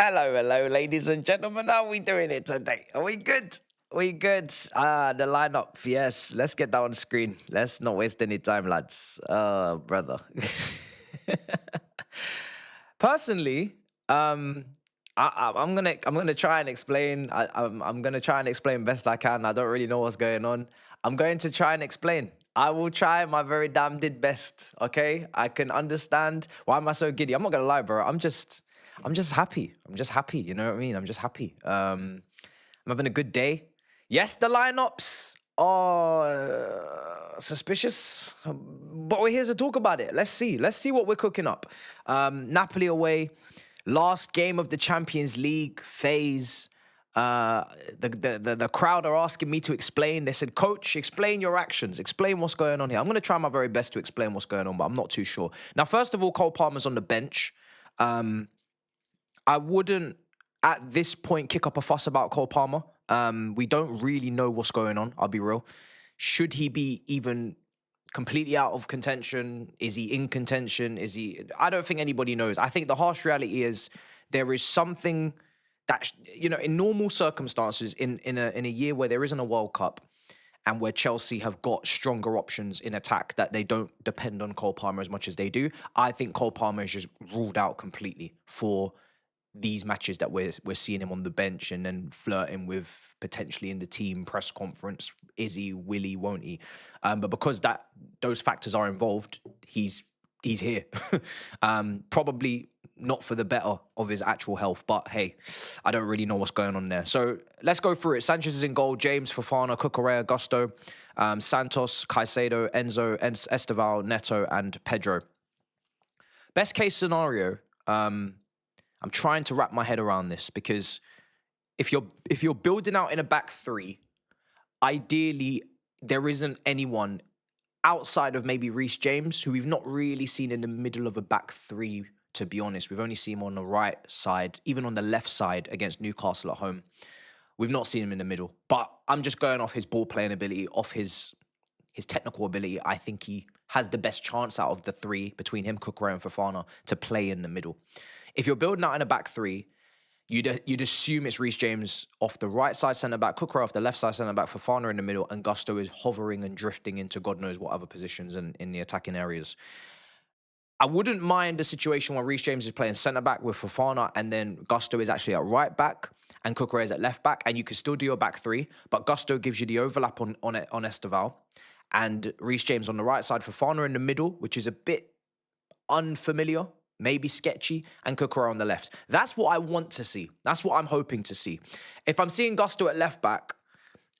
Hello, ladies and gentlemen. How are we doing it today? Are we good? We good? The lineup. Yes, let's get that on screen. Let's not waste any time, lads. Brother. Personally, I'm gonna try and explain. I'm gonna try and explain best I can. I don't really know what's going on. I'm going to try and explain. I will try my very damn did best. Okay, I can understand. Why am I so giddy? I'm not gonna lie, bro. I'm just happy. I'm just happy. You know what I mean? I'm just happy. I'm having a good day. Yes, the lineups are suspicious, but we're here to talk about it. Let's see. Let's see what we're cooking up. Napoli away, last game of the Champions League phase. The crowd are asking me to explain. They said, "Coach, explain your actions. Explain what's going on here." I'm going to try my very best to explain what's going on, but I'm not too sure. Now, first of all, Cole Palmer's on the bench. I wouldn't, at this point, kick up a fuss about Cole Palmer. We don't really know what's going on, I'll be real. Should he be even completely out of contention? Is he in contention? I don't think anybody knows. I think the harsh reality is there is something that, in normal circumstances, in a year where there isn't a World Cup and where Chelsea have got stronger options in attack, that they don't depend on Cole Palmer as much as they do. I think Cole Palmer is just ruled out completely for these matches that we're seeing him on the bench and then flirting with potentially in the team press conference. Is he, will he, won't he? But because those factors are involved, he's here. Probably not for the better of his actual health, but hey, I don't really know what's going on there. So let's go through it. Sanchez is in goal, James, Fofana, Cucurella, Gusto, Santos, Caicedo, Enzo, Esteval, Neto, and Pedro. Best case scenario, I'm trying to wrap my head around this, because if you're building out in a back three, ideally there isn't anyone outside of maybe Reece James, who we've not really seen in the middle of a back three, to be honest. We've only seen him on the right side, even on the left side against Newcastle at home. We've not seen him in the middle. But I'm just going off his ball playing ability, off his technical ability. I think he has the best chance out of the three between him, Cucurella, and Fofana to play in the middle. If you're building out in a back three, you'd assume it's Reece James off the right side centre-back, Cucurella off the left side centre-back, Fofana in the middle, and Gusto is hovering and drifting into God knows what other positions in the attacking areas. I wouldn't mind a situation where Reece James is playing centre-back with Fofana, and then Gusto is actually at right-back and Cucurella is at left-back, and you could still do your back three, but Gusto gives you the overlap on Esteval, and Reece James on the right side, Fofana in the middle, which is a bit unfamiliar, maybe sketchy, and Cucurella on the left. That's what I want to see. That's what I'm hoping to see. If I'm seeing Gusto at left back,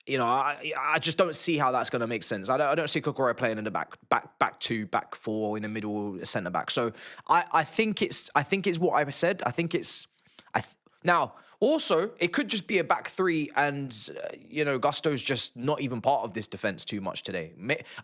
I just don't see how that's going to make sense. I don't see Cucurella playing in the back two, back four, in the middle, centre back. So I think it's what I said. I think it's now. Also, it could just be a back three and, Gusto's just not even part of this defence too much today.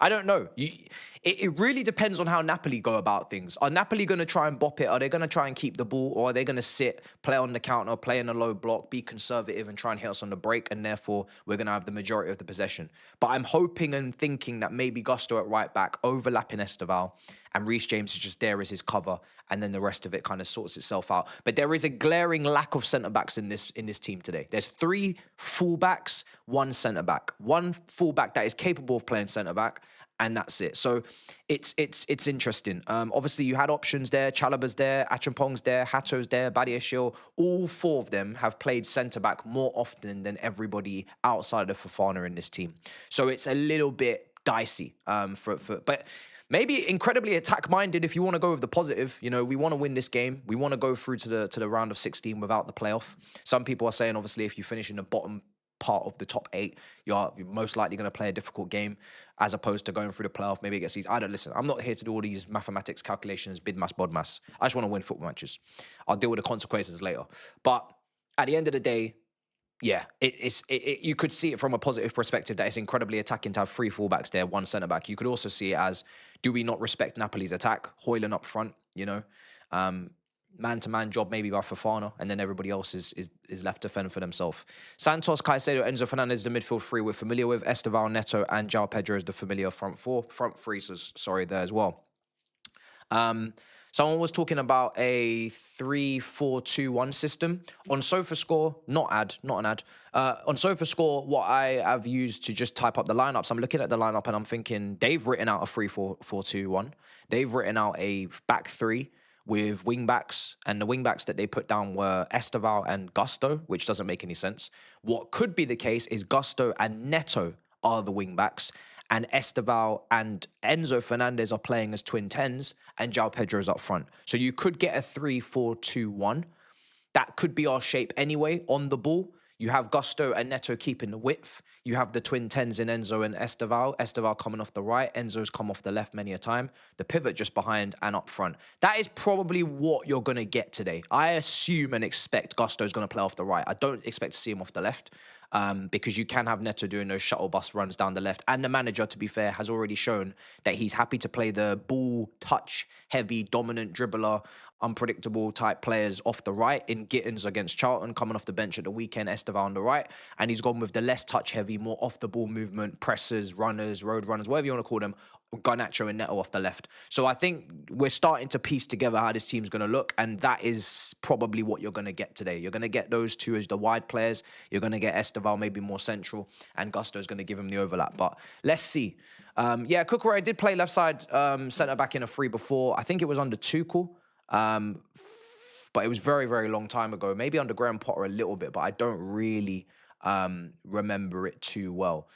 I don't know. It really depends on how Napoli go about things. Are Napoli going to try and bop it? Are they going to try and keep the ball? Or are they going to sit, play on the counter, play in a low block, be conservative and try and hit us on the break, and therefore we're going to have the majority of the possession? But I'm hoping and thinking that maybe Gusto at right back, overlapping Esteval, and Reece James is just there as his cover, and then the rest of it kind of sorts itself out. But there is a glaring lack of centre-backs in this team today. There's 3 full-backs, 1 centre-back. 1 full-back that is capable of playing centre-back, and that's it. So it's interesting. Obviously, you had options there. Chalobah's there, Achampong's there, Hato's there, Badiashile. All 4 of them have played centre-back more often than everybody outside of Fofana in this team. So it's a little bit dicey but maybe incredibly attack-minded if you want to go with the positive. We want to win this game. We want to go through to the round of 16 without the playoff. Some people are saying, obviously, if you finish in the bottom part of the top 8, you're most likely going to play a difficult game as opposed to going through the playoff. Maybe it gets easy. Listen, I'm not here to do all these mathematics, calculations, bid mass, bod mass. I just want to win football matches. I'll deal with the consequences later. But at the end of the day, yeah, you could see it from a positive perspective that it's incredibly attacking to have 3 fullbacks there, 1 centre-back. You could also see it as, do we not respect Napoli's attack? Højlund up front, man-to-man job maybe by Fofana, and then everybody else is left to fend for themselves. Santos, Caicedo, Enzo Fernandez, the midfield 3 we're familiar with. Esteval, Neto, and João Pedro is the familiar front 3, so sorry there as well. Someone was talking about a 3-4-2-1 system. On SofaScore, not an ad. On SofaScore, what I have used to just type up the lineups, I'm looking at the lineup and I'm thinking they've written out a 3-4-2-1. They've written out a back three with wing backs, and the wing backs that they put down were Esteval and Gusto, which doesn't make any sense. What could be the case is Gusto and Neto are the wing backs, and Esteval and Enzo Fernandez are playing as twin tens, and João Pedro's up front. So you could get a 3-4-2-1. That could be our shape anyway on the ball. You have Gusto and Neto keeping the width. You have the twin tens in Enzo and Esteval. Esteval coming off the right. Enzo's come off the left many a time. The pivot just behind and up front. That is probably what you're going to get today. I assume and expect Gusto's going to play off the right. I don't expect to see him off the left. Because you can have Neto doing those shuttle bus runs down the left. And the manager, to be fair, has already shown that he's happy to play the ball, touch, heavy, dominant dribbler, unpredictable type players off the right in Gittins against Charlton, coming off the bench at the weekend, Esteval on the right. And he's gone with the less touch heavy, more off the ball movement, pressers, runners, road runners, whatever you want to call them, Garnacho and Neto off the left. So I think we're starting to piece together how this team's going to look, and that is probably what you're going to get today. You're going to get those two as the wide players. You're going to get Esteval maybe more central, and Gusto's going to give him the overlap. But let's see. Yeah, Cucurella did play left side centre-back in a 3 before. I think it was under Tuchel, but it was very, very long time ago. Maybe under Graham Potter a little bit, but I don't really remember it too well.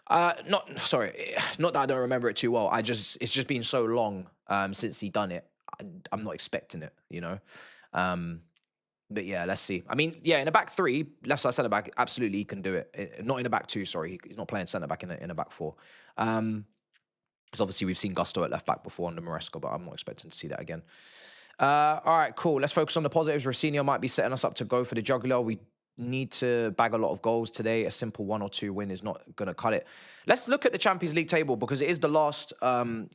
Not that I don't remember it too well. It's just been so long since he done it. I'm not expecting it, you know. But yeah, let's see. I mean, yeah, in a back three, left side centre back, absolutely he can do it. Not in a back two, sorry. He's not playing centre back in a back four. Because obviously we've seen Gusto at left back before under Maresca, but I'm not expecting to see that again. All right, cool. Let's focus on the positives. Rocinho might be setting us up to go for the jugular. We need to bag a lot of goals today. A simple 1 or 2 win is not going to cut it. Let's look at the Champions League table because it is the last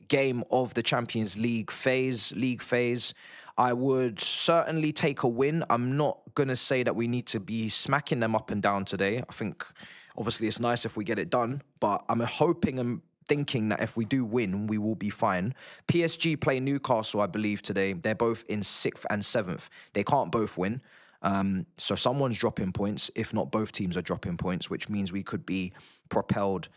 game of the Champions League phase. I would certainly take a win. I'm not going to say that we need to be smacking them up and down today. I think obviously it's nice if we get it done, but I'm hoping and thinking that if we do win, we will be fine. PSG play Newcastle, I believe, today. They're both in 6th and 7th. They can't both win. So someone's dropping points, if not both teams are dropping points, which means we could be propelled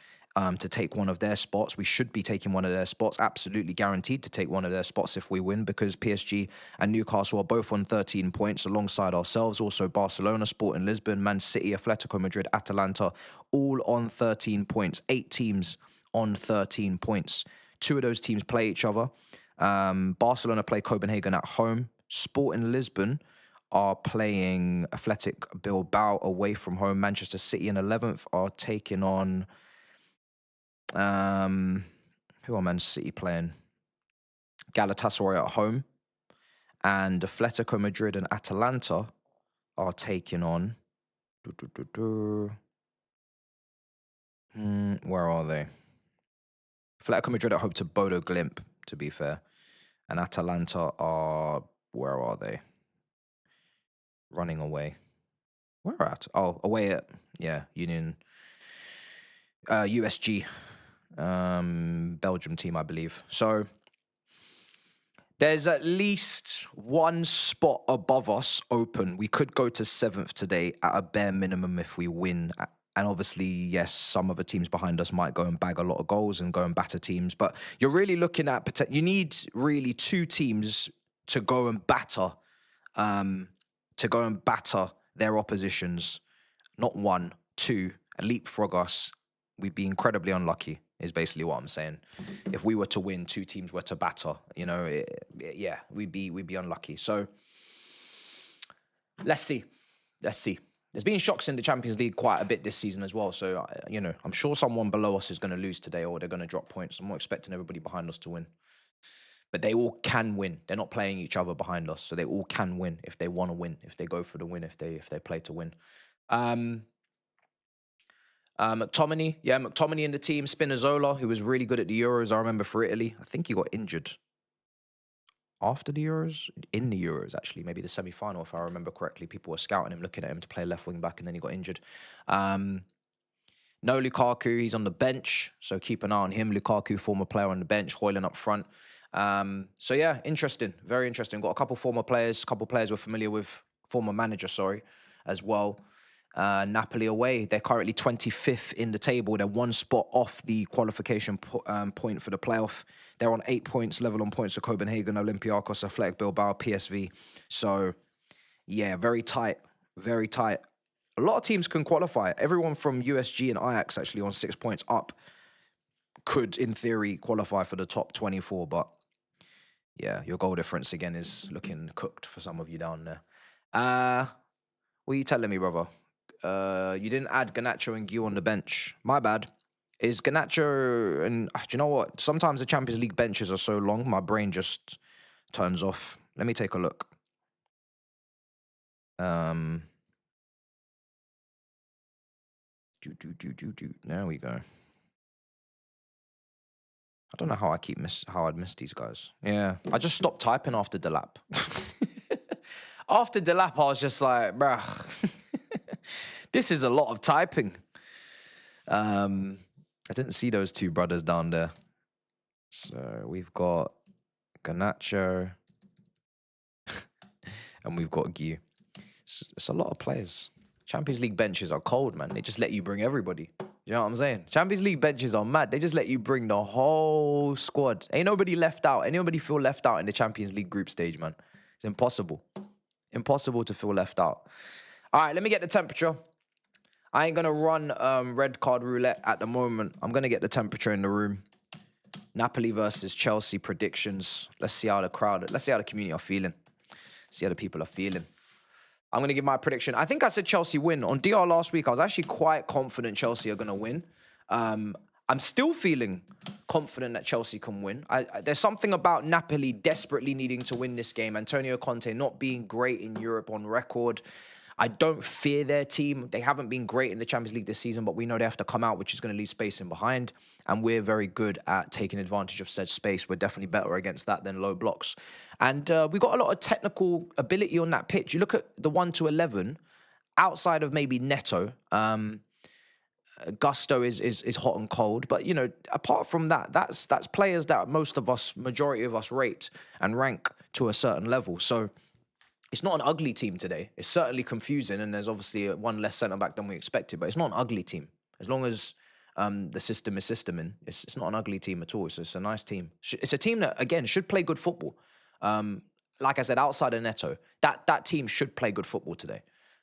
to take one of their spots. We should be taking one of their spots, absolutely guaranteed to take one of their spots if we win, because PSG and Newcastle are both on 13 points alongside ourselves. Also Barcelona, Sporting Lisbon, Man City, Atletico Madrid, Atalanta, all on 13 points. 8 teams on 13 points. 2 of those teams play each other. Barcelona play Copenhagen at home. Sporting Lisbon are playing Athletic Bilbao away from home. Manchester City in 11th are taking on... who are Man City playing? Galatasaray at home. And Atletico Madrid and Atalanta are taking on... where are they? Atletico Madrid at home to Bodo Glimt, to be fair. And Atalanta are... where are they? Running away. Where at? Oh, away at... yeah, Union... USG. Belgium team, I believe. So there's at least one spot above us open. We could go to 7th today at a bare minimum if we win. And obviously, yes, some of the teams behind us might go and bag a lot of goals and go and batter teams. But you're really looking at... you need really 2 teams to go and batter... their oppositions. Not 1, 2, and leapfrog us. We'd be incredibly unlucky, is basically what I'm saying. If we were to win, 2 teams were to batter, you know, yeah, we'd be unlucky. So let's see. There's been shocks in the Champions League quite a bit this season as well. So, you know, I'm sure someone below us is going to lose today or they're going to drop points. I'm not expecting everybody behind us to win. But they all can win. They're not playing each other behind us. So they all can win if they want to win, if they go for the win, if they play to win. McTominay. Yeah, McTominay in the team. Spinazzola, who was really good at the Euros, I remember, for Italy. I think he got injured after the Euros. In the Euros, actually. Maybe the semi-final, if I remember correctly. People were scouting him, looking at him to play left wing back, and then he got injured. No Lukaku, he's on the bench, so keep an eye on him. Lukaku, former player on the bench, Højlund up front. So yeah, interesting, very interesting. Got a couple former players, couple players we're familiar with, former manager, sorry, as well. Napoli away, they're currently 25th in the table. They're one spot off the qualification point for the playoff. They're on 8 points, level on points to Copenhagen, Olympiacos, Athletic Bilbao, PSV. So yeah, very tight, very tight. A lot of teams can qualify. Everyone from USG and Ajax actually on 6 points up could, in theory, qualify for the top 24, but yeah, your goal difference again is looking cooked for some of you down there. What are you telling me, brother? You didn't add Garnacho and Gue on the bench. My bad. Is Garnacho and do you know what? Sometimes the Champions League benches are so long, my brain just turns off. Let me take a look. There we go. I don't know how I'd miss these guys. Yeah, I just stopped typing after the lap. After the lap, I was just like, bruh, this is a lot of typing. I didn't see those two brothers down there. So we've got Garnacho and we've got Gue. It's a lot of players. Champions League benches are cold, man. They just let you bring everybody. You know what I'm saying? Champions League benches are mad. They just let you bring the whole squad. Ain't nobody left out. Ain't nobody feel left out in the Champions League group stage, man. It's impossible. Impossible to feel left out. All right, let me get the temperature. I ain't going to run red card roulette at the moment. I'm going to get the temperature in the room. Napoli versus Chelsea predictions. Let's see how the community are feeling. See how the people are feeling. I'm going to give my prediction. I think I said Chelsea win. On DR last week, I was actually quite confident Chelsea are going to win. I'm still feeling confident that Chelsea can win. There's something about Napoli desperately needing to win this game. Antonio Conte not being great in Europe on record. I don't fear their team. They haven't been great in the Champions League this season, but we know they have to come out, which is going to leave space in behind. And we're very good at taking advantage of said space. We're definitely better against that than low blocks. And we got a lot of technical ability on that pitch. You look at the 1 to 11, outside of maybe Neto, Gusto is hot and cold. But, you know, apart from that, that's players that majority of us rate and rank to a certain level. So it's not an ugly team today. It's certainly confusing, and there's obviously one less centre-back than we expected, but it's not an ugly team. As long as the system is systeming, it's not an ugly team at all. It's a nice team. It's a team that, again, should play good football. Like I said, outside of Neto, that team should play good football today.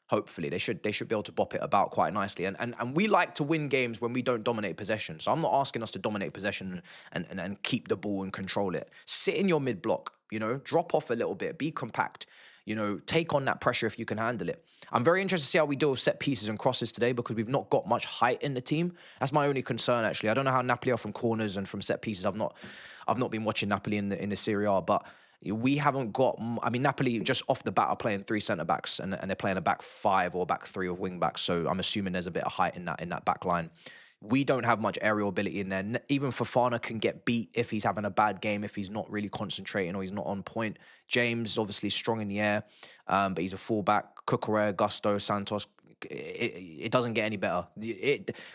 Hopefully, they should be able to bop it about quite nicely. And we like to win games when we don't dominate possession. So I'm not asking us to dominate possession and keep the ball and control it. Sit in your mid-block, you know, drop off a little bit, be compact. You know, take on that pressure if you can handle it. I'm very interested to see how we deal with set pieces and crosses today because we've not got much height in the team. That's my only concern, actually. I don't know how Napoli are from corners and from set pieces. I've not been watching Napoli in the Serie A, but we haven't got. I mean, Napoli just off the bat are playing 3 centre backs and they're playing a back 5 or back 3 of wing backs. So I'm assuming there's a bit of height in that back line. We don't have much aerial ability in there. Even Fofana can get beat if he's having a bad game, if he's not really concentrating or he's not on point. James, obviously strong in the air, but he's a fullback. Cucurella, Gusto, Santos, it doesn't get any better.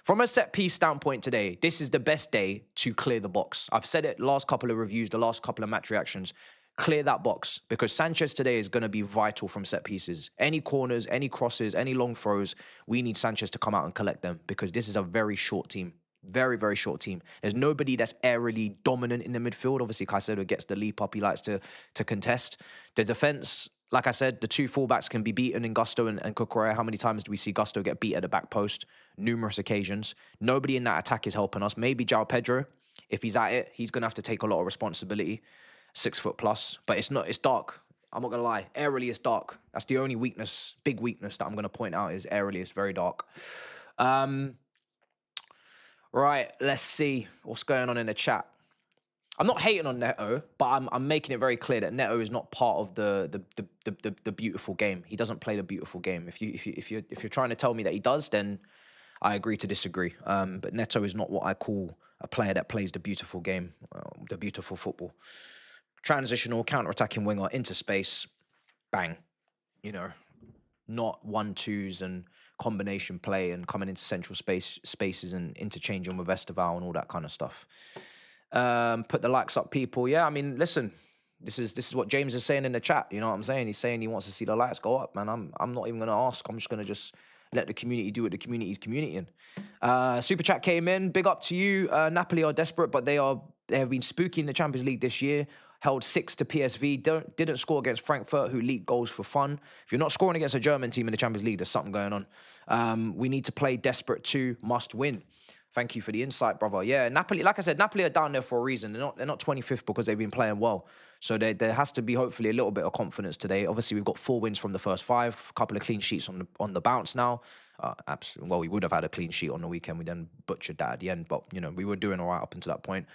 From a set-piece standpoint today, this is the best day to clear the box. I've said it last couple of reviews, the last couple of match reactions. Clear that box because Sanchez today is going to be vital from set pieces. Any corners, any crosses, any long throws, we need Sanchez to come out and collect them because this is a very short team. Very, very short team. There's nobody that's aerially dominant in the midfield. Obviously, Caicedo gets the leap up. He likes to contest. The defense, like I said, the 2 fullbacks can be beaten in Gusto and Cucurella. How many times do we see Gusto get beat at the back post? Numerous occasions. Nobody in that attack is helping us. Maybe João Pedro. If he's at it, he's going to have to take a lot of responsibility. 6 foot plus, but it's dark. I'm not gonna lie. Aerially, it's dark. That's the only big weakness that I'm gonna point out is aerially, it's very dark. Right, let's see what's going on in the chat. I'm not hating on Neto, but I'm making it very clear that Neto is not part of the beautiful game. He doesn't play the beautiful game. If you're trying to tell me that he does, then I agree to disagree. But Neto is not what I call a player that plays the beautiful game, the beautiful football. Transitional, counter-attacking winger into space, bang. You know, not 1-2s and combination play and coming into central spaces and interchanging with Esteval and all that kind of stuff. Put the likes up, people. Yeah, I mean, listen, this is what James is saying in the chat. You know what I'm saying? He's saying he wants to see the lights go up, man. I'm not even gonna ask. I'm just gonna let the community do what the community's communitying. Super chat came in. Big up to you. Napoli are desperate, but they have been spooky in the Champions League this year. Held 6 to PSV. Didn't score against Frankfurt, who leaked goals for fun. If you're not scoring against a German team in the Champions League, there's something going on. We need to play desperate to must win. Thank you for the insight, brother. Yeah, Napoli, like I said, Napoli are down there for a reason. They're not 25th because they've been playing well. So there has to be hopefully a little bit of confidence today. Obviously, we've got 4 wins from the first 5, a couple of clean sheets on the bounce now. Well, we would have had a clean sheet on the weekend. We then butchered that at the end, but you know we were doing all right up until that point.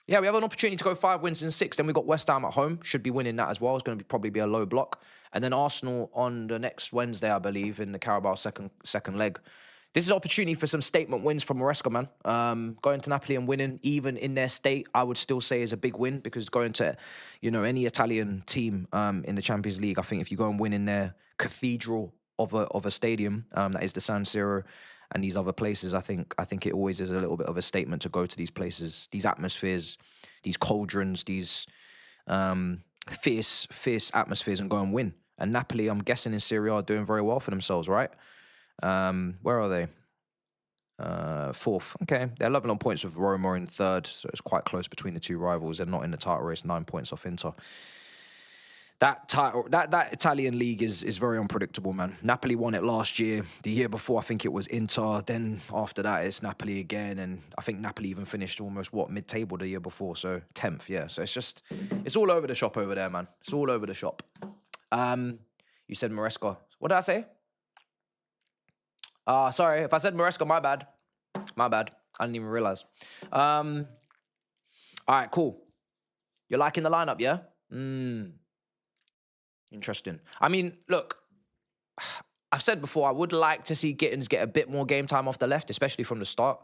Yeah, we have an opportunity to go 5 wins in 6. Then we got West Ham at home. Should be winning that as well. It's going to probably be a low block. And then Arsenal on the next Wednesday, I believe, in the Carabao second leg. This is an opportunity for some statement wins from Maresca, man. Going to Napoli and winning, even in their state, I would still say is a big win because going to, you know, any Italian team in the Champions League, I think if you go and win in their cathedral of a stadium, that is the San Siro and these other places, I think it always is a little bit of a statement to go to these places, these atmospheres, these cauldrons, these fierce atmospheres and go and win. And Napoli, I'm guessing in Serie A, are doing very well for themselves, right? Where are they? 4th. Okay, they're level on points with Roma in 3rd, so it's quite close between the 2 rivals. They're not in the title race, 9 points off Inter. That Italian league is very unpredictable, man. Napoli won it last year. The year before, I think it was Inter. Then after that, it's Napoli again, and I think Napoli even finished almost mid-table the year before, so 10th. Yeah, so it's all over the shop over there, man. It's all over the shop. You said Maresca. What did I say? Sorry, if I said Maresca, my bad. My bad. I didn't even realize. All right, cool. You're liking the lineup, yeah? Interesting. I mean, look, I've said before, I would like to see Gittins get a bit more game time off the left, especially from the start.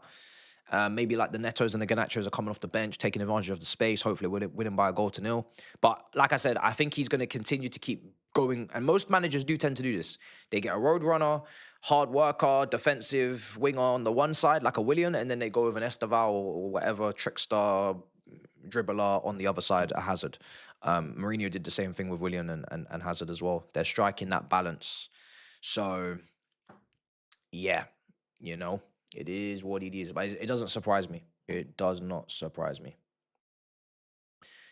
Maybe like the Netos and the Garnachos are coming off the bench, taking advantage of the space, hopefully winning by a 1-0. But like I said, I think he's going to continue to keep going. And most managers do tend to do this. They get a road runner, hard worker, defensive winger on the one side, like a Willian, and then they go with an Esteval or whatever, trickster, dribbler on the other side, a Hazard. Mourinho did the same thing with Willian and Hazard as well. They're striking that balance. So, yeah, you know, it is what it is. But it doesn't surprise me. It does not surprise me.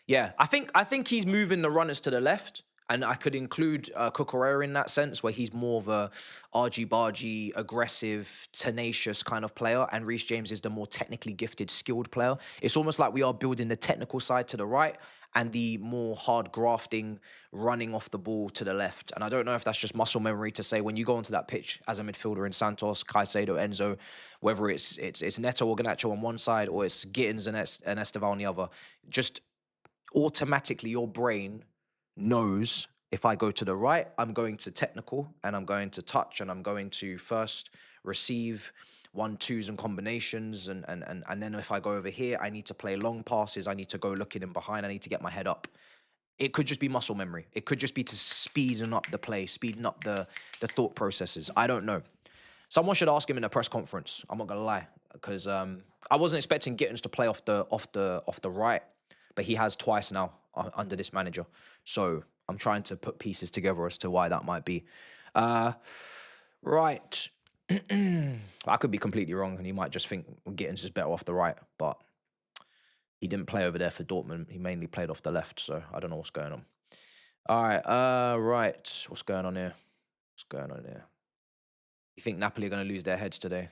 Yeah, I think he's moving the runners to the left. And I could include Cucurella in that sense, where he's more of a argy-bargy, aggressive, tenacious kind of player. And Reece James is the more technically gifted, skilled player. It's almost like we are building the technical side to the right and the more hard grafting, running off the ball to the left. And I don't know if that's just muscle memory to say when you go onto that pitch as a midfielder in Santos, Caicedo, Enzo, whether it's Neto or Garnacho on one side or it's Gittins and Esteval on the other, just automatically your brain knows if I go to the right, I'm going to technical and I'm going to touch and I'm going to first receive 1-2s and combinations and then if I go over here, I need to play long passes. I need to go looking in behind. I need to get my head up. It could just be muscle memory. It could just be to speeding up the play, speeding up the thought processes. I don't know. Someone should ask him in a press conference. I'm not gonna lie, because I wasn't expecting Gittins to play off the right, but he has twice now under this manager. So I'm trying to put pieces together as to why that might be. Right. I could be completely wrong, and he might just think Gittins is better off the right, but he didn't play over there for Dortmund. He mainly played off the left, so I don't know what's going on. All right, right. What's going on here? What's going on here? You think Napoli are going to lose their heads today?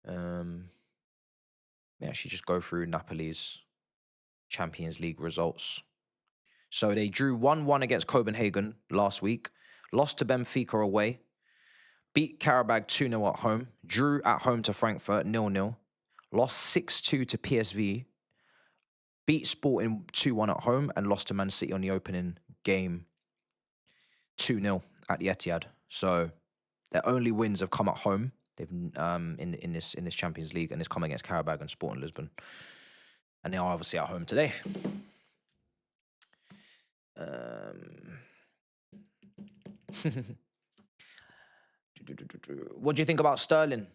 May I actually just go through Napoli's Champions League results. So they drew 1-1 against Copenhagen last week, lost to Benfica away, beat Karabag 2-0 at home, drew at home to Frankfurt 0-0, lost 6-2 to PSV, beat Sporting 2-1 at home, and lost to Man City on the opening game 2-0 at the Etihad. So their only wins have come at home. They've in this Champions League, and it's come against Karabag and Sporting Lisbon. And they are obviously at home today. What do you think about Sterling?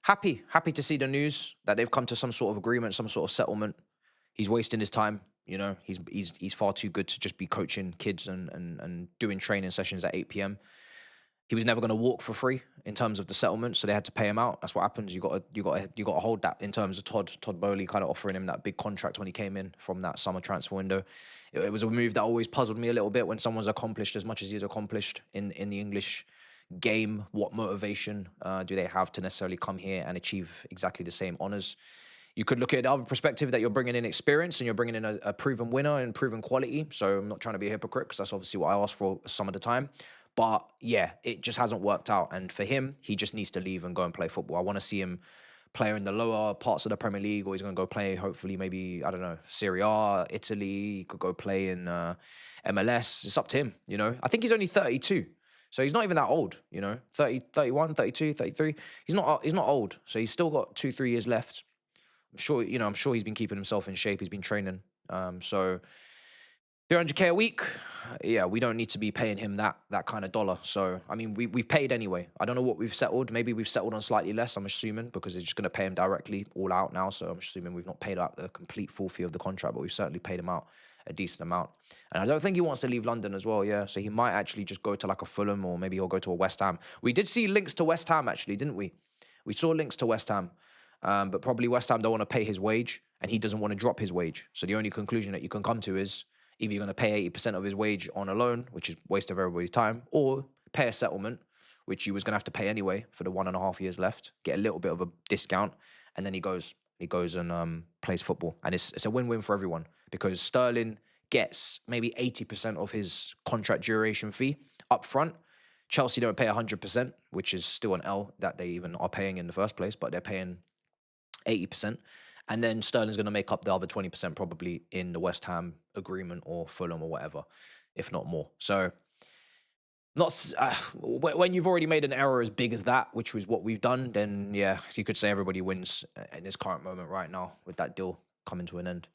happy to see the news that they've come to some sort of agreement, some sort of settlement. He's wasting his time. You know, he's far too good to just be coaching kids and doing training sessions at 8 p.m. He was never going to walk for free in terms of the settlement, so they had to pay him out. That's what happens. You got to hold that in terms of Todd Bowley kind of offering him that big contract when he came in from that summer transfer window. It was a move that always puzzled me a little bit when someone's accomplished as much as he's accomplished in the English game. What motivation do they have to necessarily come here and achieve exactly the same honours? You could look at the other perspective that you're bringing in experience and you're bringing in a proven winner and proven quality. So I'm not trying to be a hypocrite because that's obviously what I asked for some of the time. But yeah, it just hasn't worked out. And for him, he just needs to leave and go and play football. I want to see him play in the lower parts of the Premier League, or he's going to go play, hopefully, maybe, I don't know, Serie A, Italy. He could go play in MLS. It's up to him, you know. I think he's only 32. So he's not even that old, you know, 30, 31, 32, 33. He's not old. So he's still got 2-3 years left. I'm sure he's been keeping himself in shape. He's been training. So 300K a week, yeah, we don't need to be paying him that kind of dollar. So, I mean, we've paid anyway. I don't know what we've settled. Maybe we've settled on slightly less, I'm assuming, because they're just going to pay him directly all out now. So I'm assuming we've not paid out the complete full fee of the contract, but we've certainly paid him out a decent amount. And I don't think he wants to leave London as well, yeah. So he might actually just go to like a Fulham, or maybe he'll go to a West Ham. We did see links to West Ham, actually, didn't we? We saw links to West Ham. But probably West Ham don't want to pay his wage, and he doesn't want to drop his wage. So the only conclusion that you can come to is either you're going to pay 80% of his wage on a loan, which is waste of everybody's time, or pay a settlement, which he was going to have to pay anyway for the 1.5 years left, get a little bit of a discount, and then he goes and plays football. And it's a win-win for everyone, because Sterling gets maybe 80% of his contract duration fee up front. Chelsea don't pay 100%, which is still an L that they even are paying in the first place, but they're paying 80%. And then Sterling's going to make up the other 20% probably in the West Ham agreement or Fulham or whatever, if not more. So when you've already made an error as big as that, which was what we've done, then yeah, you could say everybody wins in this current moment right now with that deal coming to an end.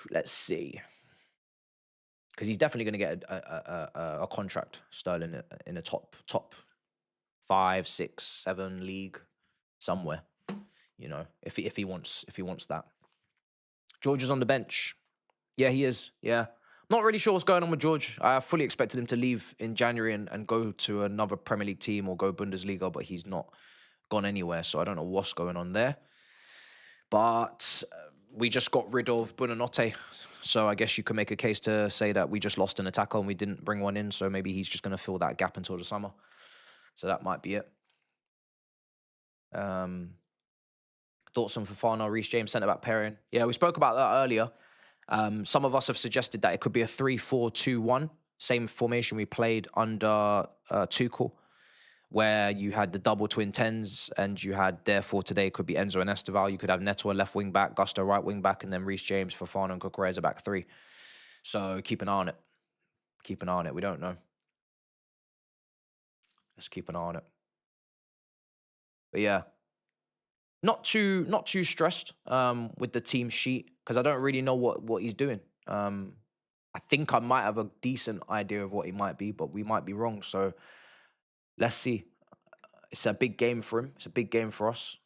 Let's see. Because he's definitely going to get a contract, Sterling, in a top 5, 6, 7 league somewhere, you know, if he wants that. George is on the bench. Yeah, he is. Yeah. Not really sure what's going on with George. I fully expected him to leave in January and go to another Premier League team or go Bundesliga, but he's not gone anywhere, so I don't know what's going on there. But we just got rid of Buonanotte, so I guess you could make a case to say that we just lost an attacker and we didn't bring one in, so maybe he's just going to fill that gap until the summer. So that might be it. Thoughts on Fofana, Reece James centre-back pairing? Yeah, we spoke about that earlier. Some of us have suggested that it could be a 3-4-2-1, same formation we played under Tuchel, where you had the double twin tens, and you had, therefore, today could be Enzo and Esteval. You could have Neto a left wing back, Gusto right wing back, and then Reece James, Fofana, and Cucurella as a back three. So keep an eye on it. Keep an eye on it. We don't know. Let's keep an eye on it. But yeah, not too stressed with the team sheet, because I don't really know what he's doing. I think I might have a decent idea of what he might be, but we might be wrong. So let's see. It's a big game for him. It's a big game for us.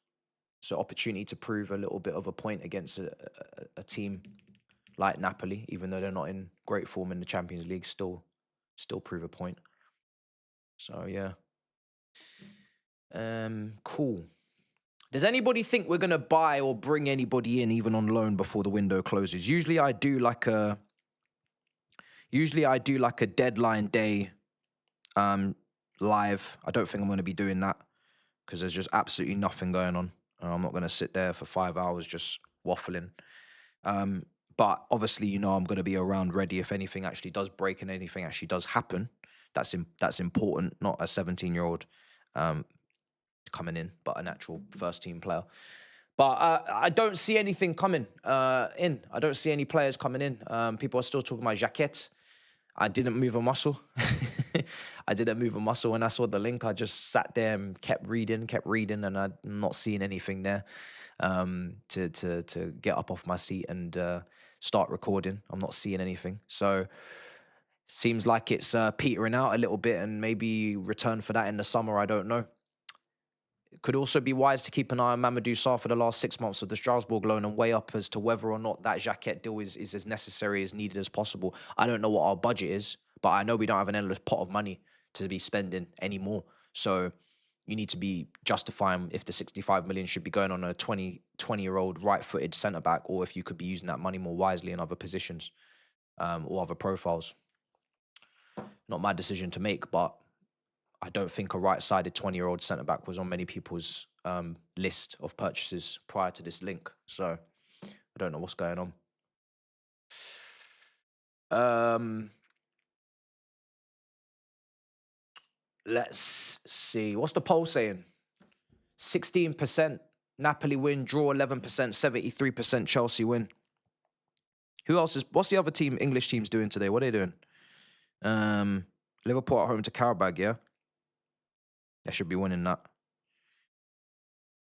It's an opportunity to prove a little bit of a point against a team like Napoli, even though they're not in great form in the Champions League. Still prove a point. So yeah. Cool. Does anybody think we're gonna buy or bring anybody in, even on loan, before the window closes? Usually I do like a deadline day live. I don't think I'm gonna be doing that because there's just absolutely nothing going on. I'm not gonna sit there for 5 hours just waffling. But obviously, you know, I'm gonna be around ready if anything actually does break and anything actually does happen. That's important. Not a 17-year-old coming in, but an actual first-team player. But I don't see anything coming in. I don't see any players coming in. People are still talking about Jaquette. I didn't move a muscle. I didn't move a muscle when I saw the link. I just sat there and kept reading, and I'm not seeing anything there to get up off my seat and start recording. I'm not seeing anything. So Seems like it's petering out a little bit, and maybe return for that in the summer. I don't know. It could also be wise to keep an eye on Mamadou Sarr for the last 6 months of the Strasbourg loan and weigh up as to whether or not that Jacquet deal is as necessary, as needed as possible. I don't know what our budget is, but I know we don't have an endless pot of money to be spending anymore. So you need to be justifying if the 65 million should be going on a 20-year-old right-footed centre-back, or if you could be using that money more wisely in other positions or other profiles. Not my decision to make, but I don't think a right-sided 20-year-old centre-back was on many people's list of purchases prior to this link. So I don't know what's going on. Let's see. What's the poll saying? 16% Napoli win, draw 11%, 73% Chelsea win. Who else is... What's the other team, English teams doing today? What are they doing? Liverpool at home to Karabag, yeah? They should be winning that.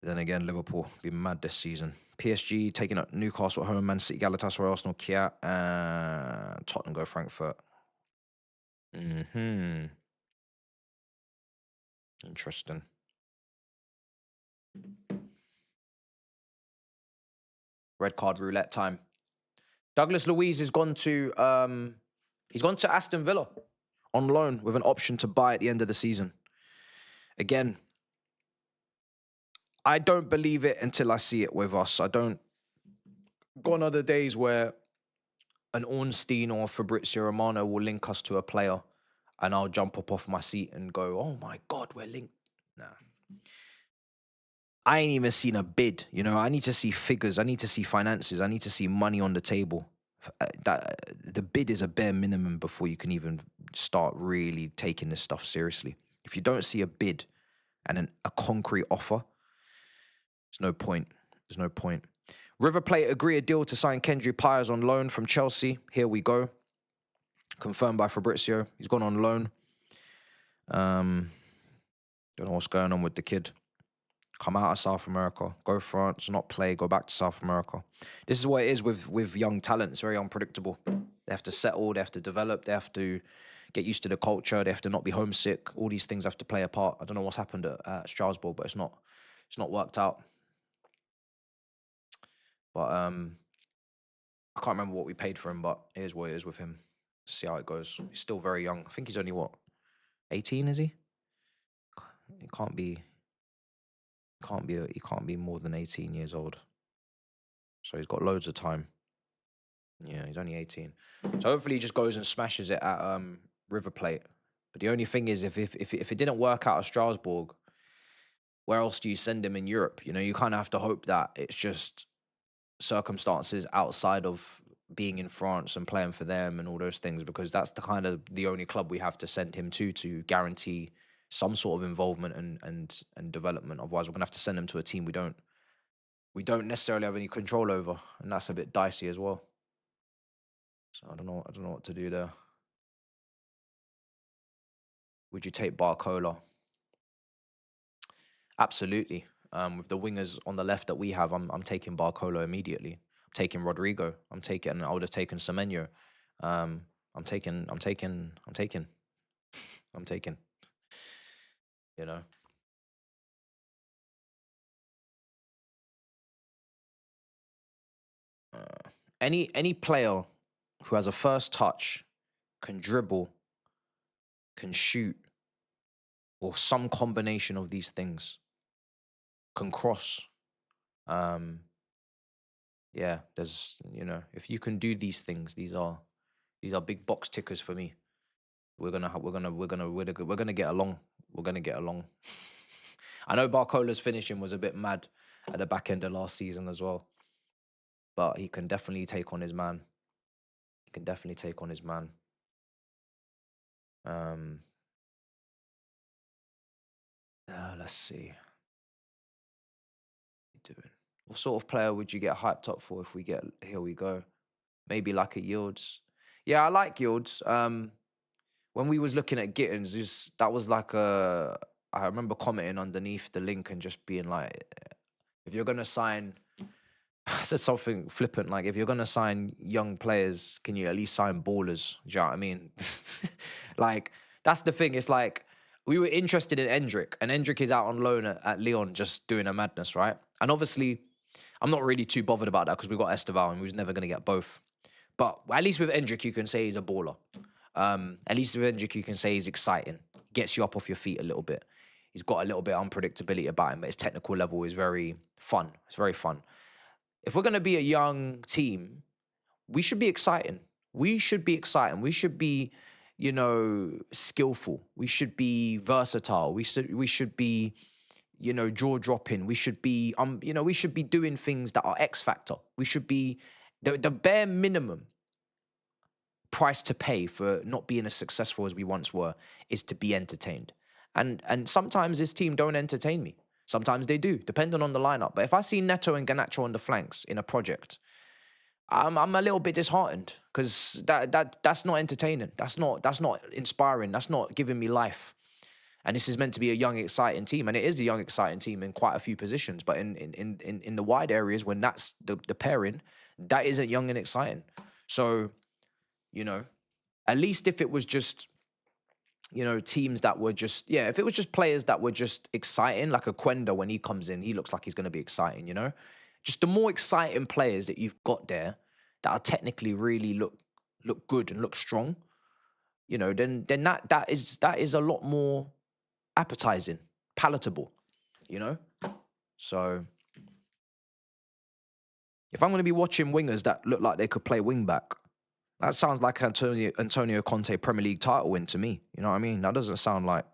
Then again, Liverpool be mad this season. PSG taking up Newcastle at home, Man City, Galatasaray, Arsenal, Kia, and Tottenham go Frankfurt. Interesting. Red card roulette time. Douglas Luiz has gone to Aston Villa on loan with an option to buy at the end of the season. Again, I don't believe it until I see it with us. I don't. Gone are the days where an Ornstein or Fabrizio Romano will link us to a player and I'll jump up off my seat and go, oh my God, we're linked. Nah. I ain't even seen a bid. You know, I need to see figures. I need to see finances. I need to see money on the table. The bid is a bare minimum before you can even start really taking this stuff seriously. If you don't see a bid and a concrete offer, there's no point. There's no point. River Plate agree a deal to sign Kendry Pires on loan from Chelsea. Here we go. Confirmed by Fabrizio. He's gone on loan. Don't know what's going on with the kid. Come out of South America. Go France, not play, go back to South America. This is what it is with young talent. It's very unpredictable. They have to settle, they have to develop, they have to get used to the culture, they have to not be homesick. All these things have to play a part. I don't know what's happened at Strasbourg, but it's not worked out. But I can't remember what we paid for him, but here's what it is with him. See how it goes. He's still very young. I think he's only, 18, is he? He can't be more than 18 years old. So he's got loads of time. Yeah, he's only 18. So hopefully he just goes and smashes it at River Plate. But the only thing is, if it didn't work out at Strasbourg, where else do you send him in Europe? You know, you kind of have to hope that it's just circumstances outside of being in France and playing for them and all those things, because that's the only club we have to send him to guarantee some sort of involvement and development. Otherwise, we're gonna have to send him to a team we don't necessarily have any control over, and that's a bit dicey as well. So I don't know what to do there. Would you take Barcola? Absolutely. With the wingers on the left that we have, I'm taking Barcola immediately. I'm taking Rodrigo. I would have taken Semenyo. I'm taking. You know. Any player who has a first touch, can dribble, can shoot, or some combination of these things, can cross. Yeah, there's, if you can do these things, these are big box tickers for me. We're gonna get along. We're gonna get along. I know Barcola's finishing was a bit mad at the back end of last season as well, but he can definitely take on his man. Let's see. What sort of player would you get hyped up for if we get, here we go, maybe like a Yields? Yeah, I like Yields. When we was looking at Gittins, that was like I remember commenting underneath the link and just being like, if you're going to sign I said something flippant, like, if you're going to sign young players, can you at least sign ballers? Do you know what I mean? Like, that's the thing. It's like, we were interested in Endrick, and Endrick is out on loan at Lyon just doing a madness, right? And obviously, I'm not really too bothered about that because we got Esteval and we was never going to get both. But at least with Endrick, you can say he's a baller. At least with Endrick, you can say he's exciting. Gets you up off your feet a little bit. He's got a little bit of unpredictability about him, but his technical level is very fun. It's very fun. If we're going to be a young team, we should be exciting. We should be exciting. We should be, you know, skillful. We should be versatile. We should be, you know, jaw dropping. We should be, you know, we should be doing things that are X factor. We should be the bare minimum price to pay for not being as successful as we once were is to be entertained. And sometimes this team don't entertain me. Sometimes they do, depending on the lineup. But if I see Neto and Garnacho on the flanks in a project, I'm a little bit disheartened because that's not entertaining. That's not inspiring. That's not giving me life. And this is meant to be a young, exciting team, and it is a young, exciting team in quite a few positions. But in the wide areas, when that's the pairing, that isn't young and exciting. So, you know, at least if it was just, you know, teams that were just, yeah, if it was just players that were just exciting, like a Quenda, when he comes in, he looks like he's going to be exciting, you know? Just the more exciting players that you've got there that are technically really look good and look strong, you know, then that is a lot more appetizing, palatable, you know? So if I'm going to be watching wingers that look like they could play wing back, that sounds like Antonio Conte Premier League title win to me. You know what I mean? That doesn't sound like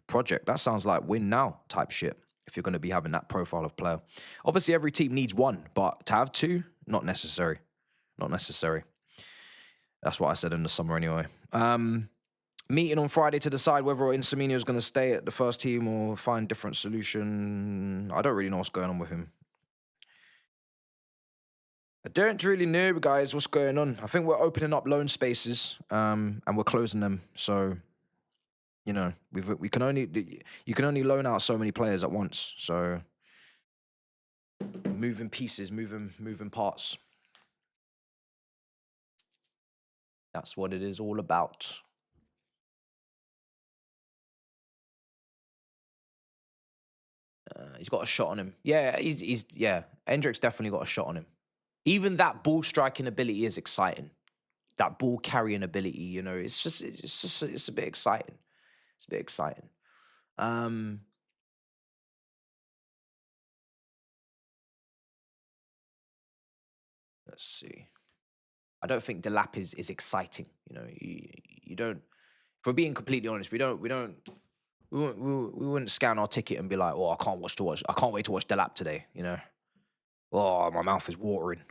project. That sounds like win now type shit, if you're going to be having that profile of player. Obviously, every team needs one, but to have two, not necessary. Not necessary. That's what I said in the summer anyway. Meeting on Friday to decide whether Insigne is going to stay at the first team or find different solution. I don't really know what's going on with him. I don't really know, guys, what's going on. I think we're opening up loan spaces, and we're closing them. So, you know, you can only loan out so many players at once. So, moving pieces, moving parts. That's what it is all about. He's got a shot on him. Yeah, he's Hendrick's definitely got a shot on him. Even that ball striking ability is exciting. That ball carrying ability, you know, it's a bit exciting. It's a bit exciting. Let's see. I don't think Delap is exciting. You know, you don't. If we're being completely honest, we wouldn't scan our ticket and be like, oh, I can't wait to watch Delap today. You know, oh, my mouth is watering.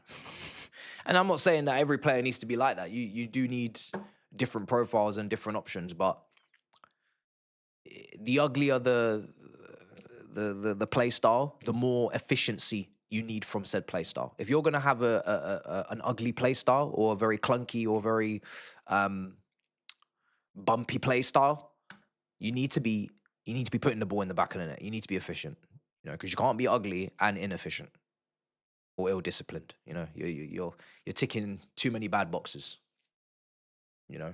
And I'm not saying that every player needs to be like that. You do need different profiles and different options, but the uglier the play style, the more efficiency you need from said play style. If you're going to have an ugly play style or a very clunky or very bumpy play style, you need to be putting the ball in the back of the net. You need to be efficient, you know, because you can't be ugly and inefficient or ill-disciplined. You know, you're ticking too many bad boxes. You know.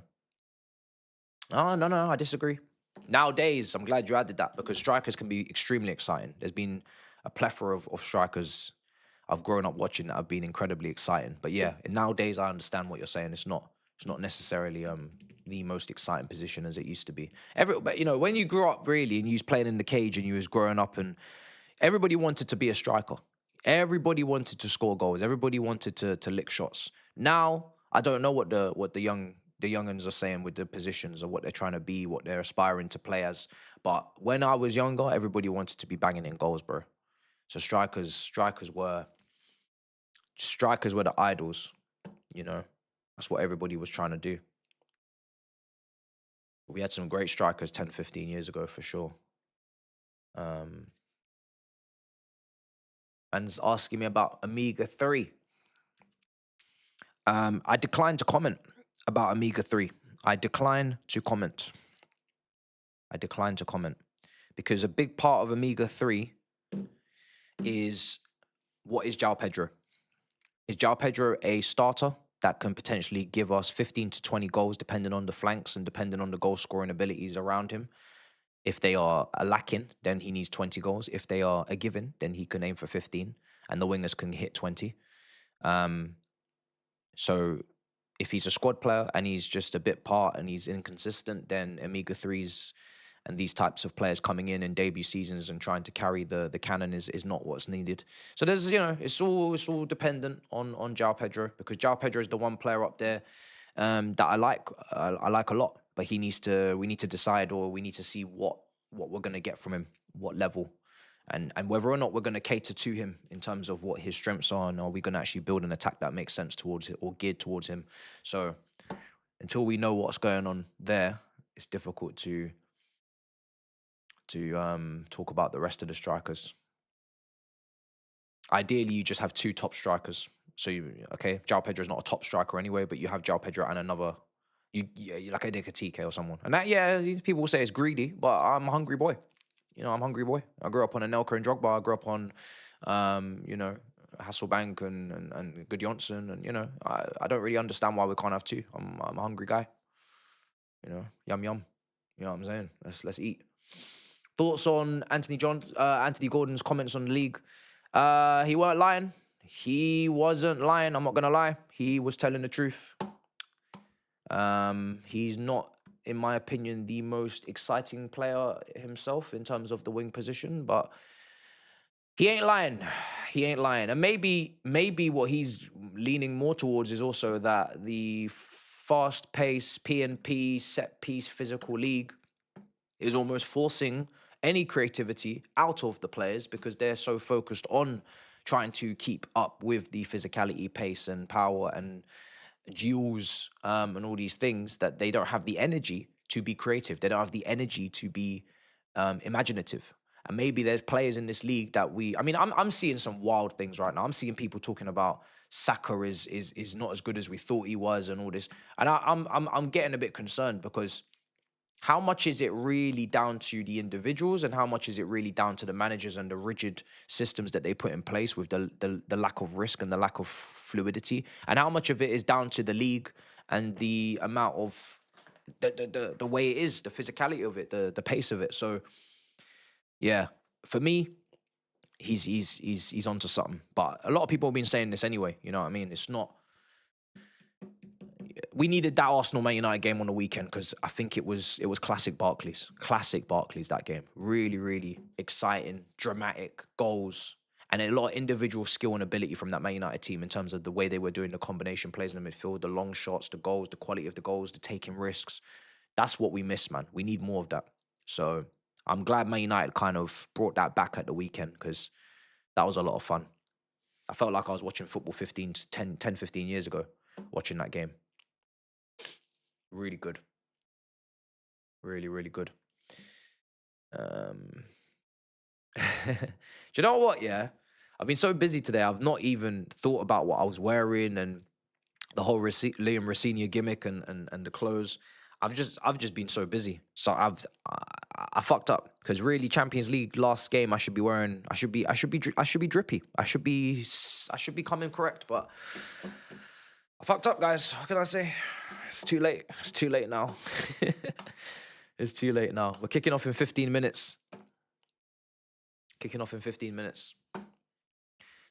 Oh no, I disagree. Nowadays, I'm glad you added that because strikers can be extremely exciting. There's been a plethora of strikers I've grown up watching that have been incredibly exciting. But yeah, nowadays I understand what you're saying. It's not necessarily the most exciting position as it used to be. But you know, when you grew up really and you was playing in the cage and you was growing up and everybody wanted to be a striker. Everybody wanted to score goals. Everybody wanted to lick shots. Now, I don't know what the young'uns are saying with the positions or what they're trying to be, what they're aspiring to play as. But when I was younger, everybody wanted to be banging in goals, bro. So strikers were the idols, you know. That's what everybody was trying to do. We had some great strikers 10, 15 years ago for sure. And asking me about Amiga 3. I declined to comment about Amiga 3. I decline to comment because a big part of Amiga 3 is what is João Pedro. Is João Pedro a starter that can potentially give us 15 to 20 goals, depending on the flanks and depending on the goal scoring abilities around him? If they are a lacking, then he needs 20 goals. If they are a given, then he can aim for 15, and the wingers can hit 20. So if he's a squad player and he's just a bit part and he's inconsistent, then Omega 3s and these types of players coming in debut seasons and trying to carry the cannon is not what's needed. So there's, it's all dependent on João Pedro, because João Pedro is the one player up there that I like a lot, but we need to decide, or we need to see what we're going to get from him, what level, and whether or not we're going to cater to him in terms of what his strengths are, and are we going to actually build an attack that makes sense towards it or geared towards him. So until we know what's going on there, it's difficult to talk about the rest of the strikers. Ideally, you just have two top strikers. So João Pedro's not a top striker anyway, but you have João Pedro and another, you like a Dikatike or someone. And that, people will say it's greedy, but I'm a hungry boy. I'm a hungry boy. I grew up on Anelka and Drogba. I grew up on, Hasselbank and Gudjonsson, and I don't really understand why we can't have two. I'm a hungry guy. Yum yum. You know what I'm saying? Let's eat. Thoughts on Anthony Gordon's comments on the league? He weren't lying. He wasn't lying. I'm not gonna lie. He was telling the truth. He's not, in my opinion, the most exciting player himself in terms of the wing position, but he ain't lying. He ain't lying. And maybe what he's leaning more towards is also that the fast-paced P&P set-piece physical league is almost forcing any creativity out of the players, because they're so focused on trying to keep up with the physicality, pace, and power and duels and all these things, that they don't have the energy to be creative. They don't have the energy to be imaginative. And maybe there's players in this league that I'm seeing some wild things right now. I'm seeing people talking about Saka is not as good as we thought he was and all this. And I'm getting a bit concerned, because how much is it really down to the individuals, and how much is it really down to the managers and the rigid systems that they put in place with the lack of risk and the lack of fluidity? And how much of it is down to the league and the amount of the way it is, the physicality of it, the pace of it? So yeah, for me, he's onto something. But a lot of people have been saying this anyway. You know what I mean? It's not. We needed that Arsenal Man United game on the weekend, because I think it was classic Barclays, that game. Really, really exciting, dramatic goals, and a lot of individual skill and ability from that Man United team in terms of the way they were doing the combination plays in the midfield, the long shots, the goals, the quality of the goals, the taking risks. That's what we miss, man. We need more of that. So I'm glad Man United kind of brought that back at the weekend, because that was a lot of fun. I felt like I was watching football 10, 15 years ago, watching that game. Really good. Really, really good. Do you know what, yeah? I've been so busy today, I've not even thought about what I was wearing and the whole Liam Rossini gimmick and the clothes. I've just been so busy. So I fucked up, because really Champions League last game I should be drippy. I should be coming correct, but I fucked up, guys. What can I say? It's too late. It's too late now. It's too late now. We're kicking off in 15 minutes.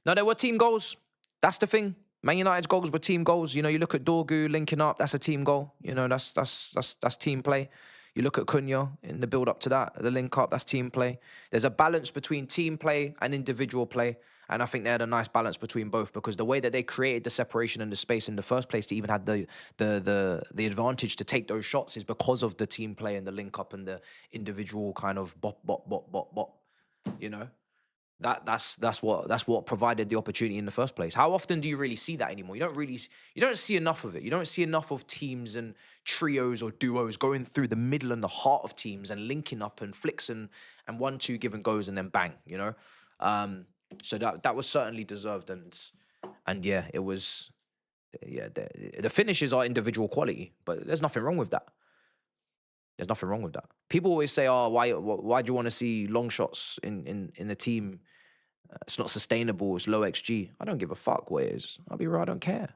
No, there were team goals. That's the thing. Man United's goals were team goals. You look at Dorgu linking up. That's a team goal. That's team play. You look at Cunha in the build up to that, the link up. That's team play. There's a balance between team play and individual play. And I think they had a nice balance between both, because the way that they created the separation and the space in the first place to even have the advantage to take those shots is because of the team play and the link up and the individual kind of bop. That's what provided the opportunity in the first place. How often do you really see that anymore? You don't see enough of it. You don't see enough of teams and trios or duos going through the middle and the heart of teams and linking up and flicks and 1-2 give and goes and then bang. So that was certainly deserved, and yeah, it was. Yeah, the finishes are individual quality, but there's nothing wrong with that. People always say, "Oh, why do you want to see long shots in the team It's not sustainable. It's low XG. I don't give a fuck what it is. I'll be real. I don't care.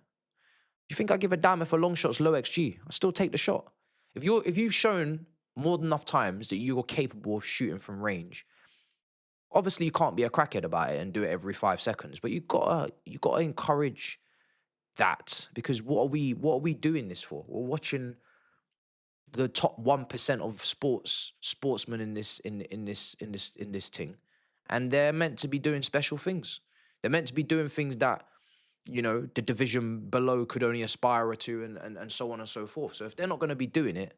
You think I give a damn if a long shot's low XG? I still take the shot. If you've shown more than enough times that you're capable of shooting from range, obviously you can't be a crackhead about it and do it every 5 seconds. But you gotta encourage that, because what are we doing this for? We're watching the top 1% of sportsmen in this thing, and they're meant to be doing special things. They're meant to be doing things that, you know, the division below could only aspire to, and so on and so forth. So if they're not going to be doing it,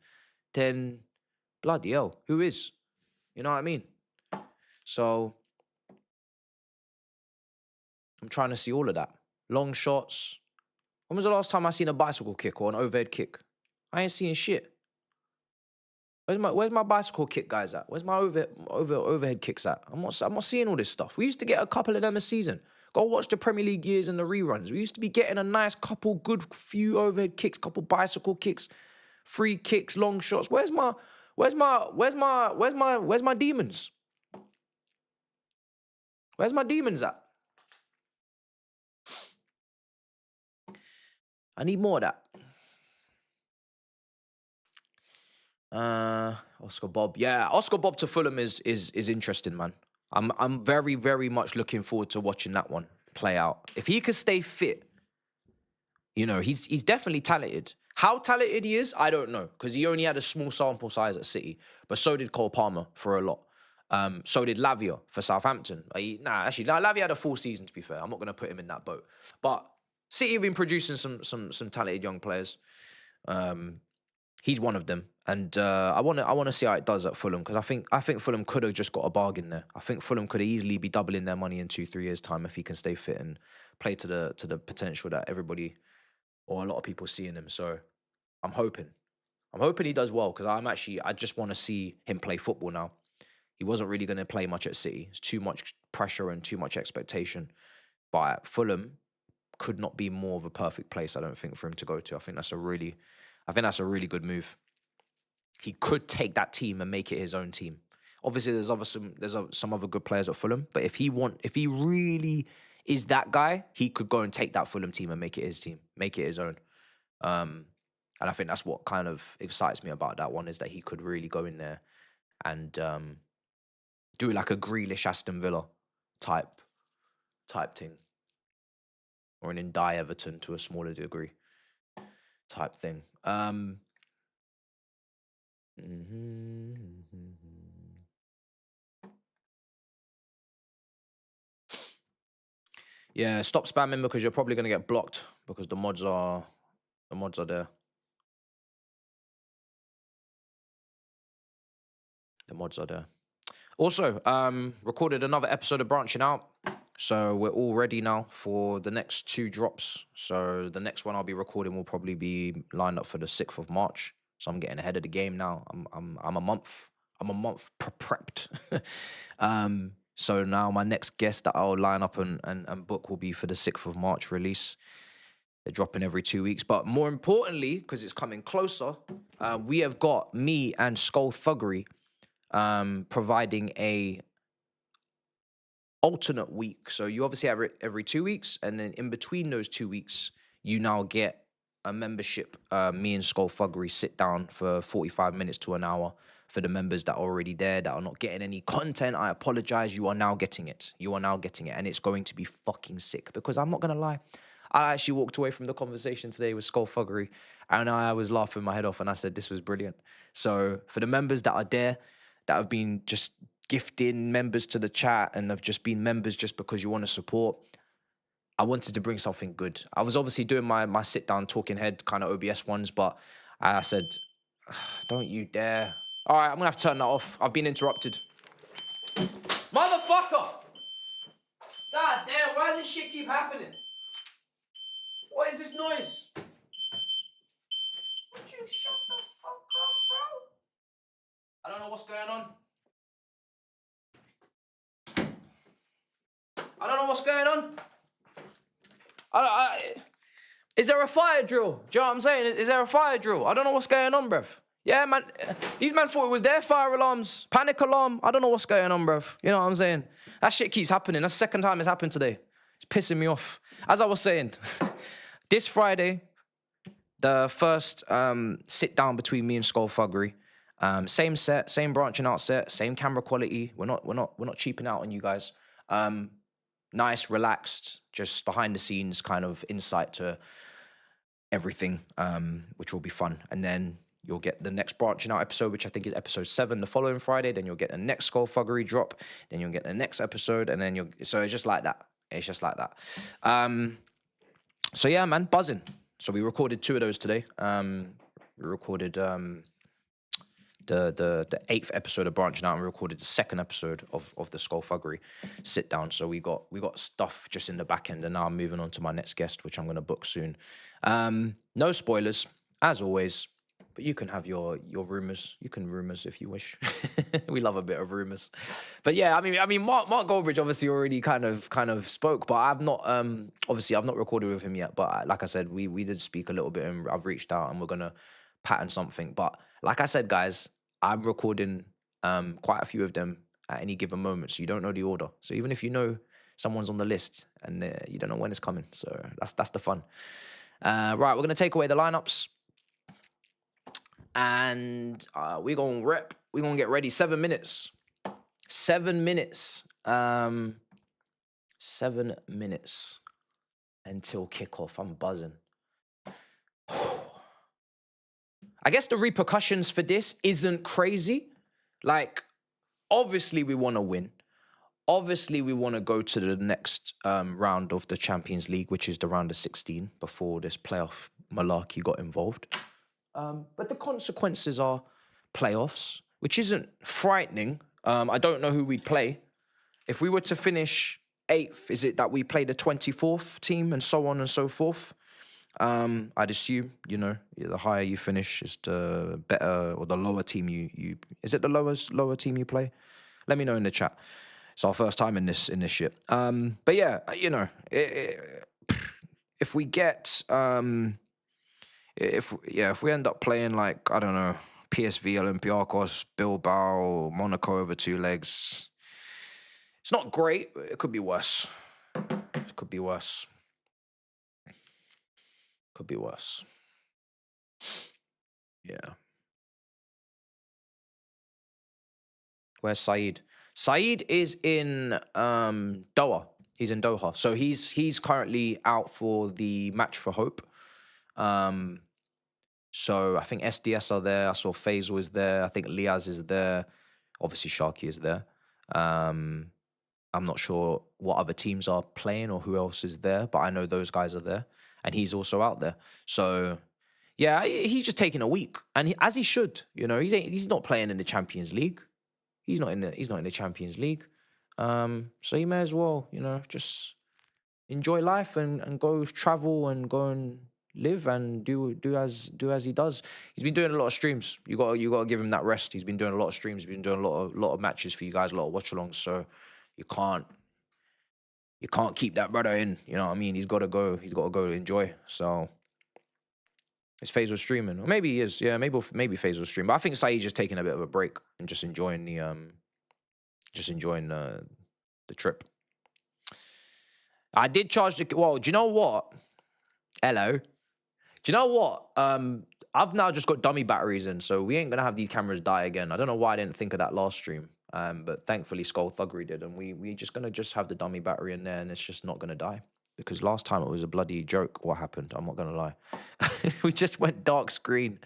then bloody hell, who is? You know what I mean? So I'm trying to see all of that. Long shots. When was the last time I seen a bicycle kick or an overhead kick? I ain't seeing shit. Where's my bicycle kick guys at? Where's my overhead kicks at? I'm not seeing all this stuff. We used to get a couple of them a season. Go watch the Premier League years and the reruns. We used to be getting a nice couple good few overhead kicks, couple bicycle kicks, free kicks, long shots. Where's my demons? Where's my demons at? I need more of that. Oscar Bob. Yeah, Oscar Bob to Fulham is interesting, man. I'm very, very much looking forward to watching that one play out. If he could stay fit, you know, he's definitely talented. How talented he is, I don't know, because he only had a small sample size at City, but so did Cole Palmer for a lot. So did Lavia for Southampton. Lavia had a full season, to be fair. I'm not going to put him in that boat. But City have been producing some talented young players. He's one of them, and I want to see how it does at Fulham, because I think Fulham could have just got a bargain there. I think Fulham could easily be doubling their money in 2-3 years' time if he can stay fit and play to the potential that everybody or a lot of people see in him. So I'm hoping he does well, because I just want to see him play football now. He wasn't really going to play much at City. It's too much pressure and too much expectation. But at Fulham could not be more of a perfect place, I don't think, for him to go to. I think that's a really good move. He could take that team and make it his own team. Obviously, there's some other good players at Fulham, but if he really is that guy, he could go and take that Fulham team and make it his team, make it his own. And I think that's what kind of excites me about that one, is that he could really go in there and do like a Grealish Aston Villa type thing, or an Ndai Everton to a smaller degree type thing. Yeah, stop spamming, because you're probably going to get blocked, because the mods are there. The mods are there. Also, recorded another episode of Branching Out. So we're all ready now for the next 2 drops. So the next one I'll be recording will probably be lined up for the 6th of March. So I'm getting ahead of the game now. I'm a month prepped. So now my next guest that I'll line up and book will be for the 6th of March release. They're dropping every 2 weeks. But more importantly, because it's coming closer, we have got me and Skull Thuggery providing a alternate week. So you obviously have it every 2 weeks, and then in between those 2 weeks, you now get a membership. Me and Skull Thuggery sit down for 45 minutes to an hour. For the members that are already there, that are not getting any content, I apologize. You are now getting it. And it's going to be fucking sick, because I'm not going to lie. I actually walked away from the conversation today with Skull Thuggery, and I was laughing my head off, and I said, this was brilliant. So for the members that are there, that have been just gifting members to the chat and have just been members just because you want to support, I wanted to bring something good. I was obviously doing my sit-down talking head kind of OBS ones, but I said, don't you dare. All right, I'm going to have to turn that off. I've been interrupted. Motherfucker! God damn, why does this shit keep happening? What is this noise? Would you shut the fuck up, bro? I don't know what's going on. Is there a fire drill? Do you know what I'm saying? Is there a fire drill? I don't know what's going on, bruv. Yeah, man. These men thought it was their fire alarms. Panic alarm. I don't know what's going on, bruv. You know what I'm saying? That shit keeps happening. That's the second time it's happened today. It's pissing me off. As I was saying, this Friday, the first sit down between me and Thuggery. Same set, same branching out set, same camera quality. We're not cheaping out on you guys. Nice, relaxed, just behind the scenes kind of insight to everything, which will be fun. And then you'll get the next branching out episode, which I think is episode 7 the following Friday. Then you'll get the next Thuggery drop. Then you'll get the next episode, and then so it's just like that. It's just like that. So yeah, man, buzzing. So we recorded 2 of those today. We recorded the 8th episode of branching out, and we recorded the 2nd episode of the Thuggery sit down. So we got stuff just in the back end, and now I'm moving on to my next guest, which I'm going to book soon. No spoilers, as always, but you can have your rumors. You can rumors if you wish. We love a bit of rumors. But yeah, I mean, Mark Goldbridge obviously already kind of spoke, but I've not obviously I've not recorded with him yet. But like I said, we did speak a little bit, and I've reached out, and we're gonna pattern something. But like I said, guys, I'm recording quite a few of them at any given moment, so you don't know the order. So even if you know someone's on the list and you don't know when it's coming, so that's the fun. Right, we're gonna take away the lineups, and we're gonna get ready. 7 minutes. 7 minutes. 7 minutes until kickoff. I'm buzzing. I guess the repercussions for this isn't crazy. Like, obviously we want to win. Obviously we want to go to the next round of the Champions League, which is the round of 16, before this playoff malarkey got involved. But the consequences are playoffs, which isn't frightening. I don't know who we'd play. If we were to finish 8th, is it that we play the 24th team and so on and so forth? I'd assume, the higher you finish is the better, or the lower team you is it the lower team you play? Let me know in the chat. It's our first time in this shit. But yeah, if we get if we end up playing, like, I don't know, PSV, Olympiacos, Bilbao, Monaco over 2 legs, it's not great, but it could be worse. It could be worse. Could be worse. Yeah. Where's Saeed? Saeed is in Doha. He's in Doha. So he's currently out for the Match for Hope. So I think SDS are there. I saw Faisal is there. I think Liaz is there. Obviously Sharky is there. I'm not sure what other teams are playing or who else is there, but I know those guys are there. And he's also out there. So, yeah, he's just taking a week, and as he should. He's not playing in the Champions League. He's not in the Champions League. So he may as well, just enjoy life and go travel and go and live and do as he does. He's been doing a lot of streams. You got to give him that rest. He's been doing a lot of streams. He's been doing a lot of matches for you guys, a lot of watch-alongs. So you can't keep that brother in, you know what I mean? He's got to go enjoy. So is Faisal streaming? Or maybe he is. Yeah, maybe Faisal's streaming. But I think Saeed's just taking a bit of a break and just enjoying the trip. I did charge do you know what? Hello. Do you know what? I've now just got dummy batteries in, so we ain't gonna have these cameras die again. I don't know why I didn't think of that last stream. But thankfully Thuggery did, and we just gonna have the dummy battery in there, and it's just not gonna die. Because last time it was a bloody joke what happened, I'm not gonna lie. We just went dark screen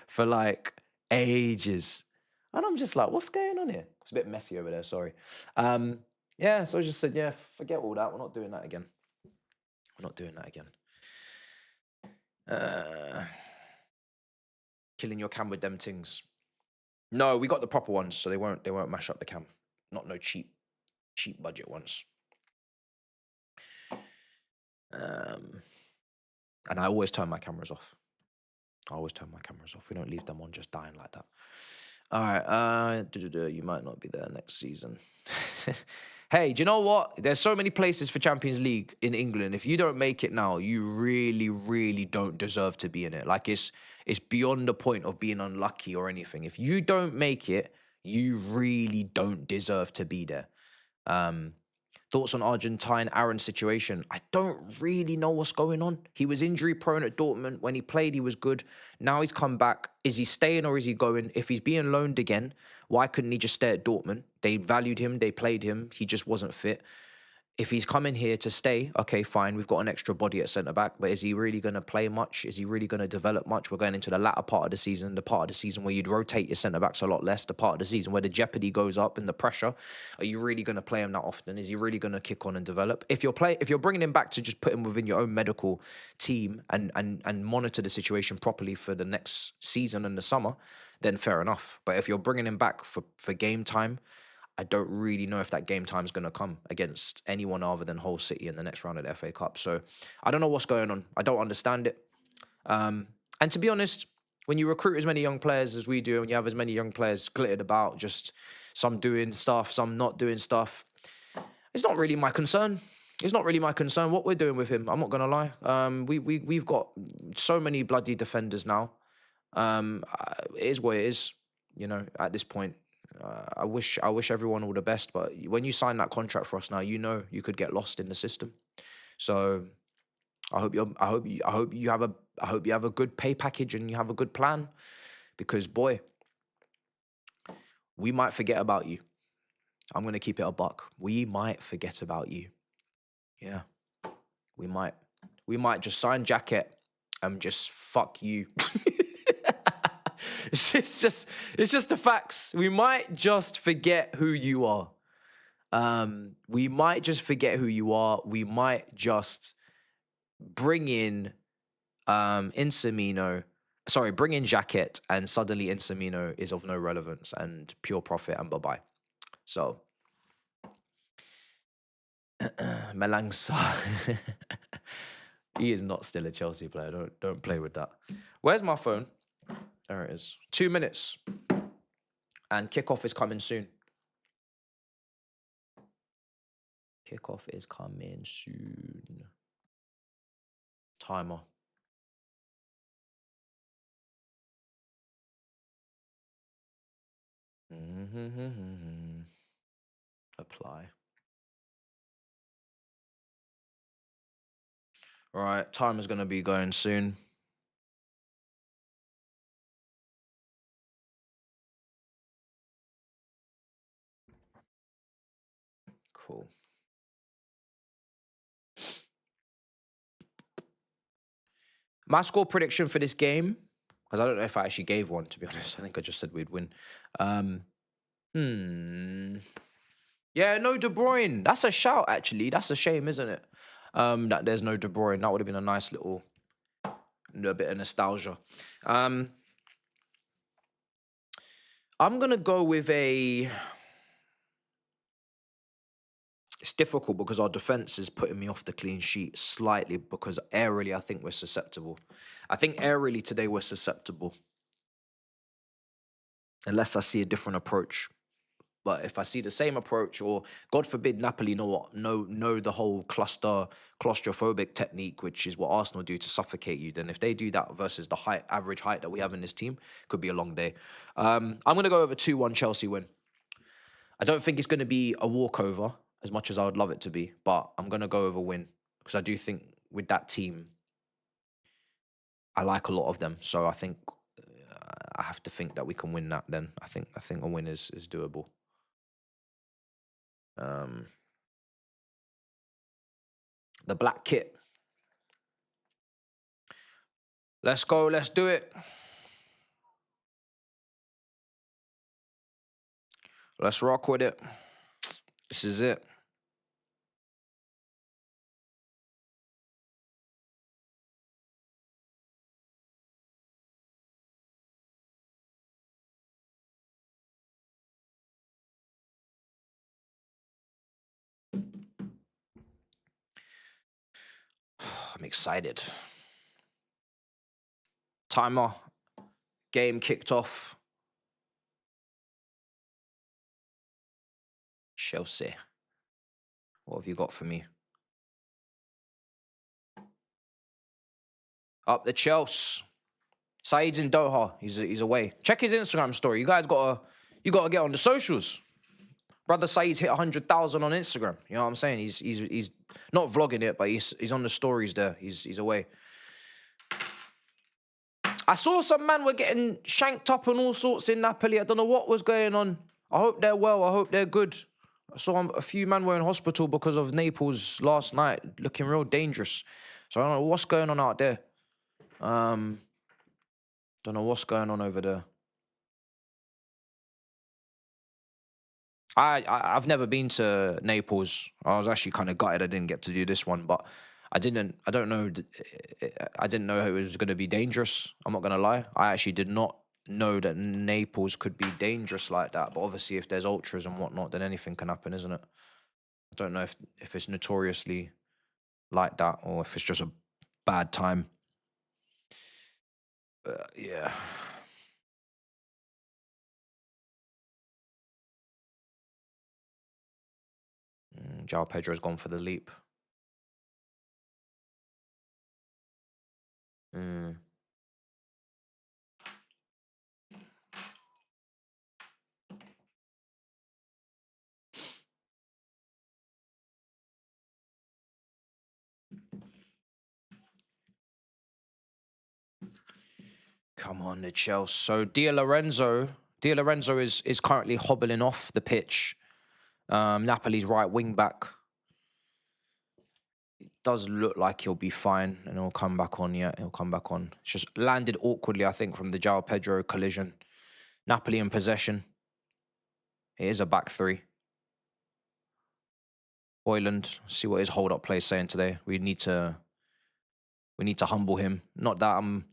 for like ages. And I'm just like, what's going on here? It's a bit messy over there, sorry. Yeah, so I just said, yeah, forget all that. We're not doing that again. Killing your cam with them things. No, we got the proper ones, so they won't mash up the cam. Not no cheap budget ones. And I always turn my cameras off. We don't leave them on just dying like that. All right, you might not be there next season. Hey, do you know what? There's so many places for Champions League in England. If you don't make it now, you really, really don't deserve to be in it. Like, it's beyond the point of being unlucky or anything. If you don't make it, you really don't deserve to be there. Thoughts on Argentine Aaron's situation? I don't really know what's going on. He was injury prone at Dortmund. When he played, he was good. Now he's come back. Is he staying or is he going? If he's being loaned again, why couldn't he just stay at Dortmund? They valued him. They played him. He just wasn't fit. If he's coming here to stay, okay, fine. We've got an extra body at centre back, but is he really going to play much? Is he really going to develop much? We're going into the latter part of the season where you'd rotate your centre backs a lot less, the part of the season where the jeopardy goes up and the pressure. Are you really going to play him that often? Is he really going to kick on and develop? If you're bringing him back to just put him within your own medical team and monitor the situation properly for the next season and the summer, then fair enough. But if you're bringing him back for game time, I don't really know if that game time is going to come against anyone other than Hull City in the next round of the FA Cup. So I don't know what's going on. I don't understand it. And to be honest, when you recruit as many young players as we do, and you have as many young players glittered about, just some doing stuff, some not doing stuff, it's not really my concern. It's not really my concern what we're doing with him. I'm not going to lie. We've got so many bloody defenders now. It is what it is, at this point. I wish everyone all the best, but when you sign that contract for us now, you could get lost in the system. So I hope you have a good pay package and you have a good plan, because boy, we might forget about you. I'm gonna keep it a buck. We might forget about you. Yeah, we might. We might just sign Jacket and just fuck you. It's just the facts. We might just forget who you are. We might just forget who you are. We might just bring in Insamino. Sorry, bring in Jacket, and suddenly Insamino is of no relevance and pure profit, and bye-bye. So, Melangsa. He is not still a Chelsea player. Don't play with that. Where's my phone? There it is. 2 minutes. And kickoff is coming soon. Kickoff is coming soon. Timer. Apply. All right, timer's going to be going soon. Cool. My score prediction for this game, because I don't know if I actually gave one, to be honest. I think I just said we'd win. Yeah, no De Bruyne. That's a shout, actually. That's a shame, isn't it? That there's no De Bruyne. That would have been a nice little bit of nostalgia. I'm going to go with a... It's difficult because our defence is putting me off the clean sheet slightly, because aerially I think we're susceptible. I think aerially today we're susceptible. Unless I see a different approach. But if I see the same approach, or God forbid Napoli know the whole claustrophobic technique, which is what Arsenal do to suffocate you, then if they do that versus the average height that we have in this team, could be a long day. I'm going to go over 2-1 Chelsea win. I don't think it's going to be a walkover, as much as I would love it to be, but I'm going to go over win, because I do think with that team, I like a lot of them. So I think I have to think that we can win that then. I think a win is doable. The black kit. Let's go, let's do it. Let's rock with it. This is it. I'm excited. Timer. Game kicked off. Chelsea. What have you got for me? Up the Chelsea. Saeed's in Doha. He's away. Check his Instagram story. You guys gotta get on the socials. Brother Saeed's hit 100,000 on Instagram. You know what I'm saying? He's not vlogging it, but he's on the stories there. He's away. I saw some man were getting shanked up and all sorts in Napoli. I don't know what was going on. I hope they're well. I hope they're good. I saw a few men were in hospital because of Naples last night, looking real dangerous. So I don't know what's going on out there. Don't know what's going on over there. I've never been to Naples. I was actually kind of gutted I didn't get to do this one, but I didn't know it was going to be dangerous. I'm not going to lie. I actually did not know that Naples could be dangerous like that. But obviously, if there's ultras and whatnot, then anything can happen, isn't it? I don't know if it's notoriously like that or if it's just a bad time. Yeah. João Pedro's gone for the leap. Come on, the Chelsea. So Di Lorenzo is currently hobbling off the pitch. Napoli's right wing back. It does look like he'll be fine and he'll come back on. Yeah, he'll come back on. It's just landed awkwardly, I think, from the João Pedro collision. Napoli in possession. It is a back three. Hoyland, see what his hold-up play is saying today. We need to humble him. Not that I'm,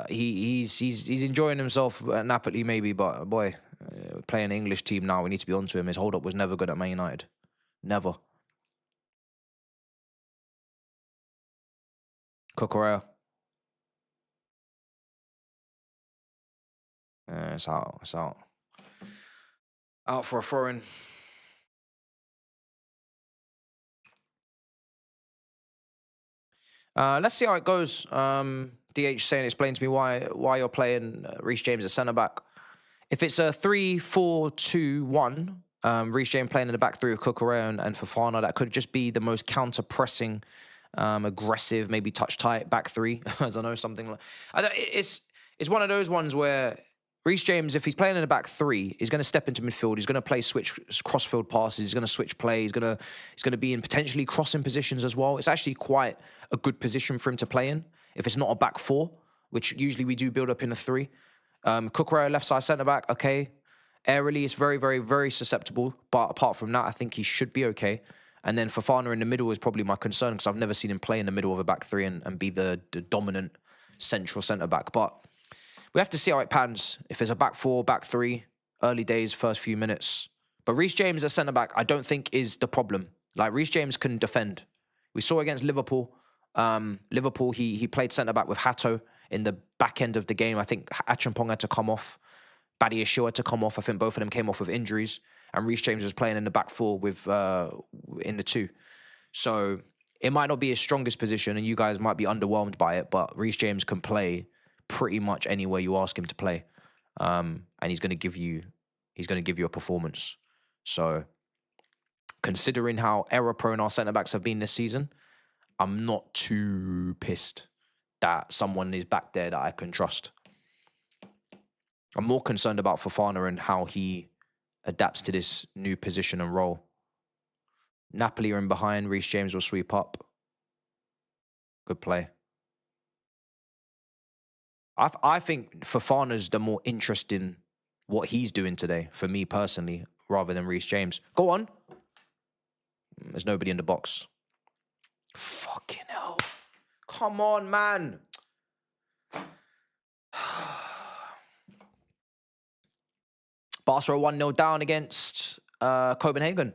he's enjoying himself at Napoli maybe, but boy, playing an English team now, we need to be onto him. His hold-up was never good at Man United. Never. Cucurella. It's out. It's out. Out for a throw-in. Let's see how it goes. DH saying, explain to me why you're playing Reece James as centre-back. If it's a 3-4-2-1, Reece James playing in the back three with Cucurella and Fofana, that could just be the most counter-pressing, aggressive, maybe touch-tight back three. I don't know, something like... It's one of those ones where Reece James, if he's playing in the back three, he's going to step into midfield. He's going to play switch crossfield passes. He's going to switch play. He's going to be in potentially crossing positions as well. It's actually quite a good position for him to play in. If it's not a back four, which usually we do build up in a three. Cucurella left side centre back, okay. Aerially, it's very, very, very susceptible. But apart from that, I think he should be okay. And then Fofana in the middle is probably my concern because I've never seen him play in the middle of a back three and be the dominant central centre back. But we have to see how it pans. If it's a back four, back three, early days, first few minutes. But Reece James as centre-back, I don't think is the problem. Like, Reece James can defend. We saw against Liverpool. Liverpool, he played centre-back with Hato in the back end of the game. I think Achampong had to come off. Badiashile had to come off. I think both of them came off with injuries. And Reece James was playing in the back four with in the two. So it might not be his strongest position, and you guys might be underwhelmed by it, but Reece James can play pretty much anywhere you ask him to play, and he's going to give you a performance. So, considering how error-prone our centre-backs have been this season, I'm not too pissed that someone is back there that I can trust. I'm more concerned about Fofana and how he adapts to this new position and role. Napoli are in behind. Reece James will sweep up. Good play. I think Fofana's the more interesting what he's doing today, for me personally, rather than Reece James. Go on. There's nobody in the box. Fucking hell. Come on, man. Barca are 1-0 down against Copenhagen.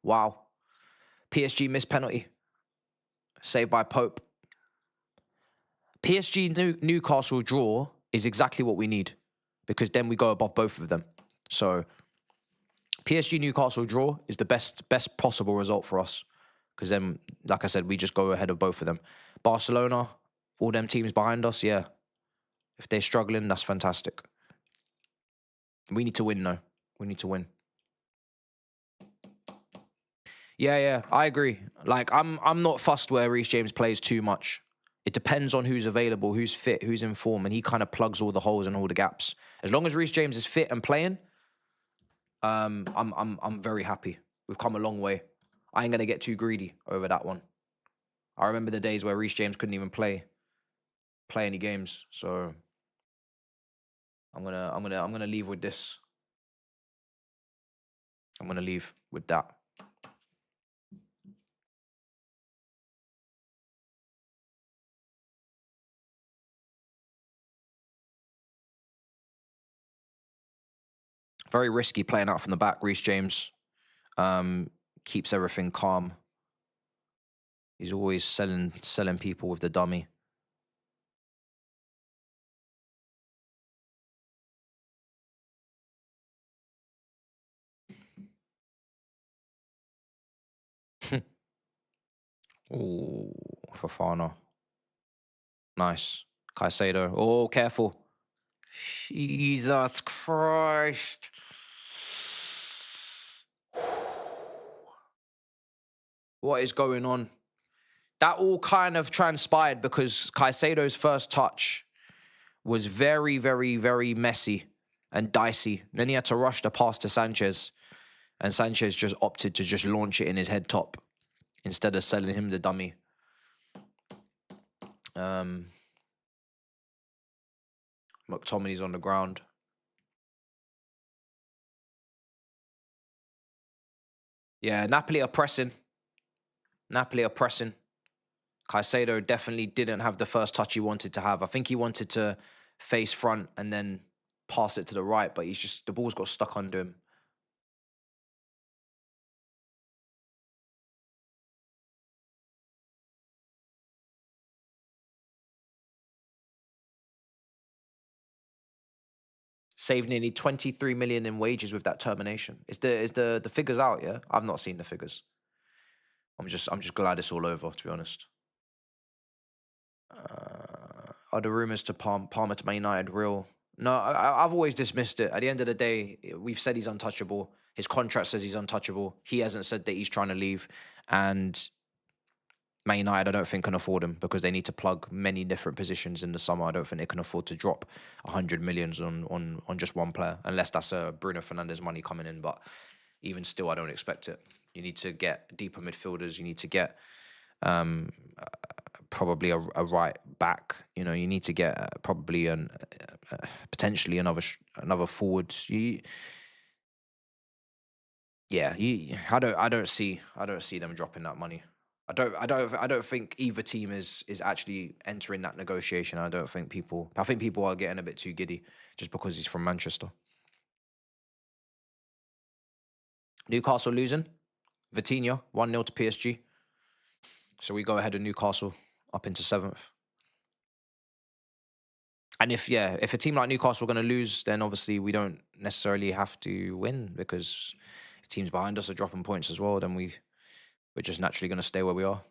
Wow. PSG missed penalty. Saved by Pope. PSG Newcastle draw is exactly what we need, because then we go above both of them. So PSG Newcastle draw is the best possible result for us, because then, like I said, we just go ahead of both of them. Barcelona, all them teams behind us, yeah. If they're struggling, that's fantastic. We need to win, though. We need to win. Yeah, I agree. Like I'm not fussed where Reece James plays too much. It depends on who's available, who's fit, who's in form, and he kind of plugs all the holes and all the gaps. As long as Reece James is fit and playing, I'm very happy. We've come a long way. I ain't gonna get too greedy over that one. I remember the days where Reece James couldn't even play any games. So I'm gonna leave with this. I'm gonna leave with that. Very risky playing out from the back. Reece James keeps everything calm. He's always selling people with the dummy. Ooh, Fofana. Nice. Caicedo. Oh, careful. Jesus Christ. What is going on? That all kind of transpired because Caicedo's first touch was very, very, very messy and dicey. Then he had to rush the pass to Sanchez, and Sanchez just opted to just launch it in his head top instead of selling him the dummy. McTominay's on the ground. Yeah, Napoli are pressing. Caicedo definitely didn't have the first touch he wanted to have. I think he wanted to face front and then pass it to the right, but the ball's got stuck under him. Saved nearly 23 million in wages with that termination. Is the figures out? Yeah, I've not seen the figures. I'm just glad it's all over, to be honest. Are the rumors to Palmer to Man United real? No, I've always dismissed it. At the end of the day, we've said he's untouchable. His contract says he's untouchable. He hasn't said that he's trying to leave, and Man United, I don't think, can afford him because they need to plug many different positions in the summer. I don't think they can afford to drop 100 millions on just one player, unless that's Bruno Fernandes money coming in. But even still, I don't expect it. You need to get deeper midfielders. You need to get probably a right back. You know, you need to get probably potentially another forward. I don't see them dropping that money. I don't think either team is actually entering that negotiation. I think people are getting a bit too giddy just because he's from Manchester. Newcastle losing. Vitinha 1-0 to PSG. So we go ahead of Newcastle up into 7th. And if a team like Newcastle are going to lose, then obviously we don't necessarily have to win, because if teams behind us are dropping points as well, then we're just naturally going to stay where we are.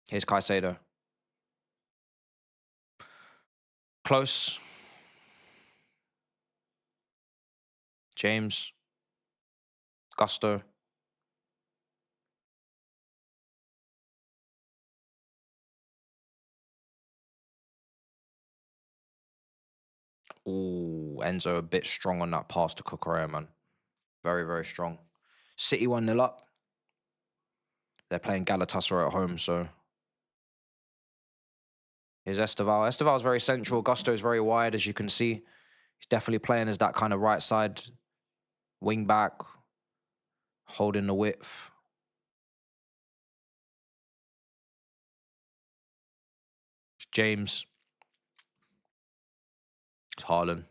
Here's Caicedo. Close. James. Gusto. Ooh, Enzo a bit strong on that pass to Cucurella, man. Very, very strong. City 1-0 up. They're playing Galatasaray at home, so... Here's Esteval. Esteval's very central. Gusto's very wide, as you can see. He's definitely playing as that kind of right side wing back, holding the width. It's James. It's Haaland.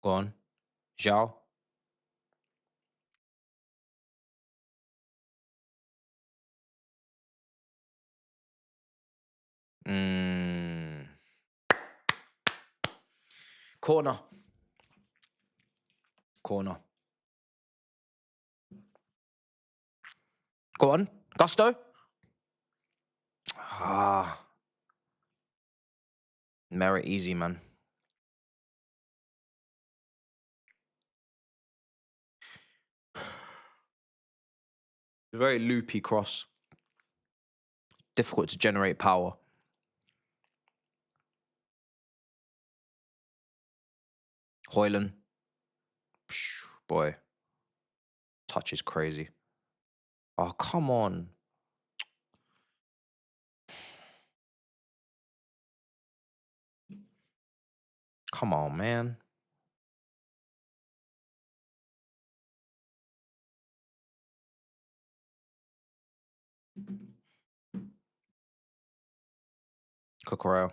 Go on. Zhao. Corner. Corner. Go on. Gusto. Ah. Merit easy, man. Very loopy cross. Difficult to generate power. Hoyland. Boy. Touch is crazy. Oh, come on. Come on, man. Cucurella.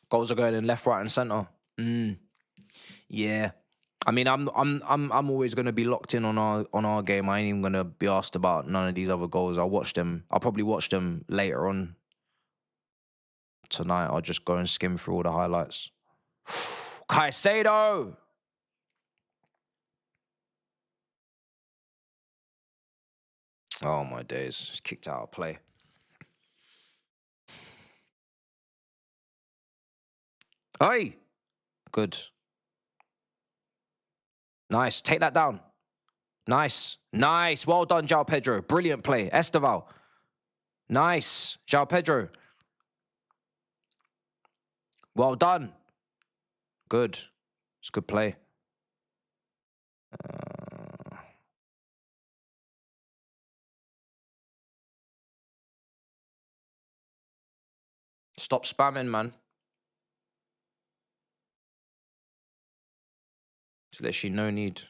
Goals are going in left, right, and center. Yeah. I mean, I'm always gonna be locked in on our game. I ain't even gonna be asked about none of these other goals. I'll watch them. I'll probably watch them later on tonight. I'll just go and skim through all the highlights. Caicedo. Oh my days! Just kicked out of play. Hey, good. Nice. Take that down. Nice. Nice. Well done, João Pedro. Brilliant play. Esteval. Nice. João Pedro. Well done. Good. It's good play. Stop spamming, man. There's literally no need.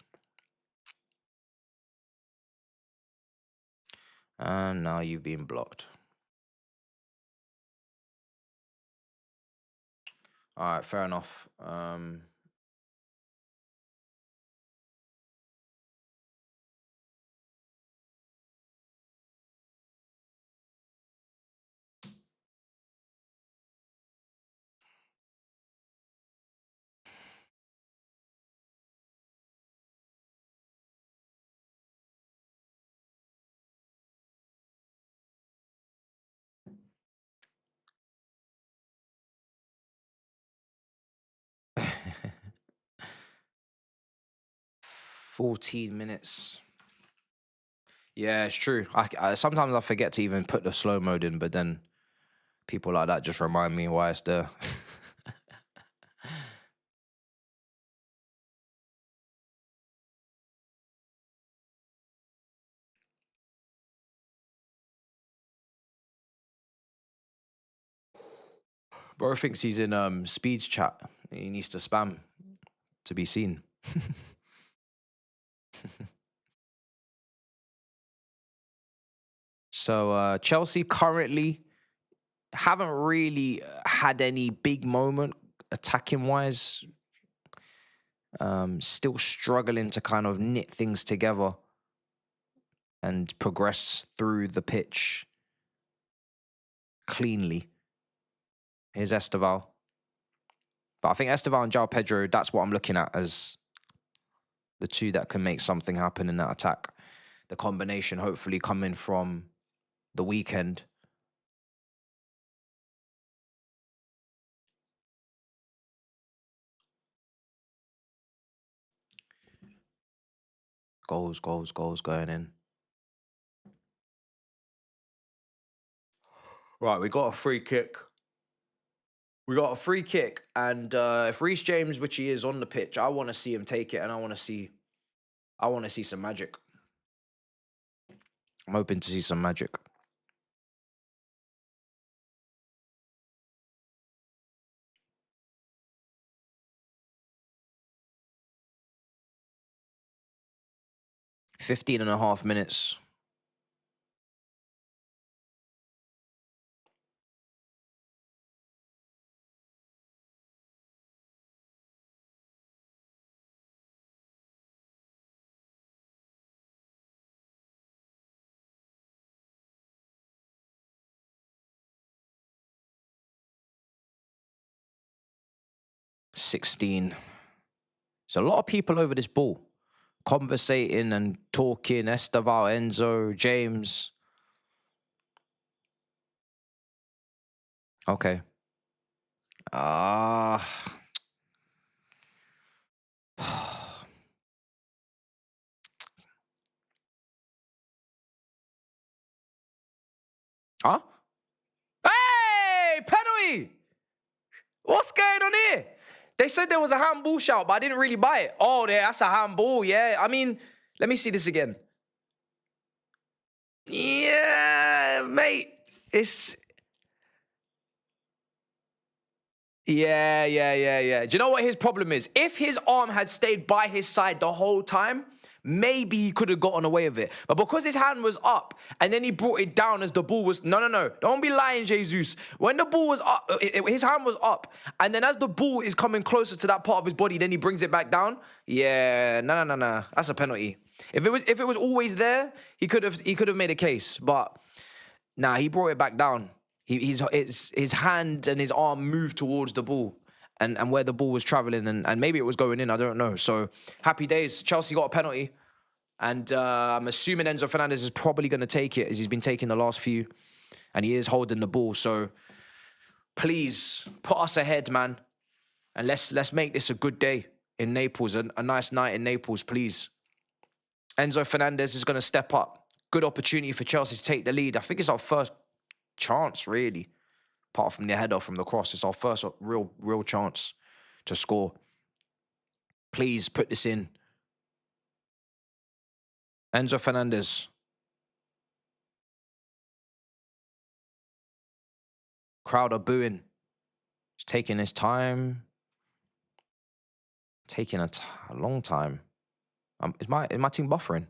And now you've been blocked. All right, fair enough. 14 minutes. Yeah, it's true. I sometimes I forget to even put the slow mode in, but then people like that just remind me why it's there. Bro thinks he's in Speed's chat. He needs to spam to be seen. So Chelsea currently haven't really had any big moment attacking wise. Still struggling to kind of knit things together and progress through the pitch cleanly. Here's Esteval. But I think Esteval and João Pedro, that's what I'm looking at as the two that can make something happen in that attack. The combination hopefully coming from the weekend. Goals going in. Right, we got a free kick. And if Reece James, which he is on the pitch, I want to see him take it, and I want to see some magic. I'm hoping to see some magic. 15.5 minutes. There's a lot of people over this ball, conversating and talking. Esteval, Enzo, James. Okay. Huh? Hey, penalty! What's going on here? They said there was a handball shout, but I didn't really buy it. Oh, that's a handball, yeah. I mean, let me see this again. Yeah, mate. It's... Yeah. Do you know what his problem is? If his arm had stayed by his side the whole time, maybe he could have gotten away with it. But because his hand was up and then he brought it down as the ball was... No. Don't be lying, Jesus. When the ball was up, his hand was up. And then as the ball is coming closer to that part of his body, then he brings it back down. Yeah, no. That's a penalty. If it was always there, he could have made a case. But nah, he brought it back down. His hand and his arm moved towards the ball and where the ball was traveling, and maybe it was going in, I don't know. So happy days. Chelsea got a penalty, and I'm assuming Enzo Fernandez is probably going to take it, as he's been taking the last few, and he is holding the ball. So please put us ahead, man, and let's make this a good day in Naples, a nice night in Naples, please. Enzo Fernandez is going to step up. Good opportunity for Chelsea to take the lead. I think it's our first chance, really, apart from the header from the cross. It's our first real chance to score. Please put this in. Enzo Fernandez. Crowd are booing. He's taking his time. Taking a long time. Is my team buffering?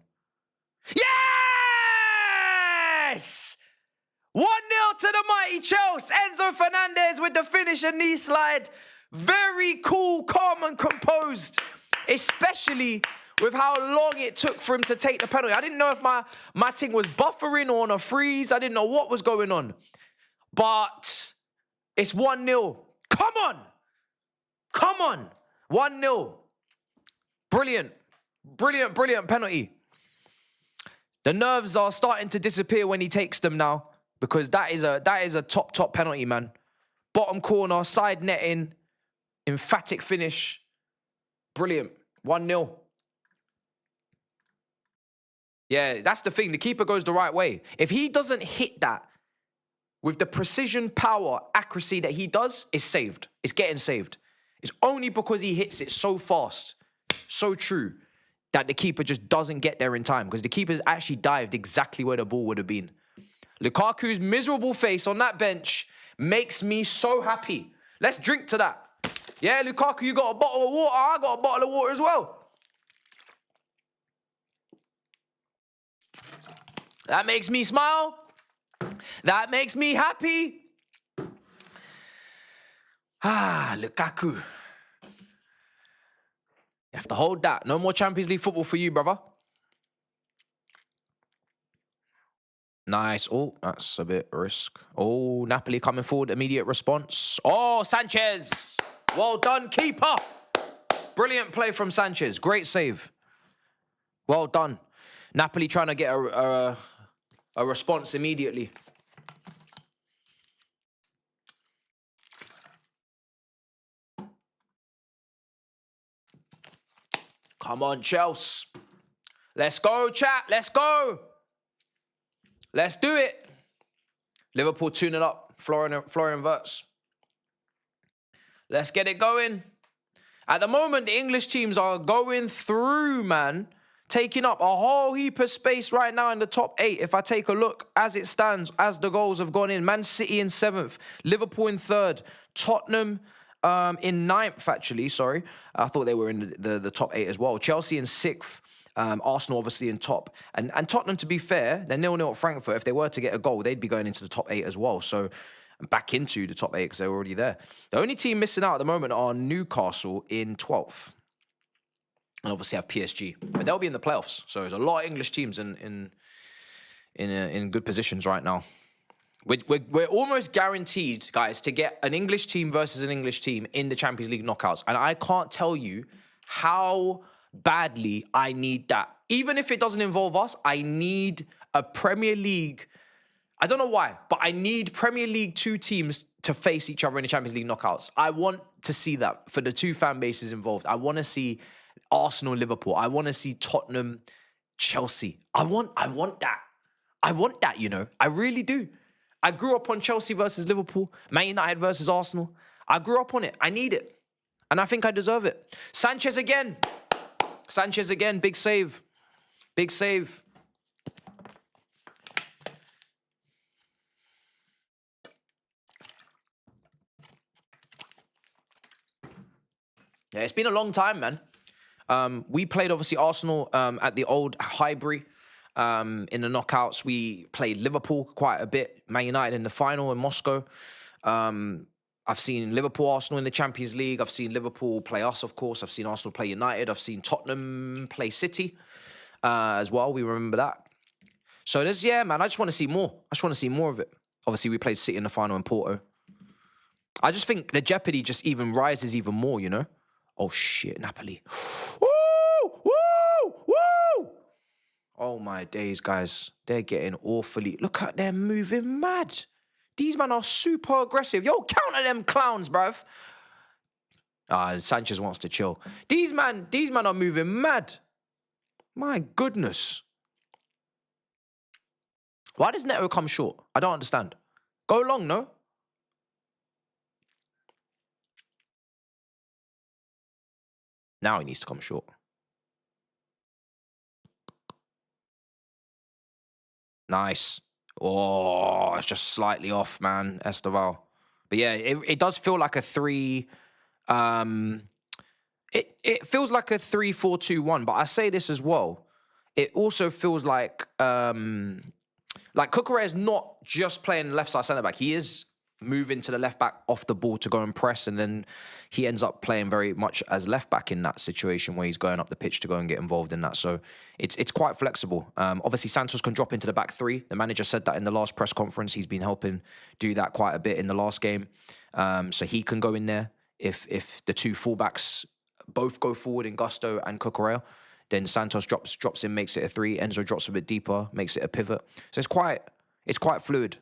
Yes! 1-0 to the mighty Chelsea. Enzo Fernandez with the finish and knee slide. Very cool, calm and composed. Especially with how long it took for him to take the penalty. I didn't know if my team was buffering or on a freeze. I didn't know what was going on. But it's 1-0. Come on. 1-0. Brilliant penalty. The nerves are starting to disappear when he takes them now, because that is a top penalty, man. Bottom corner, side netting, emphatic finish. Brilliant. 1-0. Yeah, that's the thing. The keeper goes the right way. If he doesn't hit that with the precision, power, accuracy that he does, it's saved. It's getting saved. It's only because he hits it so fast, so true, that the keeper just doesn't get there in time, because the keeper's actually dived exactly where the ball would have been. Lukaku's miserable face on that bench makes me so happy. Let's drink to that. Yeah, Lukaku, you got a bottle of water. I got a bottle of water as well. That makes me smile. That makes me happy. Lukaku. You have to hold that. No more Champions League football for you, brother. Nice. Oh, that's a bit risk. Oh, Napoli coming forward. Immediate response. Oh, Sanchez. Well done, keeper. Brilliant play from Sanchez. Great save. Well done. Napoli trying to get a response immediately. Come on, Chelsea. Let's go, chat. Let's go. Let's do it. Liverpool 2-0 up. Florian Wirtz. Let's get it going. At the moment, the English teams are going through, man. Taking up a whole heap of space right now in the top 8. If I take a look as it stands, as the goals have gone in. Man City in 7th. Liverpool in 3rd. Tottenham in 9th, actually. Sorry. I thought they were in the top 8 as well. Chelsea in 6th. Arsenal obviously in top. And Tottenham, to be fair, they're 0-0 at Frankfurt. If they were to get a goal, they'd be going into the top 8 as well. So back into the top 8 because they're already there. The only team missing out at the moment are Newcastle in 12th. And obviously have PSG. But they'll be in the playoffs. So there's a lot of English teams in good positions right now. We're almost guaranteed, guys, to get an English team versus an English team in the Champions League knockouts. And I can't tell you how badly I need that. Even if it doesn't involve us, I need a Premier League. I don't know why, but I need Premier League 2 teams to face each other in the Champions League knockouts. I want to see that for the 2 fan bases involved. I want to see Arsenal, Liverpool. I want to see Tottenham, Chelsea. I want that. I want that, you know. I really do. I grew up on Chelsea versus Liverpool, Man United versus Arsenal. I grew up on it. I need it. And I think I deserve it. Sanchez again. Sanchez again. Big save. Big save. Yeah, it's been a long time, man. We played, obviously, Arsenal at the old Highbury in the knockouts. We played Liverpool quite a bit, Man United in the final in Moscow. I've seen Liverpool, Arsenal in the Champions League. I've seen Liverpool play us, of course. I've seen Arsenal play United. I've seen Tottenham play City as well. We remember that. So, yeah, man, I just want to see more. I just want to see more of it. Obviously, we played City in the final in Porto. I just think the jeopardy just even rises even more, you know? Oh, shit, Napoli. Woo! Woo! Woo! Oh, my days, guys. They're getting awfully... Look at them moving mad. These men are super aggressive. Yo, counter them clowns, bruv. Sanchez wants to chill. These men are moving mad. My goodness. Why does Neto come short? I don't understand. Go long, no? Now he needs to come short. Nice. Oh, it's just slightly off, man, Esteval. But yeah, it does feel like a 3... It feels like a 3-4-2-1, but I say this as well. It also feels like Cucurella is not just playing left side centre back. He is moving to the left back off the ball to go and press, and then he ends up playing very much as left back in that situation where he's going up the pitch to go and get involved in that. So it's quite flexible. Obviously, Santos can drop into the back 3. The manager said that in the last press conference. He's been helping do that quite a bit in the last game. So he can go in there if the 2 fullbacks both go forward in Gusto and Cucurella. Then Santos drops in, makes it a 3. Enzo drops a bit deeper, makes it a pivot. So it's quite fluid,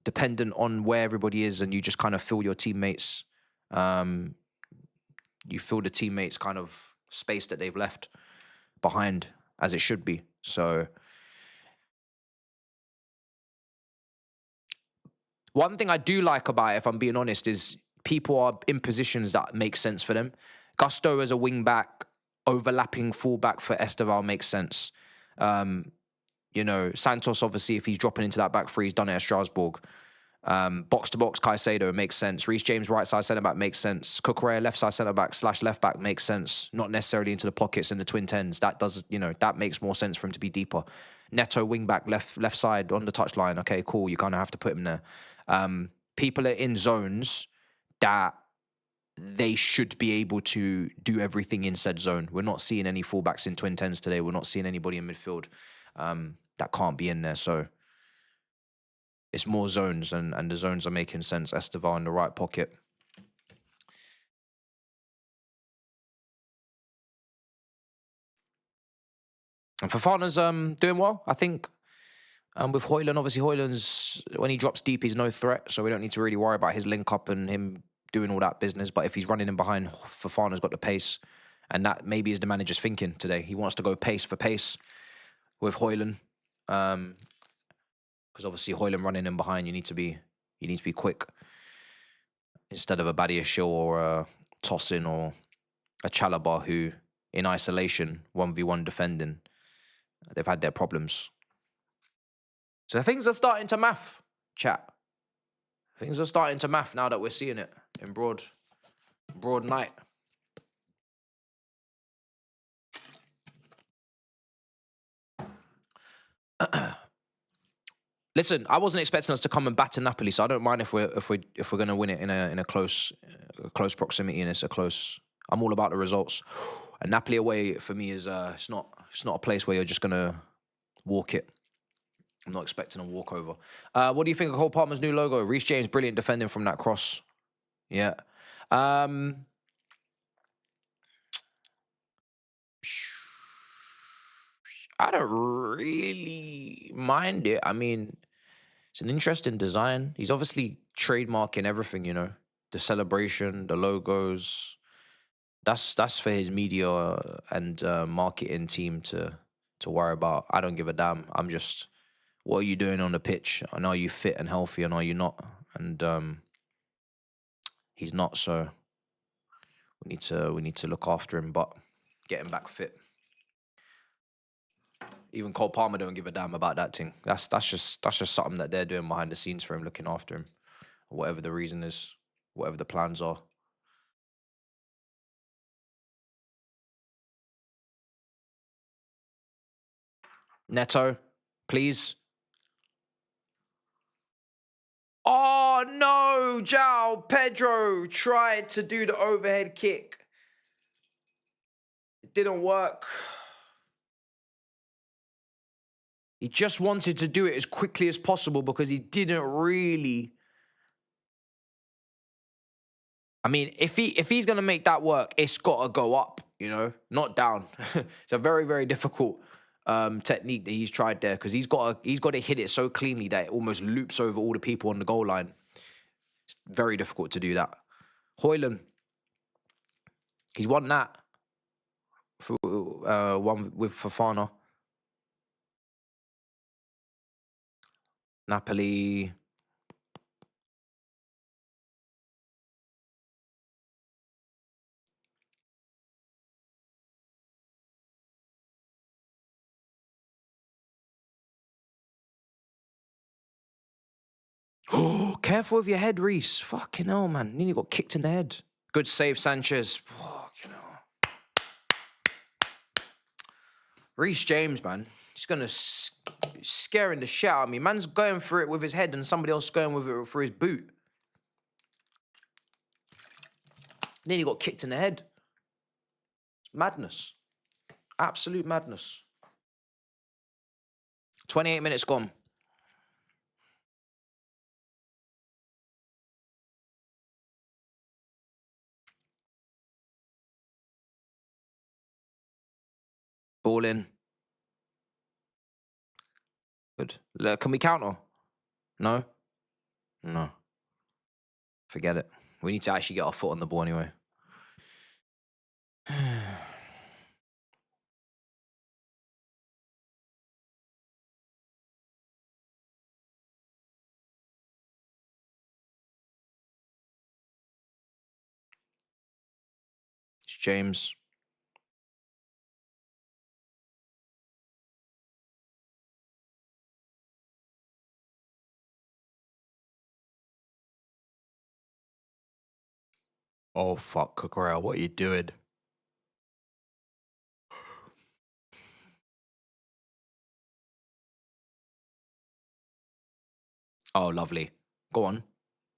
dependent on where everybody is, and you just kind of feel your teammates. You feel the teammates' kind of space that they've left behind, as it should be. So one thing I do like about it, if I'm being honest, is people are in positions that make sense for them. Gusto as a wing back, overlapping fullback for Esteval makes sense. Santos, obviously, if he's dropping into that back 3, he's done it at Strasbourg. Box to box, Caicedo makes sense. Reece James, right side centre back, makes sense. Cucurella, left side centre back / left back, makes sense. Not necessarily into the pockets and the twin tens. That does, that makes more sense for him to be deeper. Neto, wing back, left side on the touchline. Okay, cool. You kind of have to put him there. People are in zones that they should be able to do everything in said zone. We're not seeing any fullbacks in twin tens today. We're not seeing anybody in midfield that can't be in there. So it's more zones, and the zones are making sense. Esteval in the right pocket. And Fofana's doing well, I think. With Højlund, obviously Højlund's, when he drops deep, he's no threat, so we don't need to really worry about his link-up and him doing all that business. But if he's running in behind, Fofana's got the pace. And that maybe is the manager's thinking today. He wants to go pace for pace with Højlund. Because obviously Højlund running in behind, you need to be quick. Instead of a Badiashile or a Tosin or a Chalobah who, in isolation, 1v1 defending, they've had their problems. So things are starting to math, chat. Things are starting to math now that we're seeing it in broad night. Listen, I wasn't expecting us to come and batter Napoli, so I don't mind if we're going to win it in a close proximity and it's a close. I'm all about the results. And Napoli away for me is it's not a place where you're just going to walk it. I'm not expecting a walkover. What do you think of Cole Palmer's new logo? Reece James, brilliant defending from that cross. Yeah. I don't really mind it. I mean, it's an interesting design. He's obviously trademarking everything, you know. The celebration, the logos. That's for his media and marketing team to worry about. I don't give a damn. I'm just, what are you doing on the pitch? And are you fit and healthy and are you not? And he's not, so we need to look after him, but get him back fit. Even Cole Palmer don't give a damn about that thing. That's just something that they're doing behind the scenes for him, looking after him, or whatever the reason is, whatever the plans are. Neto, please. Oh no, João Pedro tried to do the overhead kick. It didn't work. He just wanted to do it as quickly as possible because he didn't really. I mean, if he's gonna make that work, it's gotta go up, you know, not down. It's a very, very difficult technique that he's tried there because he's got to hit it so cleanly that it almost loops over all the people on the goal line. It's very difficult to do that. Højlund, he's won that for one with Fofana. Napoli. Oh, careful with your head, Reece. Fucking hell, man. Nearly got kicked in the head. Good save, Sanchez. Fucking hell. Reece James, man. He's going to scaring the shit out of me. Man's going for it with his head and somebody else going with it for his boot. Nearly got kicked in the head. It's madness. Absolute madness. 28 minutes gone. Ball in. Good. Can we counter? No? No. Forget it. We need to actually get our foot on the ball anyway. It's James. Oh, fuck, Cucurella, what are you doing? Oh, lovely. Go on.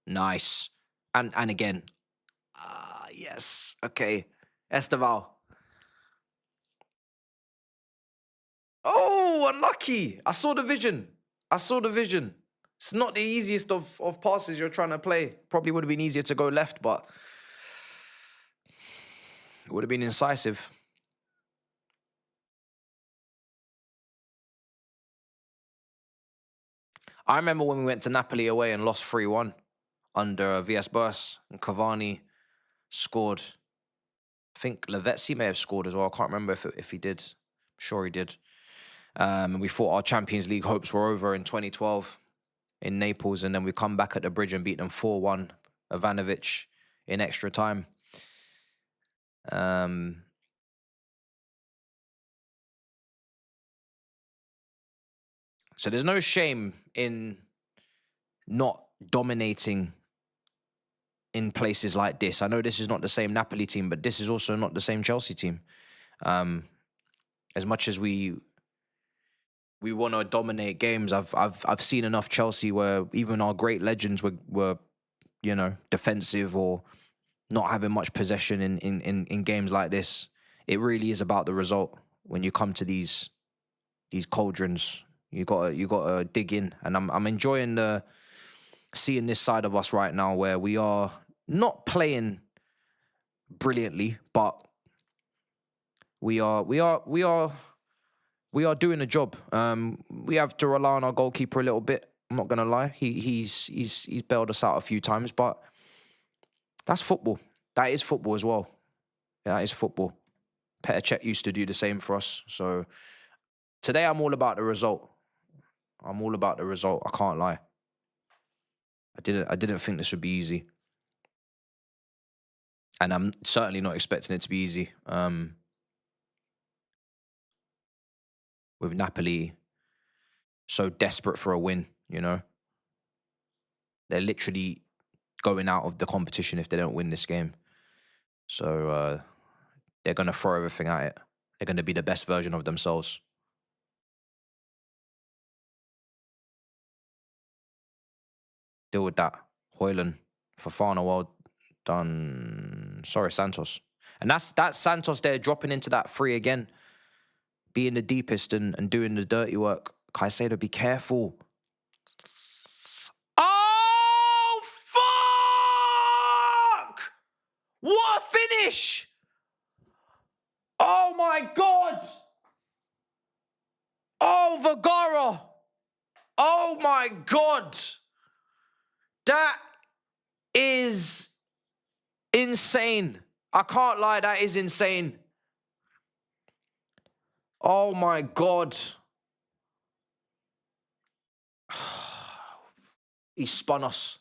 Nice. And again. Yes. Okay. Esteval. Oh, unlucky. I saw the vision. It's not the easiest of passes you're trying to play. Probably would have been easier to go left, but it would have been incisive. I remember when we went to Napoli away and lost 3-1 under VS Bus, and Cavani scored. I think Lavezzi may have scored as well. I can't remember if he did. I'm sure he did. And we thought our Champions League hopes were over in 2012 in Naples, and then we come back at the bridge and beat them 4-1. Ivanovic in extra time. So there's no shame in not dominating in places like this. I know this is not the same Napoli team, but this is also not the same Chelsea team. As much as we we want to dominate games. I've seen enough Chelsea where even our great legends were defensive or not having much possession in games like this. It really is about the result. When you come to these cauldrons, you gotta dig in, and I'm enjoying seeing this side of us right now where we are not playing brilliantly, but we are doing a job. We have to rely on our goalkeeper a little bit. I'm not gonna lie. He's bailed us out a few times, but that's football. That is football as well. Yeah, that is football. Petr Cech used to do the same for us. So today I'm all about the result. I'm all about the result. I can't lie. I didn't think this would be easy. And I'm certainly not expecting it to be easy. With Napoli so desperate for a win, They're literally going out of the competition if they don't win this game. So they're going to throw everything at it. They're going to be the best version of themselves. Deal with that. Højlund, Fofana, well done. Sorry, Santos. And that's Santos there dropping into that free again. Being the deepest and doing the dirty work. Caicedo, be careful. Oh, fuck! What a finish! Oh, my God! Oh, Vergara! Oh, my God! That is insane. I can't lie, that is insane. Oh, my God. He spun us.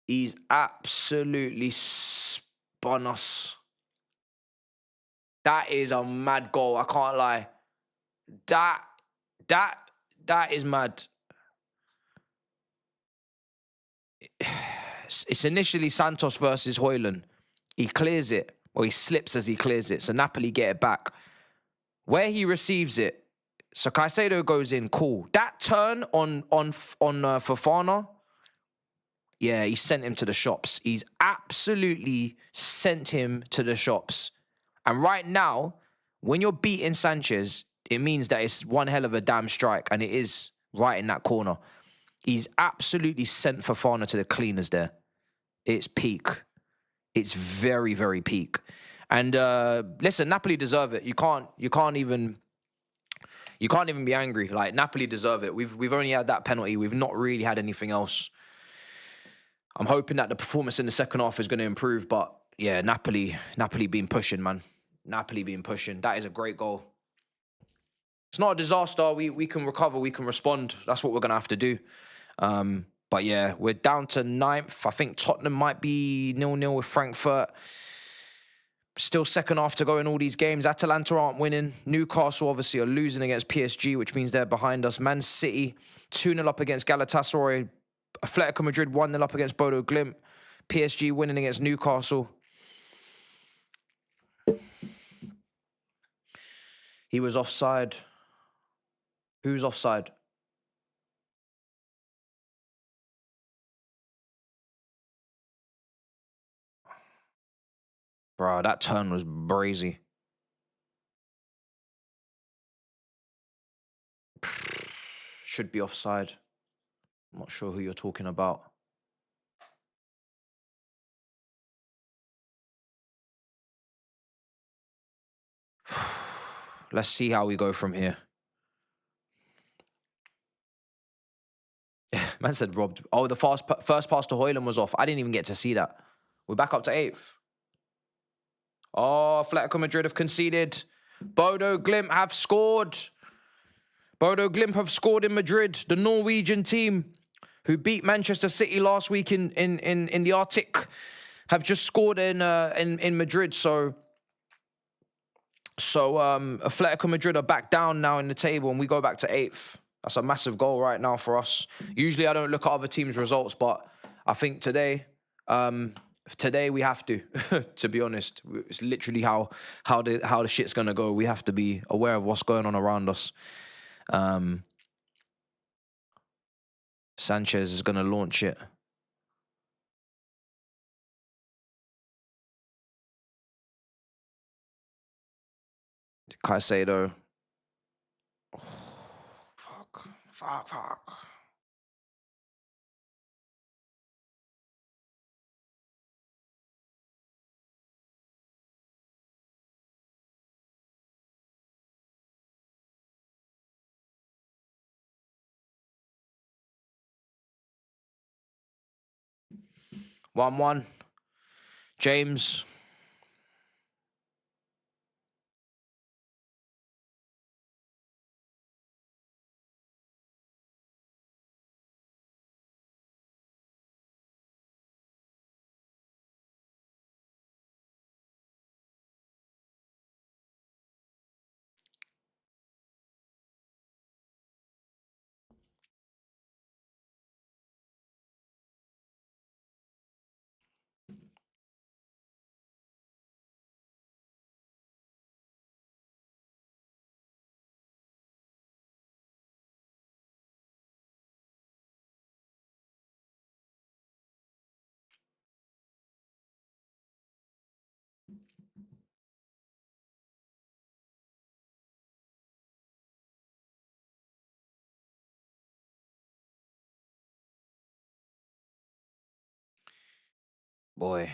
He's absolutely spun us. That is a mad goal. I can't lie. That is mad. It's initially Santos versus Højlund. He clears it, or he slips as he clears it. So Napoli get it back. Where he receives it, so Caicedo goes in, cool. That turn on Fofana, yeah, he sent him to the shops. He's absolutely sent him to the shops. And right now, when you're beating Sanchez, it means that it's one hell of a damn strike, and it is right in that corner. He's absolutely sent Fofana to the cleaners there. It's peak. It's very, very peak. And listen, Napoli deserve it. You can't even be angry. Like, Napoli deserve it. We've only had that penalty. We've not really had anything else. I'm hoping that the performance in the second half is going to improve. But yeah, Napoli been pushing, man. Napoli been pushing. That is a great goal. It's not a disaster. We can recover. We can respond. That's what we're going to have to do. But yeah, we're down to 9th. I think Tottenham might be 0-0 with Frankfurt. Still second half to go in all these games. Atalanta aren't winning. Newcastle obviously are losing against PSG, which means they're behind us. Man City 2-0 up against Galatasaray. Atletico Madrid 1-0 up against Bodo Glimt. PSG winning against Newcastle. He was offside. Who's offside? Bro, that turn was brazy. Should be offside. I'm not sure who you're talking about. Let's see how we go from here. Man said robbed. Oh, the first pass to Højlund was off. I didn't even get to see that. We're back up to 8th. Oh, Atletico Madrid have conceded. Bodo Glimt have scored. Bodo Glimt have scored in Madrid. The Norwegian team who beat Manchester City last week in the Arctic have just scored in Madrid. So Atletico Madrid are back down now in the table, and we go back to 8th. That's a massive goal right now for us. Usually I don't look at other teams' results, but I think today we have to. To be honest, it's literally how the shit's gonna go. We have to be aware of what's going on around us. Sanchez is going to launch it. Caicedo. Oh, fuck. 1-1. James. Boy.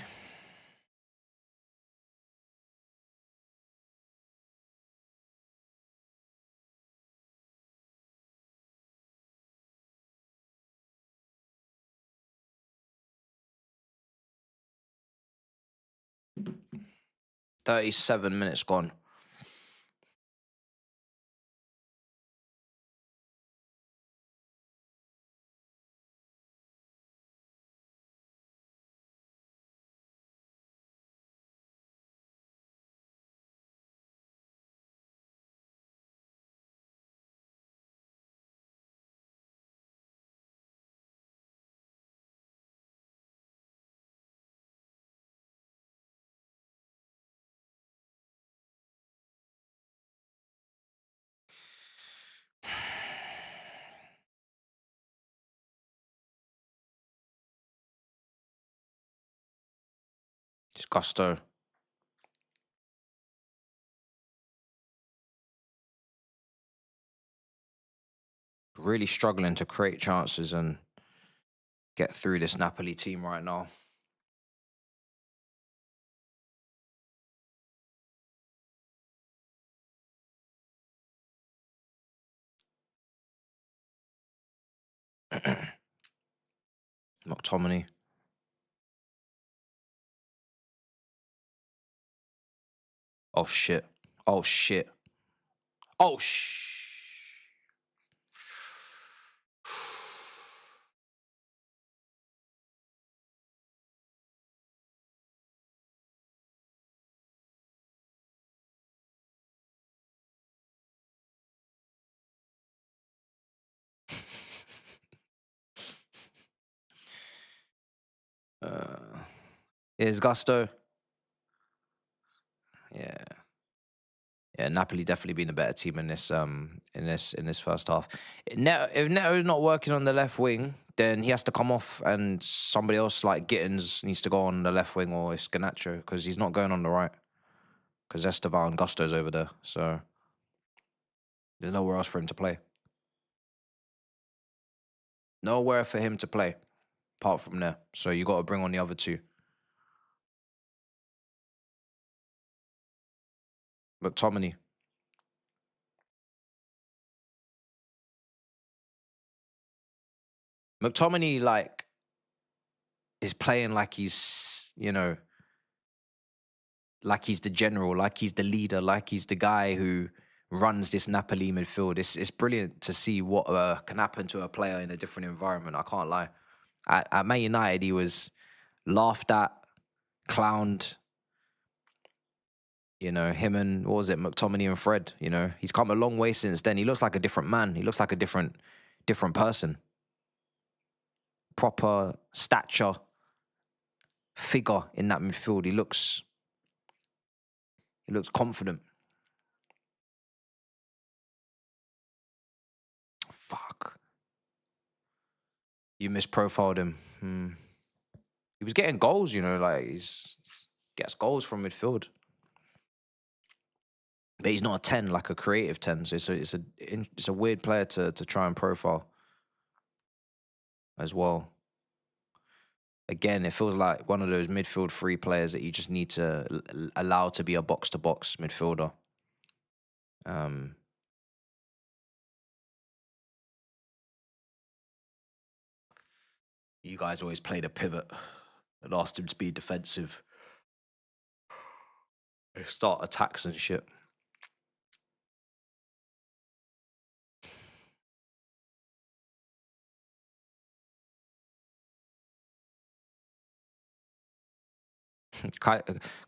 "37 minutes gone." It's Gusto. Really struggling to create chances and get through this Napoli team right now. McTominay. Oh shit. Oh shit. Oh Here's Gusto. Yeah. Yeah, Napoli definitely been a better team in this first half. If Neto's not working on the left wing, then he has to come off, and somebody else like Gittins needs to go on the left wing, or it's Garnacho, because he's not going on the right. Because Esteval and Gusto's over there, so there's nowhere else for him to play. Nowhere for him to play, apart from there. So you got to bring on the other two. McTominay. McTominay, like, is playing like he's, like he's the general, like he's the leader, like he's the guy who runs this Napoli midfield. It's brilliant to see what can happen to a player in a different environment. I can't lie. At Man United, he was laughed at, clowned. Him and, what was it, McTominay and Fred. He's come a long way since then. He looks like a different man. He looks like a different person. Proper stature, figure in that midfield. He looks confident. Fuck. You misprofiled him. He was getting goals, you know, like gets goals from midfield. But he's not a 10, like a creative 10. So it's a weird player to try and profile as well. Again, it feels like one of those midfield free players that you just need to allow to be a box-to-box midfielder. You guys always played a pivot and asked him to be defensive. Start attacks and shit.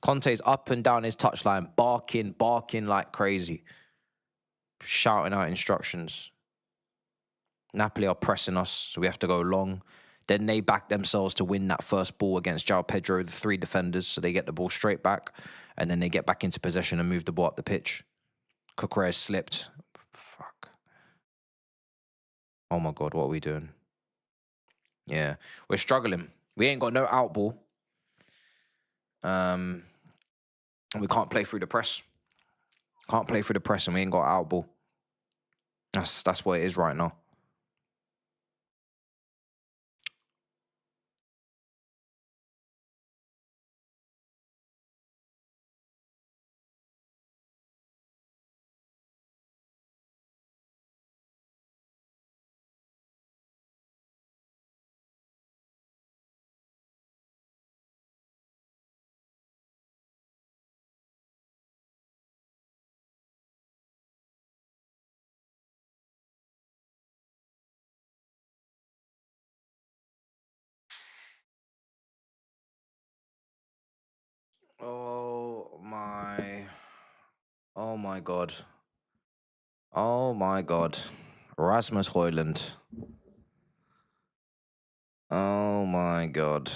Conte's up and down his touchline, barking like crazy, shouting out instructions. Napoli are pressing us, so we have to go long. Then they back themselves to win that first ball against João Pedro, the 3 defenders, so they get the ball straight back, and then they get back into possession and move the ball up the pitch. Cucurella slipped. Fuck. Oh my God, what are we doing? Yeah, we're struggling. We ain't got no out ball. And we can't play through the press. Can't play through the press, and we ain't got out ball. That's what it is right now. Oh my God. Oh my God. Rasmus Højlund. Oh my God.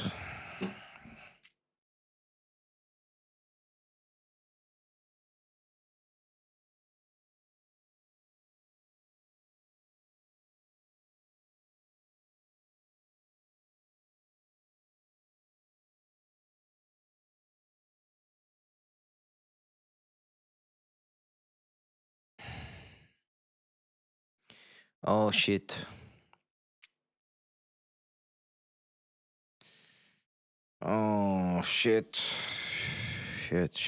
Oh shit. Oh shit. Shit.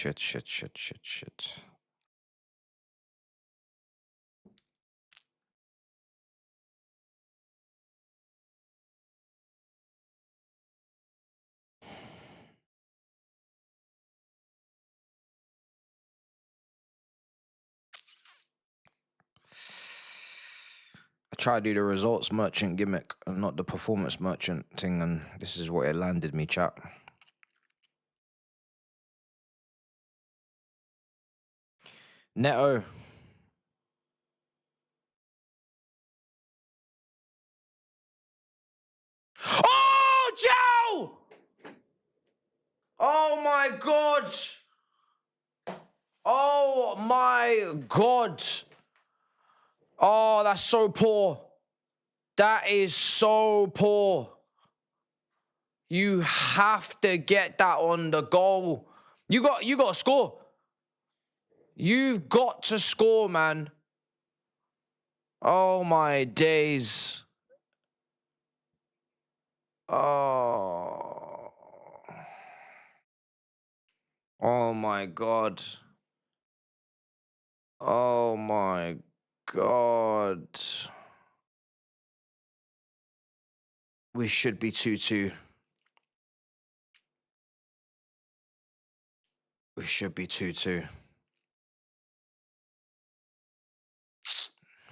I tried to do the results merchant gimmick and not the performance merchant thing, and this is what it landed me, chat. Neto. Oh, Joe! Oh my God! Oh my God! Oh, that's so poor. That is so poor. You have to get that on the goal. You got to score. You've got to score, man. Oh my days. Oh. Oh my God. Oh my God. We should be 2-2. We should be 2-2.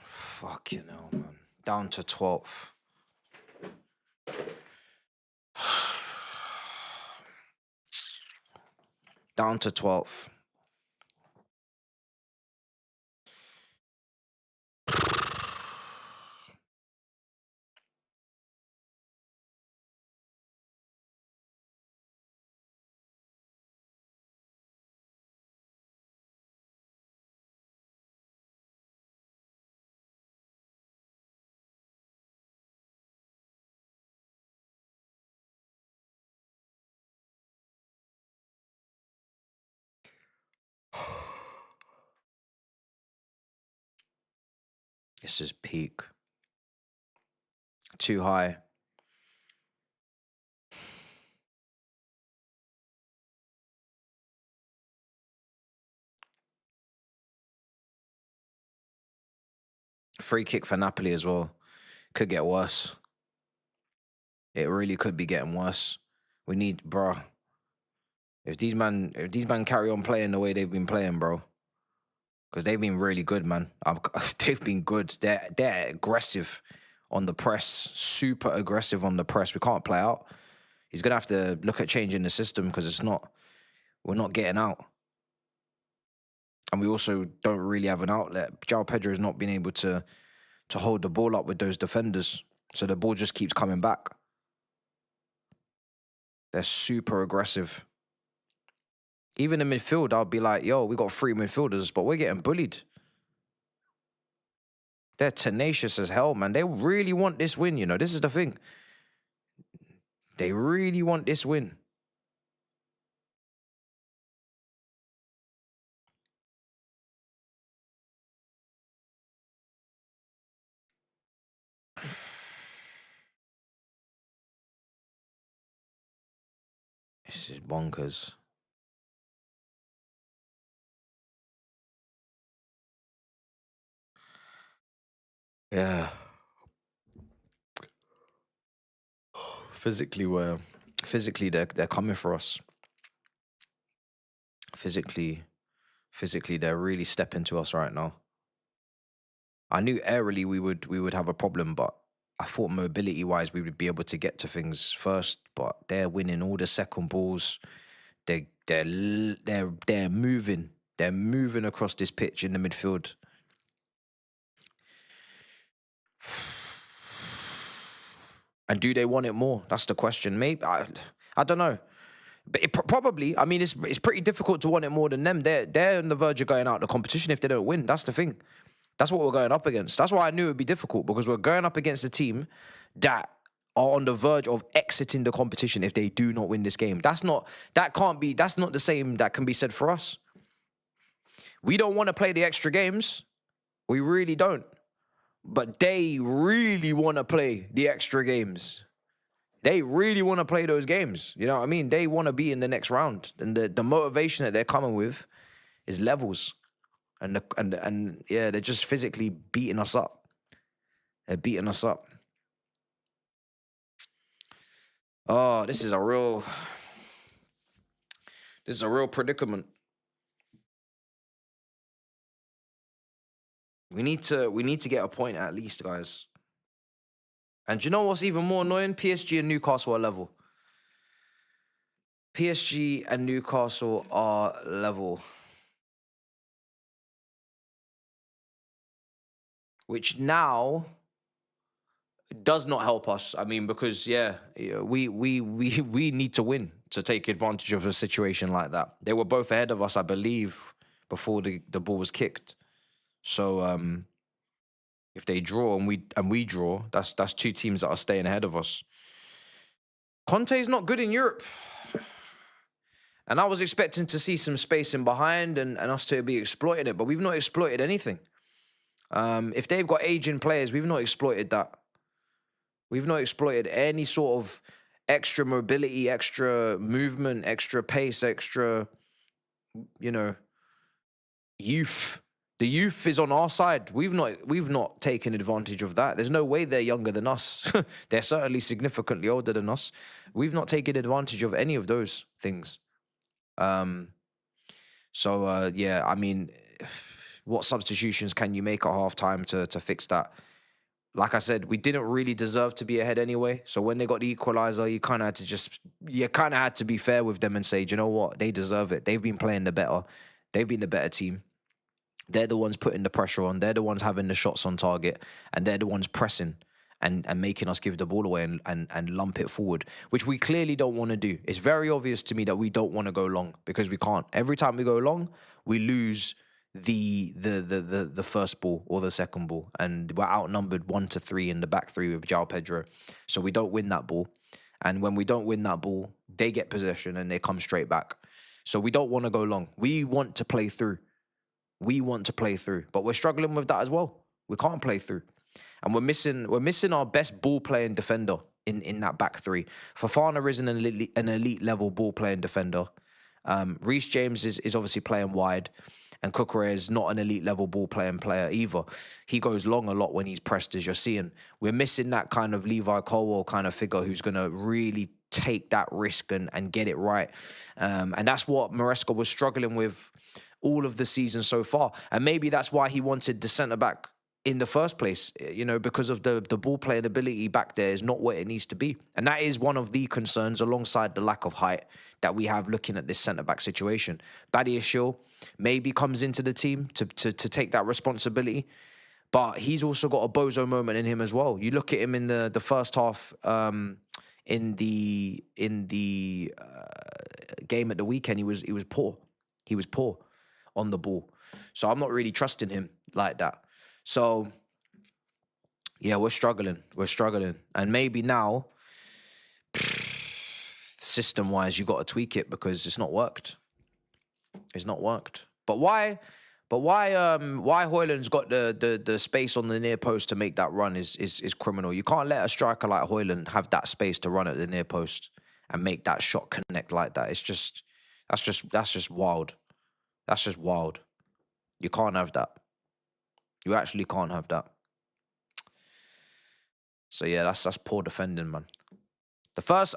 Fucking hell, man. Down to 12th. Down to 12th. This is peak. Too high. Free kick for Napoli as well. Could get worse. It really could be getting worse. We need, bro. If these man carry on playing the way they've been playing, bro, because they've been really good, man. They've been good. They're aggressive on the press, super aggressive on the press. We can't play out. He's gonna have to look at changing the system because we're not getting out, and we also don't really have an outlet. João Pedro has not been able to hold the ball up with those defenders, so the ball just keeps coming back. They're super aggressive. Even in midfield, I'll be like, yo, we got 3 midfielders, but we're getting bullied. They're tenacious as hell, man. They really want this win, you know. This is the thing. They really want this win. This is bonkers. Yeah. Physically, they're coming for us. Physically, they're really stepping to us right now. I knew aerially we would have a problem, but I thought mobility-wise we would be able to get to things first. But they're winning all the second balls. They're moving. They're moving across this pitch in the midfield. And do they want it more? That's the question. Maybe I don't know. But probably, I mean, it's pretty difficult to want it more than them. They're on the verge of going out of the competition if they don't win. That's the thing. That's what we're going up against. That's why I knew it would be difficult, because we're going up against a team that are on the verge of exiting the competition if they do not win this game. That's not the same that can be said for us. We don't want to play the extra games. We really don't. But they really want to play the extra games. They really want to play those games. You know what I mean? They want to be in the next round. And the motivation that they're coming with is levels. And yeah, they're just physically beating us up. They're beating us up. Oh, this is a real predicament. We need to get a point at least, guys. And do you know what's even more annoying? PSG and Newcastle are level. PSG and Newcastle are level. Which now does not help us. I mean, because we need to win to take advantage of a situation like that. They were both ahead of us, I believe, before the ball was kicked. So if they draw and we draw, that's 2 teams that are staying ahead of us. Conte's not good in Europe. And I was expecting to see some space in behind and us to be exploiting it, but we've not exploited anything. If they've got aging players, we've not exploited that. We've not exploited any sort of extra mobility, extra movement, extra pace, extra, youth. The youth is on our side. We've not taken advantage of that. There's no way they're younger than us. They're certainly significantly older than us. We've not taken advantage of any of those things. I mean, what substitutions can you make at halftime to fix that? Like I said, we didn't really deserve to be ahead anyway. So when they got the equalizer, you kind of had to be fair with them and say, do you know what? They deserve it. They've been playing they've been the better team. They're the ones putting the pressure on. They're the ones having the shots on target. And they're the ones pressing and making us give the ball away and lump it forward, which we clearly don't want to do. It's very obvious to me that we don't want to go long because we can't. Every time we go long, we lose the first ball or the second ball. And we're outnumbered 1-3 in the back 3 with João Pedro. So we don't win that ball. And when we don't win that ball, they get possession and they come straight back. So we don't want to go long. We want to play through. But we're struggling with that as well. We can't play through. And we're missing our best ball playing defender in that back three. Fofana isn't an elite level ball playing defender. Reece James is obviously playing wide, and Cucurella is not an elite level ball playing player either. He goes long a lot when he's pressed, as you're seeing. We're missing that kind of Levi Colwell kind of figure who's going to really take that risk and get it right. And that's what Maresca was struggling with all of the season so far. And maybe that's why he wanted the centre-back in the first place, you know, because of the ball playing ability back there is not what it needs to be. And that is one of the concerns alongside the lack of height that we have looking at this centre-back situation. Badiashile maybe comes into the team to take that responsibility, but he's also got a bozo moment in him as well. You look at him in the first half in the game at the weekend, he was poor. He was poor on the ball. So I'm not really trusting him like that. So, yeah, we're struggling. And maybe now, system-wise, you got to tweak it because it's not worked. It's not worked. But why Højlund's got the space on the near post to make that run is criminal. You can't let a striker like Højlund have that space to run at the near post and make that shot connect like that. It's just that's just wild. That's just wild. You can't have that. You actually can't have that. So yeah, that's poor defending, man. The first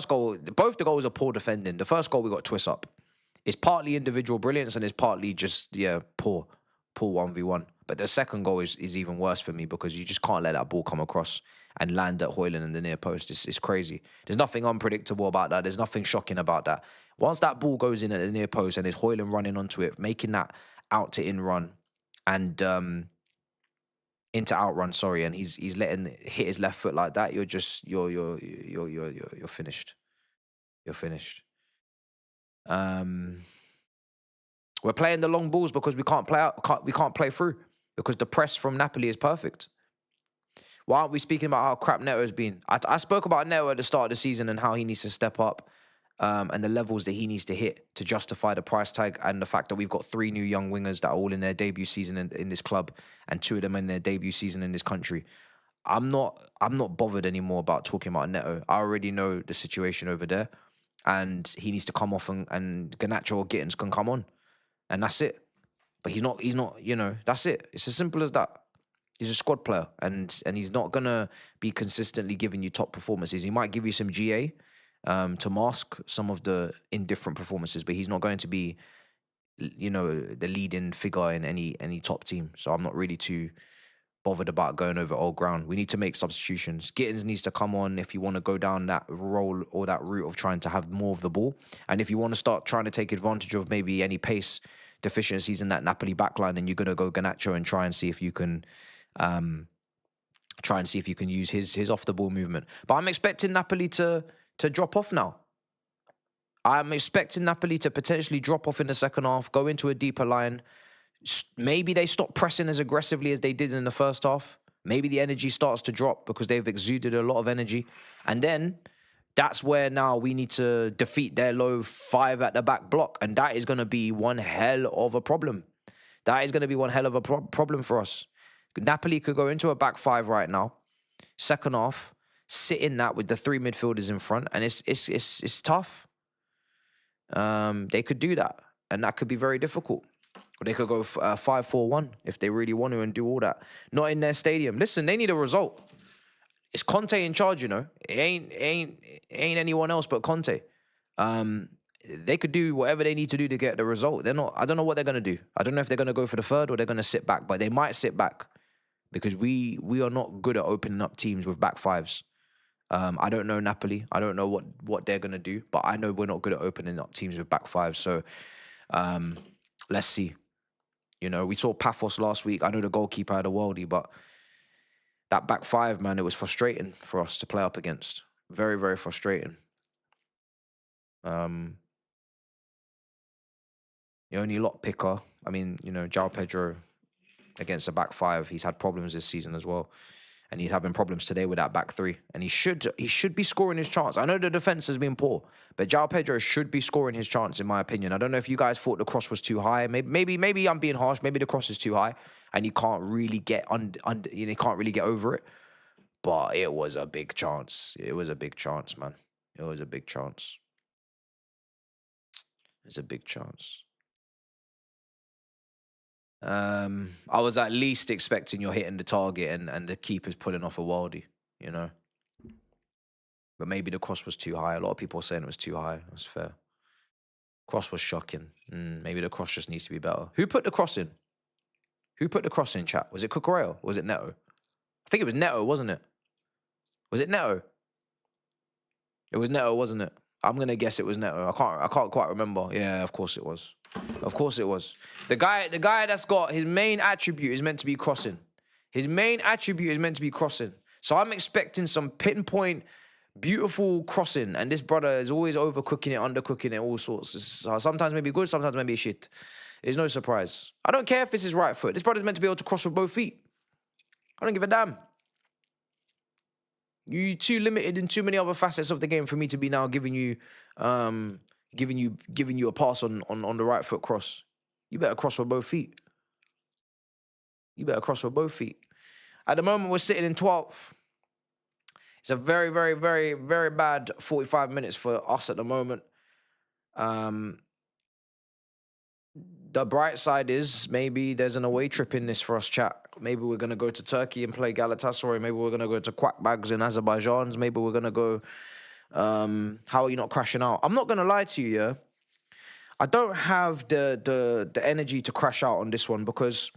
goal, both the goals are poor defending. The first goal we got twist up. It's partly individual brilliance and it's partly just poor 1v1. But the second goal is even worse for me because you just can't let that ball come across and land at Højlund in the near post. It's crazy. There's nothing unpredictable about that. There's nothing shocking about that. Once that ball goes in at the near post and it's Højlund running onto it, making that out to in run and into out run, sorry, and he's letting hit his left foot like that, you're finished. You're finished. We're playing the long balls because we can't play through because the press from Napoli is perfect. Why aren't we speaking about how crap Neto's been? I spoke about Neto at the start of the season and how he needs to step up and the levels that he needs to hit to justify the price tag and the fact that we've got 3 new young wingers that are all in their debut season in this club and 2 of them in their debut season in this country. I'm not bothered anymore about talking about Neto. I already know the situation over there and he needs to come off and Garnacho or Gittins can come on and that's it. But he's not, you know, that's it. It's as simple as that. He's a squad player and he's not going to be consistently giving you top performances. He might give you some GA to mask some of the indifferent performances, but he's not going to be, you know, the leading figure in any top team. So I'm not really too bothered about going over old ground. We need to make substitutions. Gittins needs to come on if you want to go down that role or that route of trying to have more of the ball. And if you want to start trying to take advantage of maybe any pace deficiencies in that Napoli backline, then you're going to go Garnacho and try and see if you can use his off the ball movement. But I'm expecting Napoli to drop off now. I'm expecting Napoli to potentially drop off in the second half, go into a deeper line. Maybe they stop pressing as aggressively as they did in the first half. Maybe the energy starts to drop because they've exuded a lot of energy. And then that's where now we need to defeat their low 5 at the back block. And that is going to be one hell of a problem. That is going to be one hell of a problem for us. Napoli could go into a back 5 right now. Second half, sit in that with the 3 midfielders in front. And it's tough. They could do that. And that could be very difficult. Or they could go 5-4-1 if they really want to and do all that. Not in their stadium. Listen, they need a result. It's Conte in charge, you know. It ain't anyone else but Conte. They could do whatever they need to do to get the result. I don't know what they're going to do. I don't know if they're going to go for the third or they're going to sit back. But they might sit back because we are not good at opening up teams with back 5s. I don't know Napoli. I don't know what they're going to do. But I know we're not good at opening up teams with back 5s. So let's see. You know, we saw Paphos last week. I know the goalkeeper had a worldie, but that back 5, man, it was frustrating for us to play up against. Very, very frustrating. The only lot picker, I mean, you know, João Pedro against the back 5, he's had problems this season as well. And he's having problems today with that back three. And he should be scoring his chance. I know the defense has been poor, but João Pedro should be scoring his chance, in my opinion. I don't know if you guys thought the cross was too high. Maybe I'm being harsh. Maybe the cross is too high, and he can't really get he can't really get over it. But it was a big chance. It was a big chance, man. It was a big chance. It's a big chance. I was at least expecting you're hitting the target and the keeper's pulling off a worldie, you know. But maybe the cross was too high. A lot of people are saying it was too high. That's fair. Cross was shocking. Maybe the cross just needs to be better. Who put the cross in? Who put the cross in, chat? Was it Cucurella or was it Neto? I think it was Neto, wasn't it? Was it Neto? It was Neto, wasn't it? I'm gonna guess it was Neto. I can't quite remember. Yeah, of course it was. Of course it was. The guy that's got his main attribute is meant to be crossing. His main attribute is meant to be crossing. So I'm expecting some pinpoint, beautiful crossing, and this brother is always overcooking it, undercooking it, all sorts. Sometimes maybe good, sometimes maybe shit. It's no surprise. I don't care if it's his right foot. This brother's meant to be able to cross with both feet. I don't give a damn. You're too limited in too many other facets of the game for me to be now giving you a pass on the right foot cross. You better cross with both feet. You better cross with both feet. At the moment, we're sitting in 12th. It's a very, very, very, very bad 45 minutes for us at the moment. The bright side is maybe there's an away trip in this for us, chat. Maybe we're going to go to Turkey and play Galatasaray. Maybe we're going to go to Quackbags in Azerbaijan. Maybe we're going to go... how are you not crashing out? I'm not going to lie to you, yeah? I don't have the energy to crash out on this one because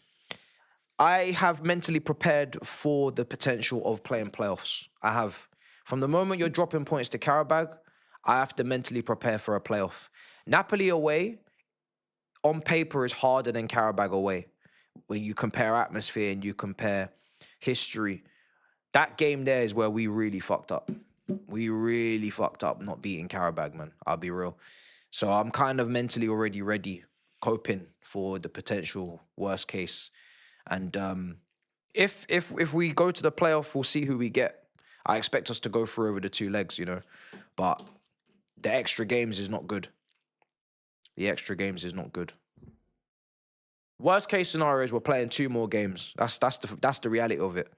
I have mentally prepared for the potential of playing playoffs. I have. From the moment you're dropping points to Karabag, I have to mentally prepare for a playoff. Napoli away, on paper, is harder than Karabag away. When you compare atmosphere and you compare history, that game there is where we really fucked up. We really fucked up not beating Karabag, man. I'll be real. So I'm kind of mentally already ready, coping for the potential worst case. And if we go to the playoff, we'll see who we get. I expect us to go through over the 2 legs, you know. But the extra games is not good. The extra games is not good. Worst case scenario is we're playing 2 more games. That's the reality of it.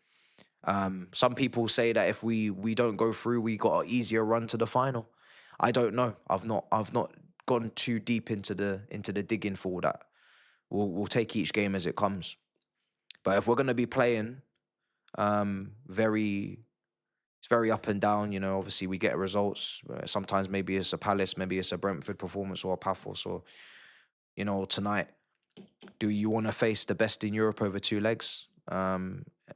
Some people say that if we don't go through, we got an easier run to the final. I don't know. I've not gone too deep into the digging for all that. We'll take each game as it comes. But if we're gonna be playing, it's very up and down. You know, obviously we get results. Sometimes maybe it's a Palace, maybe it's a Brentford performance or a Paphos, or you know, tonight. Do you want to face the best in Europe over 2 legs?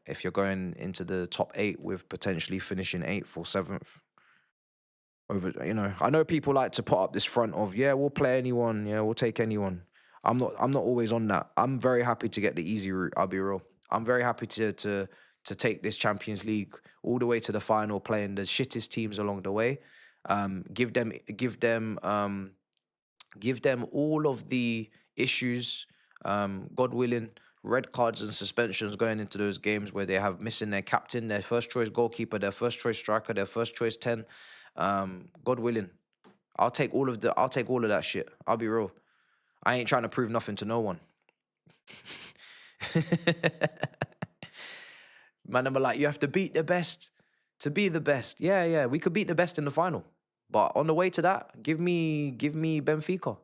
If you're going into the top 8 with potentially finishing 8th or 7th, over, you know, I know people like to put up this front of, yeah, we'll play anyone, yeah, we'll take anyone. I'm not always on that. I'm very happy to get the easy route. I'll be real. I'm very happy to take this Champions League all the way to the final, playing the shittest teams along the way. Give them all of the issues. God willing, red cards and suspensions going into those games where they have missing their captain, their first choice goalkeeper, their first choice striker, their first choice 10. God willing, I'll take all of that shit. I'll be real. I ain't trying to prove nothing to no one. Man, I'm like, you have to beat the best to be the best. Yeah, we could beat the best in the final. But on the way to that, give me Benfica.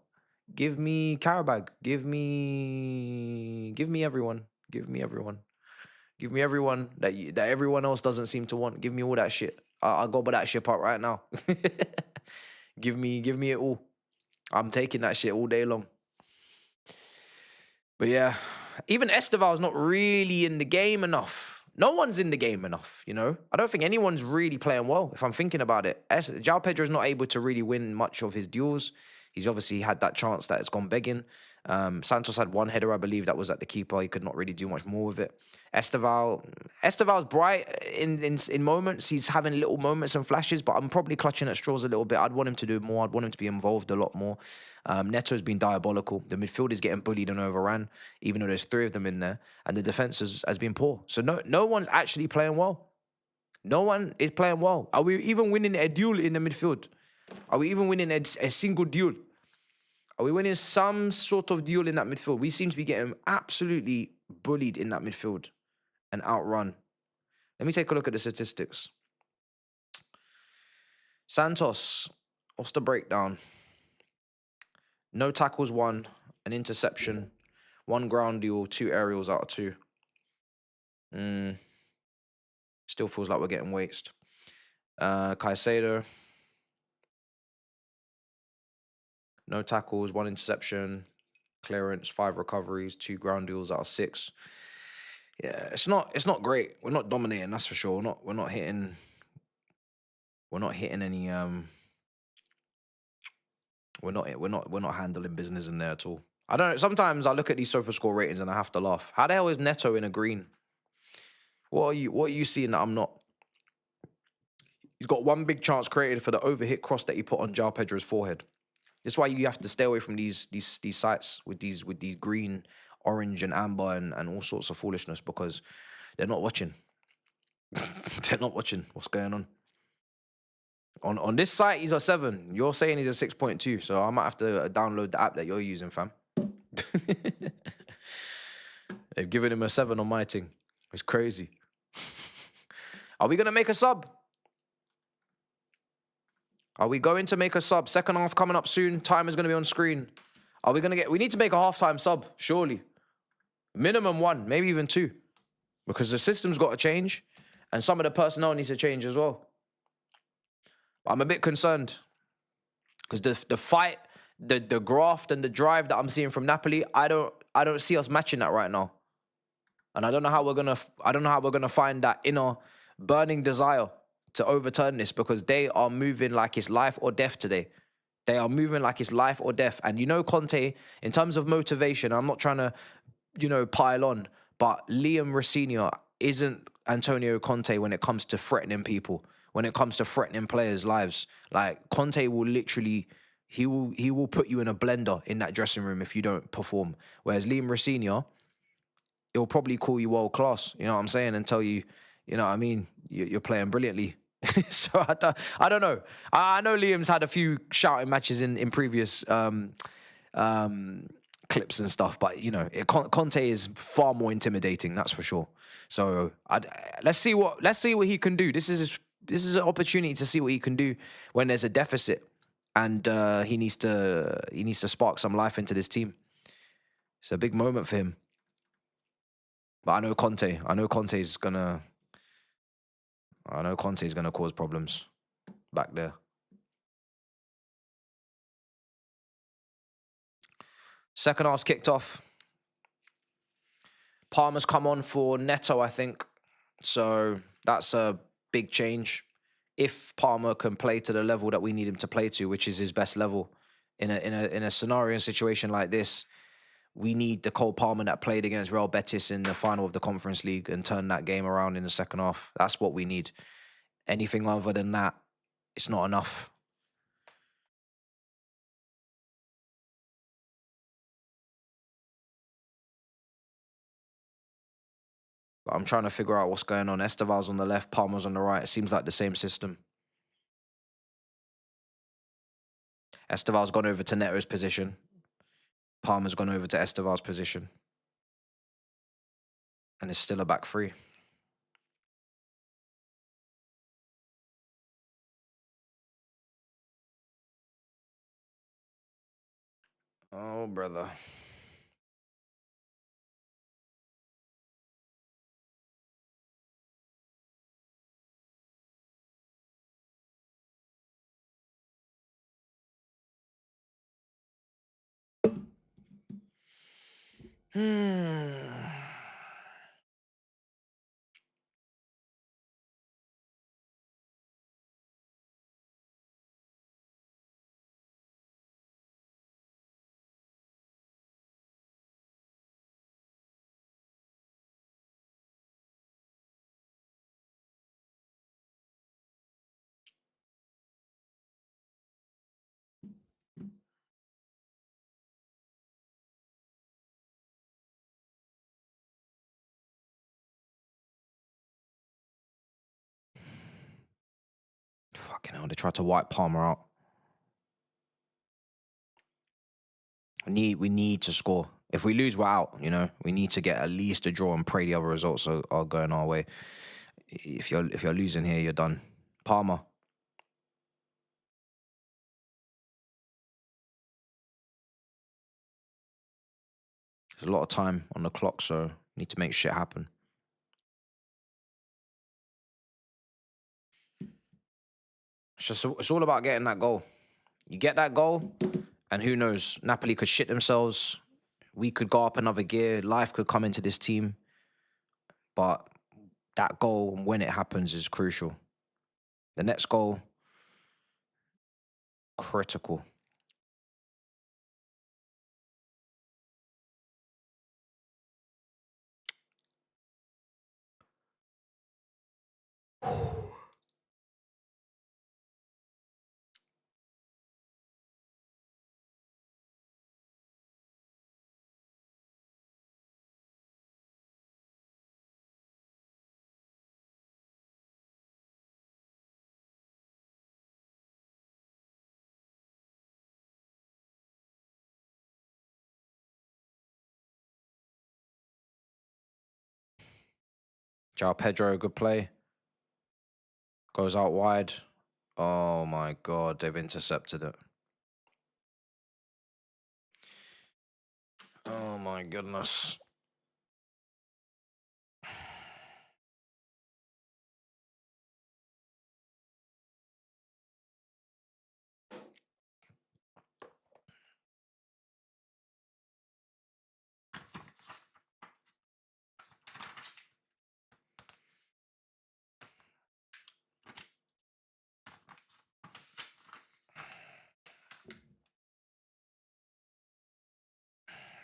Give me Karabag. Give me everyone. Give me everyone. Give me everyone that everyone else doesn't seem to want. Give me all that shit. I'll go buy that ship out right now. Give me it all. I'm taking that shit all day long. But yeah, even Esteval's not really in the game enough. No one's in the game enough, you know? I don't think anyone's really playing well, if I'm thinking about it. João Pedro's not able to really win much of his duels. He's obviously had that chance that it's gone begging. Santos had one header, I believe, that was at the keeper. He could not really do much more with it. Esteval's bright in moments. He's having little moments and flashes, but I'm probably clutching at straws a little bit. I'd want him to do more. I'd want him to be involved a lot more. Neto's been diabolical. The midfield is getting bullied and overran, even though there's 3 of them in there, and the defense has been poor. So no one's actually playing well. No one is playing well. Are we even winning a duel in the midfield? Are we even winning a single duel? Are we winning some sort of duel in that midfield? We seem to be getting absolutely bullied in that midfield and outrun. Let me take a look at the statistics. Santos, what's the breakdown? No tackles, 1, an interception, 1 ground duel, 2 aerials out of 2. Still feels like we're getting wasted. Caicedo, no tackles, 1 interception, clearance, 5 recoveries, 2 ground duels out of 6. Yeah, it's not great. We're not dominating, that's for sure. We're not hitting any we're not handling business in there at all. I don't know. Sometimes I look at these SofaScore ratings and I have to laugh. How the hell is Neto in a green? What are you seeing that I'm not? He's got 1 big chance created for the overhit cross that he put on João Pedro's forehead. That's why you have to stay away from these sites with these green, orange, and amber and all sorts of foolishness, because they're not watching. They're not watching what's going on. On this site, he's a 7. You're saying he's a 6.2, so I might have to download the app that you're using, fam. They've given him a 7 on my thing. It's crazy. Are we going to make a sub? Are we going to make a sub? Second half coming up soon. Time is going to be on screen. Are we going to get... We need to make a halftime sub, surely. Minimum 1, maybe even 2. Because the system's got to change. And some of the personnel needs to change as well. But I'm a bit concerned. Because the fight, the graft and the drive that I'm seeing from Napoli, I don't see us matching that right now. And I don't know how we're gonna find that inner burning desire to overturn this, because they are moving like it's life or death today. They are moving like it's life or death. And you know, Conte, in terms of motivation, I'm not trying to, pile on, but Liam Rossini isn't Antonio Conte when it comes to threatening people, when it comes to threatening players' lives. Like, Conte will literally, he will put you in a blender in that dressing room if you don't perform. Whereas Liam Rossini, he'll probably call you world class, you know what I'm saying, and tell you, you know what I mean, you're playing brilliantly. So I don't know. I know Liam's had a few shouting matches in previous clips and stuff, but Conte is far more intimidating, that's for sure. So let's see what he can do. This is an opportunity to see what he can do when there's a deficit, and he needs to spark some life into this team. It's a big moment for him. But I know Conte's gonna cause problems back there. Second half's kicked off. Palmer's come on for Neto, I think. So that's a big change. If Palmer can play to the level that we need him to play to, which is his best level, in a scenario and situation like this, we need the Cole Palmer that played against Real Betis in the final of the Conference League and turn that game around in the second half. That's what we need. Anything other than that, it's not enough. But I'm trying to figure out what's going on. Esteval's on the left, Palmer's on the right. It seems like the same system. Esteval's gone over to Neto's position. Palmer's gone over to Esteval's position. And it's still a back 3. Oh, brother. Fucking hell, they tried to wipe Palmer out. We need to score. If we lose, we're out, you know. We need to get at least a draw and pray the other results are going our way. If you're losing here, you're done. Palmer. There's a lot of time on the clock, so need to make shit happen. It's all about getting that goal. You get that goal, and who knows? Napoli could shit themselves. We could go up another gear. Life could come into this team. But that goal, when it happens, is crucial. The next goal, critical. João Pedro, good play. Goes out wide. Oh my God, they've intercepted it. Oh my goodness.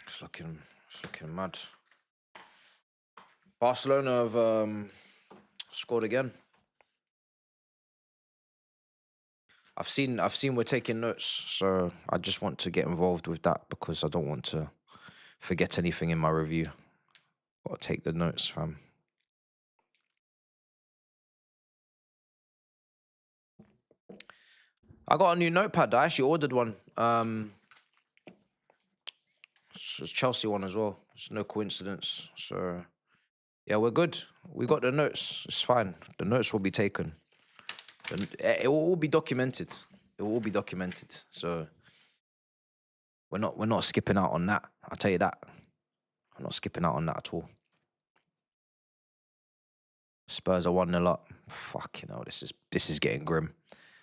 It's looking mad. Barcelona have scored again. I've seen we're taking notes, so I just want to get involved with that because I don't want to forget anything in my review. Gotta take the notes, fam. I got a new notepad. I actually ordered one. It's a Chelsea one as well. It's no coincidence. So, yeah, we're good. We got the notes. It's fine. The notes will be taken. It will all be documented. It will all be documented. So, we're not skipping out on that. I'll tell you that. I'm not skipping out on that at all. Spurs are 1-0 up. Fucking hell, this is getting grim.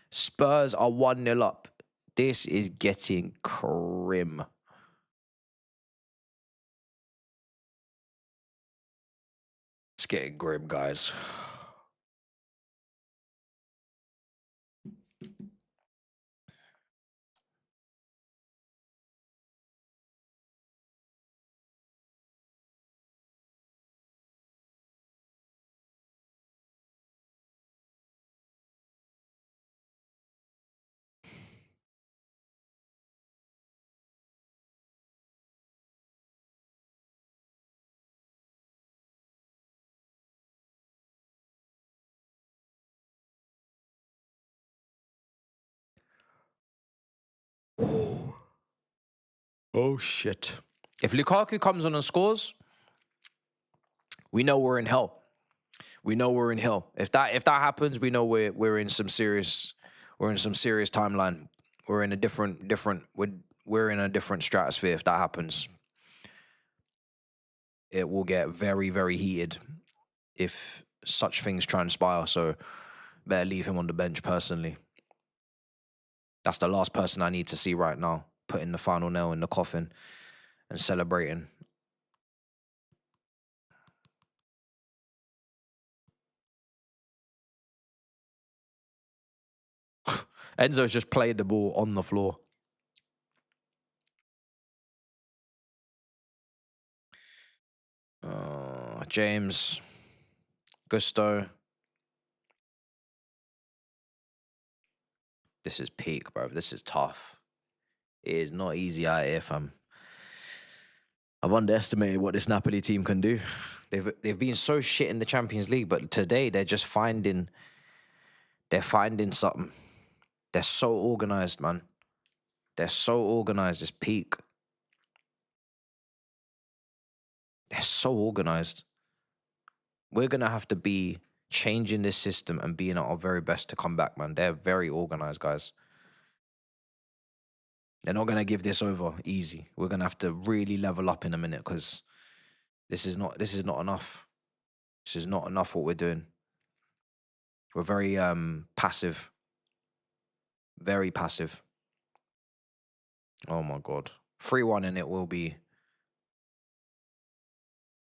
Spurs are 1-0 up. This is getting grim. It's getting grim, guys. Oh shit. If Lukaku comes on and scores, we know we're in hell. We know we're in hell. If that happens, we know we're in some serious timeline. We're in a different we're in a different stratosphere if that happens. It will get very, very heated if such things transpire, so better leave him on the bench personally. That's the last person I need to see right now, putting the final nail in the coffin and celebrating. Enzo's just played the ball on the floor. James, Gusto. This is peak, bro. This is tough. It is not easy out here, fam. I've underestimated what this Napoli team can do. They've been so shit in the Champions League, but today they're just finding something. They're so organized, man. They're so organized. It's peak. They're so organized. We're going to have to be changing this system and being at our very best to come back, man. They're very organized, guys. They're not going to give this over easy. We're going to have to really level up in a minute because this is not enough. This is not enough what we're doing. We're very passive. Very passive. Oh, my God. 3-1 and it will be.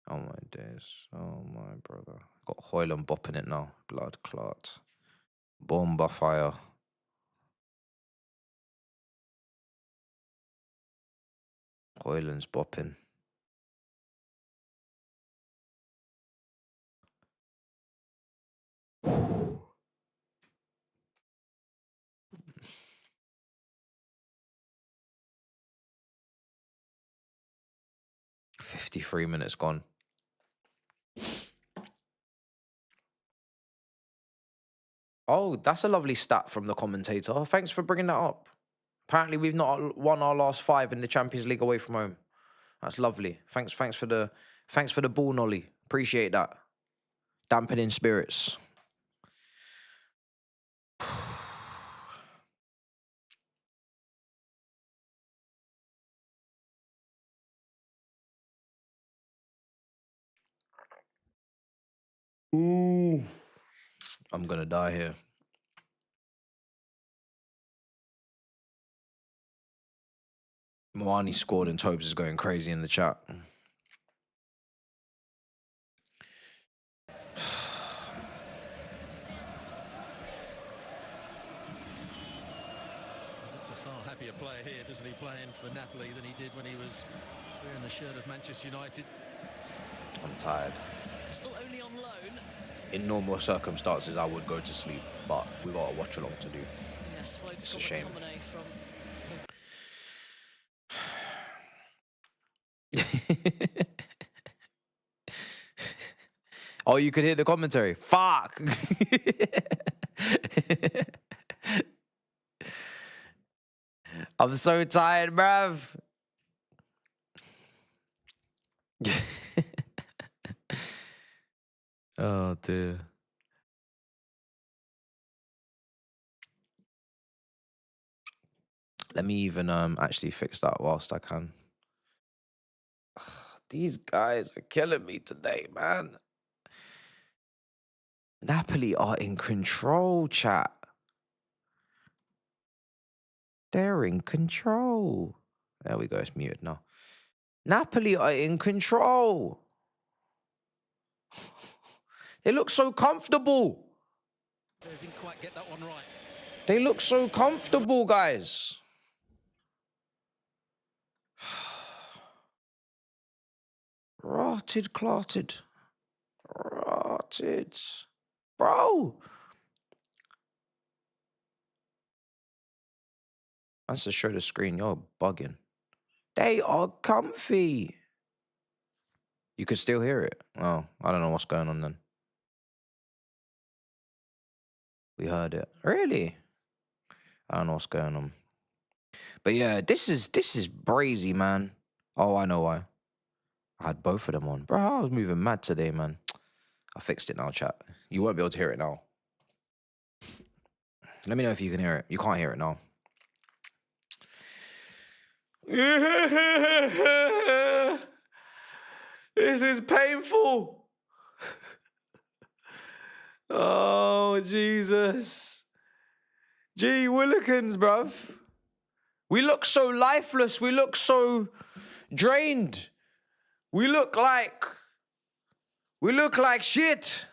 Oh, my days. Oh, my brother. Got Hoyland bopping it now. Blood clot. Bomba fire. Hoyland's bopping. "53 minutes gone." Oh, that's a lovely stat from the commentator. Thanks for bringing that up. Apparently, we've not won our last 5 in the Champions League away from home. That's lovely. Thanks for the ball, Nolly. Appreciate that. Dampening spirits. Ooh. I'm gonna die here. Moani scored and Tobes is going crazy in the chat. Looks a far happier player here, doesn't he, playing for Napoli than he did when he was wearing the shirt of Manchester United. I'm tired. Still only on loan. In normal circumstances, I would go to sleep, but we got a watch along to do. Yes, It's a shame. Oh, you could hear the commentary. Fuck. I'm so tired, bruv. Oh, dear. Let me even actually fix that whilst I can. These guys are killing me today, man. Napoli are in control, chat. They're in control. There we go, it's muted now. Napoli are in control. They look so comfortable. They didn't quite get that one right. They look so comfortable, guys. Rotted, clotted. Rotted. Bro. That's to show the screen. You're bugging. They are comfy. You could still hear it. Oh, I don't know what's going on then. We heard it. Really? I don't know what's going on. But yeah, this is brazy, man. Oh, I know why. I had both of them on. Bro, I was moving mad today, man. I fixed it now, chat. You won't be able to hear it now. Let me know if you can hear it. You can't hear it now. This is painful. Oh, Jesus. Gee willikins, bruv. We look so lifeless. We look so drained. We look like shit.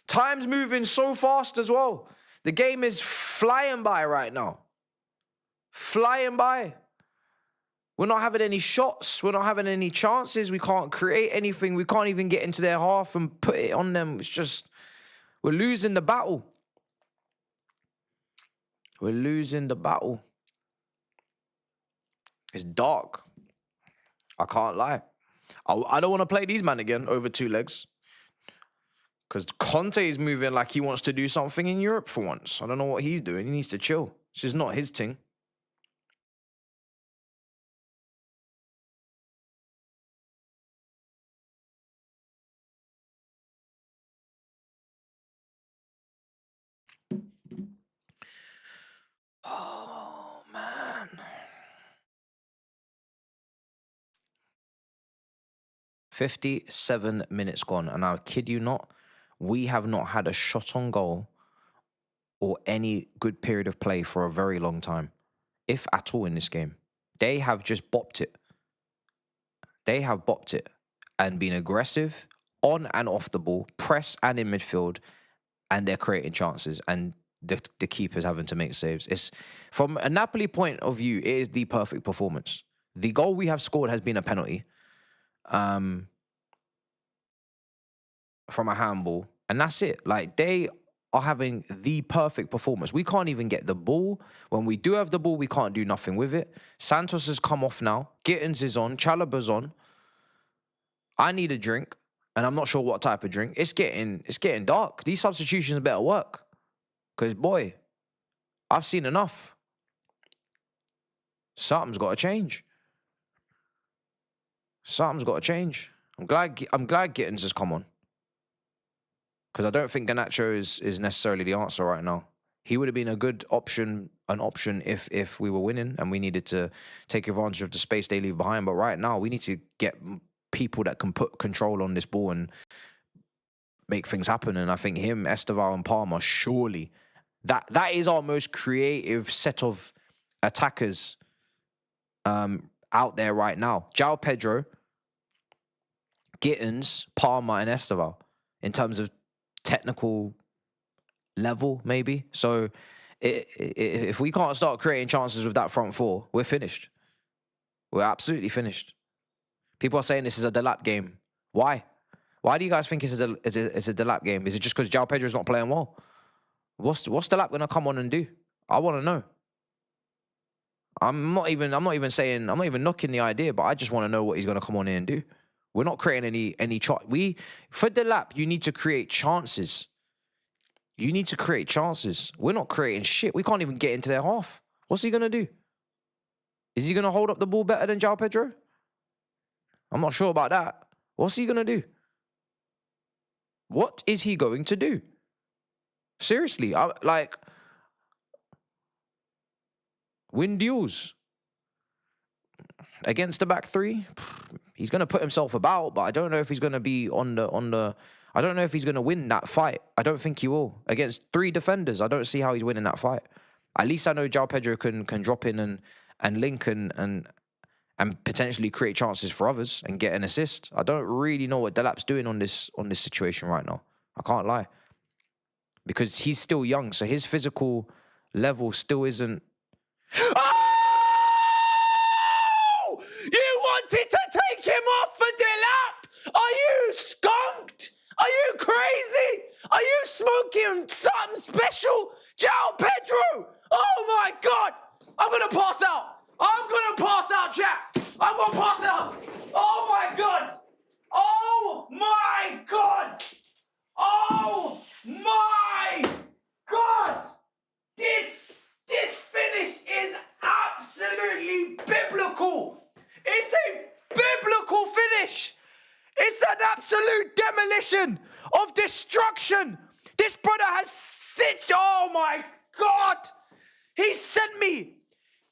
Time's moving so fast as well. The game is flying by right now. Flying by. We're not having any shots. We're not having any chances. We can't create anything. We can't even get into their half and put it on them. It's just, we're losing the battle. We're losing the battle. It's dark. I can't lie. I don't want to play these men again over 2 legs. Because Conte is moving like he wants to do something in Europe for once. I don't know what he's doing. He needs to chill. This is not his thing. Oh, man. 57 minutes gone. And I kid you not, we have not had a shot on goal or any good period of play for a very long time, if at all, in this game. They have just bopped it. They have bopped it and been aggressive on and off the ball, press and in midfield, and they're creating chances. And the keeper's having to make saves. It's from a Napoli point of view, it is the perfect performance. The goal we have scored has been a penalty from a handball, and that's it. Like, they are having the perfect performance. We can't even get the ball. When we do have the ball, we can't do nothing with it. Santos has come off now. Gittins is on. Chalaba's on. I need a drink, and I'm not sure what type of drink. It's getting dark. These substitutions better work. Because, boy, I've seen enough. Something's got to change. Something's got to change. I'm glad Gittins has come on. Because I don't think Garnacho is necessarily the answer right now. He would have been a good option, if we were winning and we needed to take advantage of the space they leave behind. But right now, we need to get people that can put control on this ball and make things happen. And I think him, Esteval and Palmer, surely, that is our most creative set of attackers out there right now. João Pedro, Gittins, Palmer, and Esteval in terms of technical level, maybe. So if we can't start creating chances with that front four, we're finished. We're absolutely finished. People are saying this is a Delap game. Why? Why do you guys think it's a Delap game? Is it just because João Pedro's not playing well? What's Delap going to come on and do? I want to know. I'm not even knocking the idea, but I just want to know what he's going to come on in and do. We're not creating any for Delap, you need to create chances. You need to create chances. We're not creating shit. We can't even get into their half. What's he going to do? Is he going to hold up the ball better than João Pedro? I'm not sure about that. What's he going to do? What is he going to do? Seriously, win duels against the back three. He's going to put himself about, but I don't know if he's going to be on the. I don't know if he's going to win that fight. I don't think he will. Against three defenders, I don't see how he's winning that fight. At least I know João Pedro can drop in and link and potentially create chances for others and get an assist. I don't really know what Delap's doing on this situation right now. I can't lie. Because he's still young, so his physical level still isn't. Oh! You wanted to take him off for Delap? Are you skunked? Are you crazy? Are you smoking something special? João Pedro! Oh my God! I'm gonna pass out! Chat! I'm gonna pass out! Oh my God! Oh my God! Oh my God! This finish is absolutely biblical. It's a biblical finish. It's an absolute demolition of destruction. This brother has oh my God. He sent me.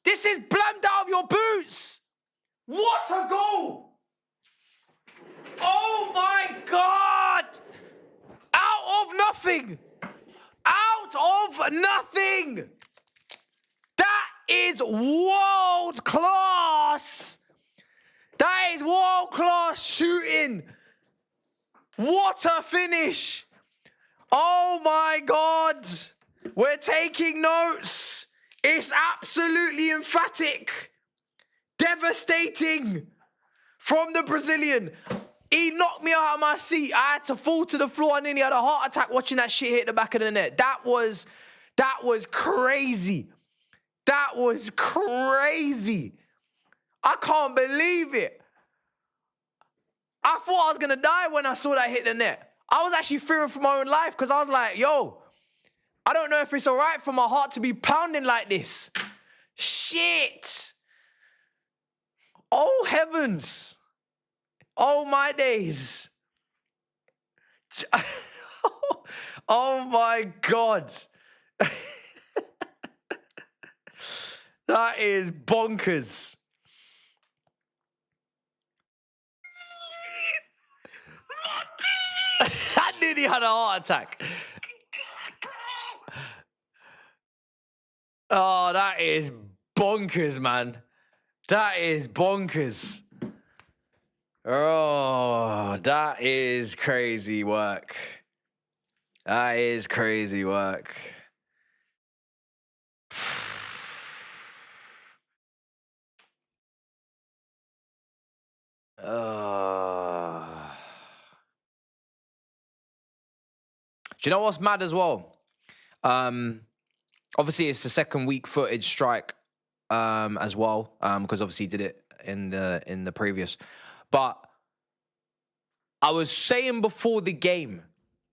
This is blamed out of your boots. What a goal. Oh my God. Out of nothing. Out of nothing. That is world class. That is world class shooting. What a finish. Oh my God. We're taking notes. It's absolutely emphatic. Devastating from the Brazilian. He knocked me out of my seat. I had to fall to the floor. I nearly had a heart attack watching that shit hit the back of the net. That was crazy. That was crazy. I can't believe it. I thought I was going to die when I saw that hit the net. I was actually fearing for my own life because I was like, yo, I don't know if it's all right for my heart to be pounding like this. Shit. Oh, heavens. Oh, my days. Oh, my God. That is bonkers. I nearly had a heart attack. Oh, that is bonkers, man. That is bonkers. Oh, that is crazy work. That is crazy work. Do you know what's mad as well? Obviously, it's the second week footage strike as well, because obviously he did it in the previous. But I was saying before the game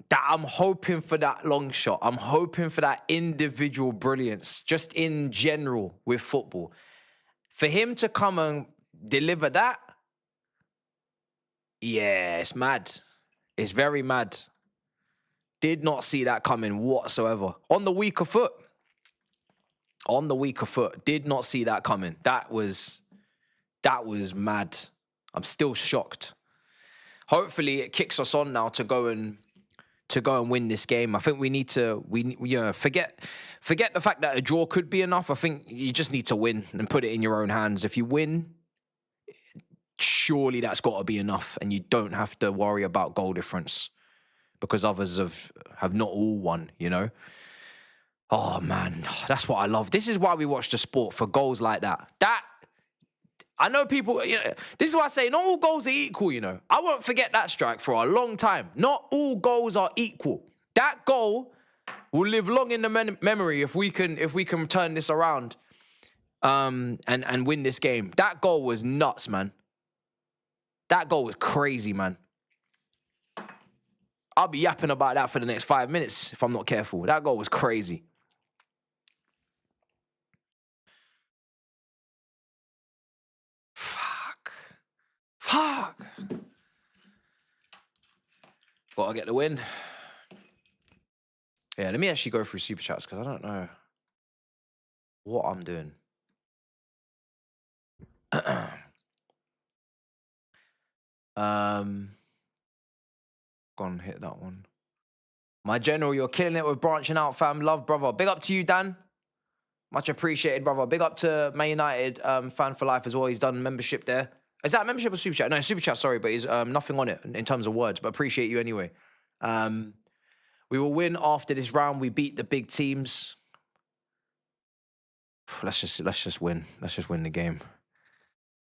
that I'm hoping for that long shot. I'm hoping for that individual brilliance, just in general with football. For him to come and deliver that, yeah, it's mad. It's very mad. Did not see that coming whatsoever. On the weaker foot. Did not see that coming. That was mad. I'm still shocked. Hopefully it kicks us on now to go and win this game. I think we need to forget the fact that a draw could be enough. I think you just need to win and put it in your own hands. If you win, surely that's got to be enough, and you don't have to worry about goal difference because others have not all won, you know? Oh, man, that's what I love. This is why we watch the sport, for goals like that. I know people, this is why I say not all goals are equal, you know. I won't forget that strike for a long time. Not all goals are equal. That goal will live long in the memory if we can turn this around and win this game. That goal was nuts, man. That goal was crazy, man. I'll be yapping about that for the next 5 minutes if I'm not careful. That goal was crazy. Fuck. Gotta get the win. Yeah, let me actually go through super chats because I don't know what I'm doing. Go on, hit that one. My general, you're killing it with branching out, fam. Love, brother. Big up to you, Dan. Much appreciated, brother. Big up to Man United fan for life as well. He's done membership there. Is that membership or super chat? No, super chat, sorry, but he's nothing on it in terms of words, but appreciate you anyway. We will win after this round. We beat the big teams. Let's just win. Let's just win the game.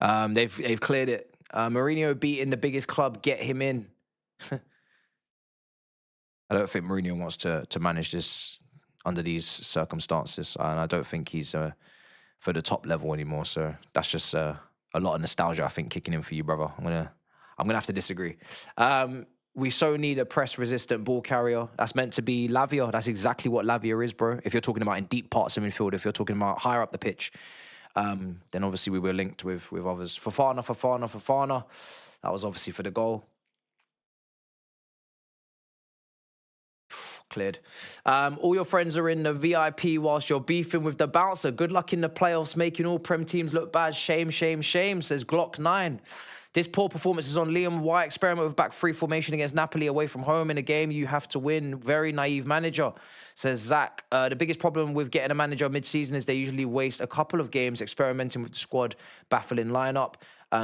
They've cleared it. Mourinho beating the biggest club, get him in. I don't think Mourinho wants to manage this under these circumstances, and I don't think he's for the top level anymore. So that's just a lot of nostalgia, I think, kicking in for you, brother. I'm gonna have to disagree. We so need a press-resistant ball carrier. That's meant to be Lavia. That's exactly what Lavia is, bro. If you're talking about in deep parts of midfield, if you're talking about higher up the pitch, then obviously we were linked with others. Fofana. That was obviously for the goal. Cleared. All your friends are in the VIP whilst you're beefing with the bouncer. Good luck in the playoffs, making all Prem teams look bad. Shame, says Glock 9. This poor performance is on Liam. Why experiment with back three formation against Napoli away from home in a game you have to win? Very naive manager, says Zach. The biggest problem with getting a manager mid-season is they usually waste a couple of games experimenting with the squad, baffling lineup,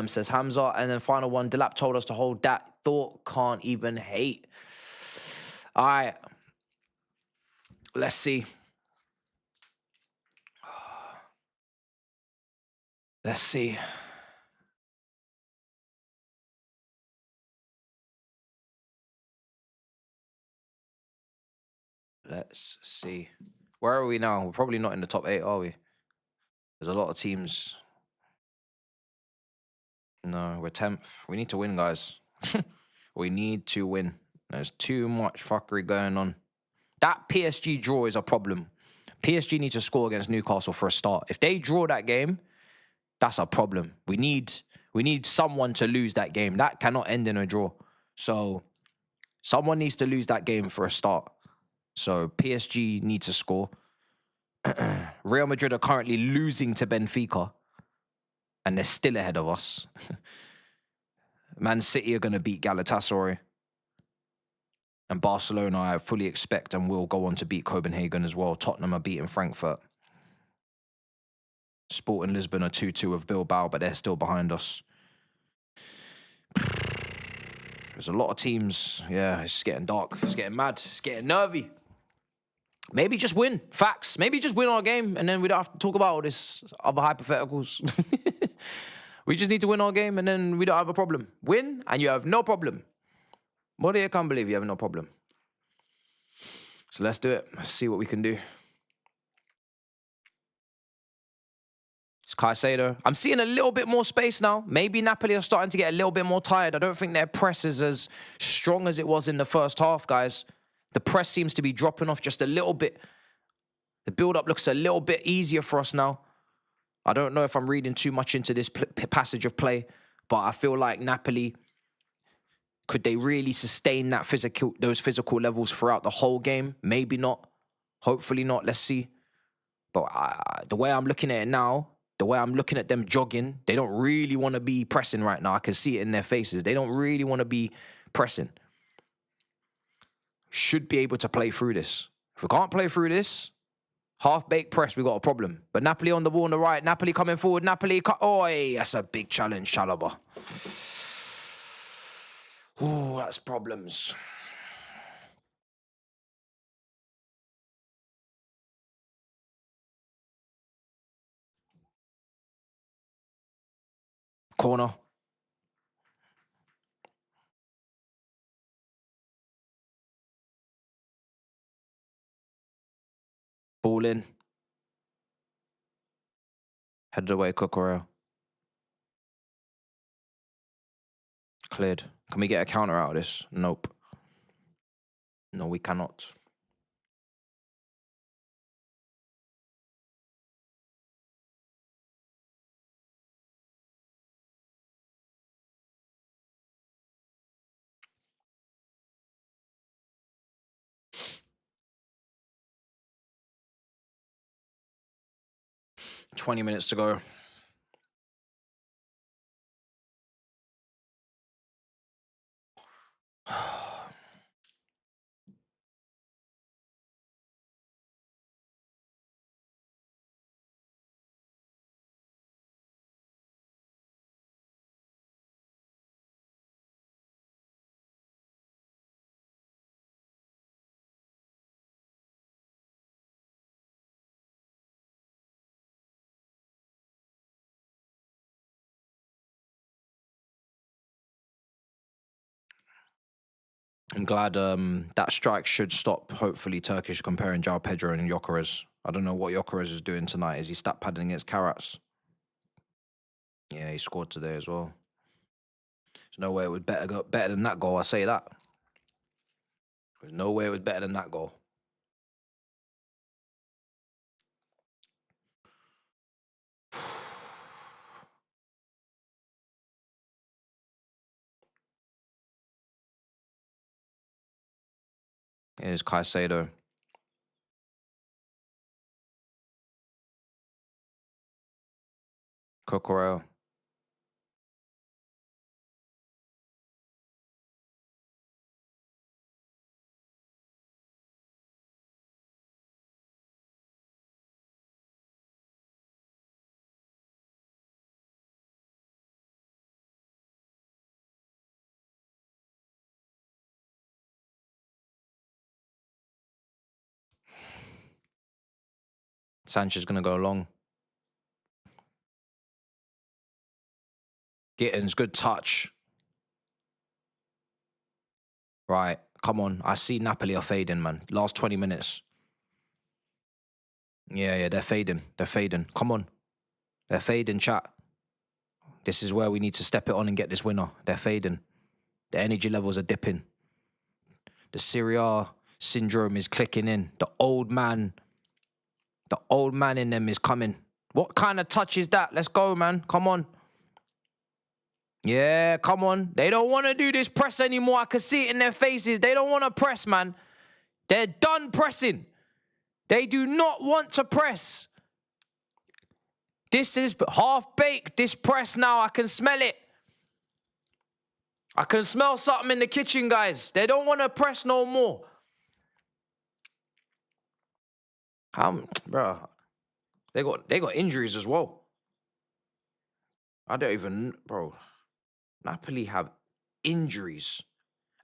says Hamza. And then final one, Delap told us to hold that thought, can't even hate. All right. Let's see. Let's see. Let's see. Where are we now? We're probably not in the top 8, are we? There's a lot of teams. No, we're 10th. We need to win, guys. We need to win. There's too much fuckery going on. That PSG draw is a problem. PSG needs to score against Newcastle for a start. If they draw that game, that's a problem. We need someone to lose that game. That cannot end in a draw. So someone needs to lose that game for a start. So PSG need to score. Real Madrid are currently losing to Benfica, and they're still ahead of us. Man City are going to beat Galatasaray. And Barcelona, I fully expect and will go on to beat Copenhagen as well. Tottenham are beating Frankfurt. Sporting Lisbon are 2-2 with Bilbao, but they're still behind us. There's a lot of teams. Yeah, it's getting dark. It's getting mad. It's getting nervy. Maybe just win. Facts. Maybe just win our game, and then we don't have to talk about all this other hypotheticals. We just need to win our game, and then we don't have a problem. Win, and you have no problem. What, I can't believe you have no problem. So let's do it. Let's see what we can do. It's Caicedo. I'm seeing a little bit more space now. Maybe Napoli are starting to get a little bit more tired. I don't think their press is as strong as it was in the first half, guys. The press seems to be dropping off just a little bit. The build-up looks a little bit easier for us now. I don't know if I'm reading too much into this passage of play, but I feel like Napoli, could they really sustain those physical levels throughout the whole game? Maybe not. Hopefully not. Let's see. But the way I'm looking at it now, the way I'm looking at them jogging, they don't really want to be pressing right now. I can see it in their faces. They don't really want to be pressing. Should be able to play through this. If we can't play through this, half-baked press, we got a problem. But Napoli on the wall on the right. Napoli coming forward. Napoli, oi, that's a big challenge, Chalobah. Ooh, that's problems. Corner. Ball in. Headed away, Cucurella. Cleared. Can we get a counter out of this? Nope. No, we cannot. $20 minutes to go. I'm glad that strike should stop, hopefully, Turkish comparing João Pedro and Gyökeres. I don't know what Gyökeres is doing tonight. Is he stat padding against Carats? Yeah, he scored today as well. There's no way it was better than that goal, I say that. There's no way it was better than that goal. Here's Caicedo. Cucurella. Sanchez going to go long. Gittins, good touch. Right, come on. I see Napoli are fading, man. Last 20 minutes. Yeah, they're fading. They're fading. Come on. They're fading, chat. This is where we need to step it on and get this winner. They're fading. The energy levels are dipping. The Serie A syndrome is clicking in. The old man in them is coming. What kind of touch is that? Let's go, man. Come on. Yeah, come on. They don't want to do this press anymore. I can see it in their faces. They don't want to press, man. They're done pressing. They do not want to press. This is half-baked, this press now. I can smell it. I can smell something in the kitchen, guys. They don't want to press no more. Bro, they got injuries as well. I don't even, bro. Napoli have injuries.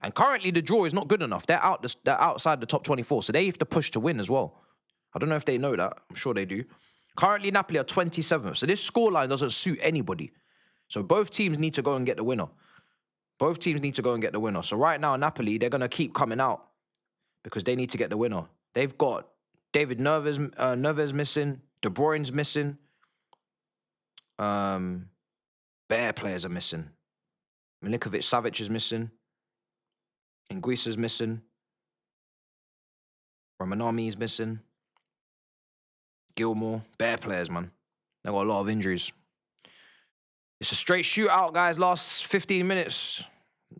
And currently the draw is not good enough. They're outside the top 24, so they have to push to win as well. I don't know if they know that. I'm sure they do. Currently Napoli are 27th, so this scoreline doesn't suit anybody. So both teams need to go and get the winner. Both teams need to go and get the winner. So right now, Napoli, they're going to keep coming out because they need to get the winner. They've got David Neves missing. De Bruyne's missing. Bare players are missing. Milinkovic-Savic is missing. Nguissa's missing. Romanami is missing. Gilmore. Bare players, man. They've got a lot of injuries. It's a straight shootout, guys. Last 15 minutes.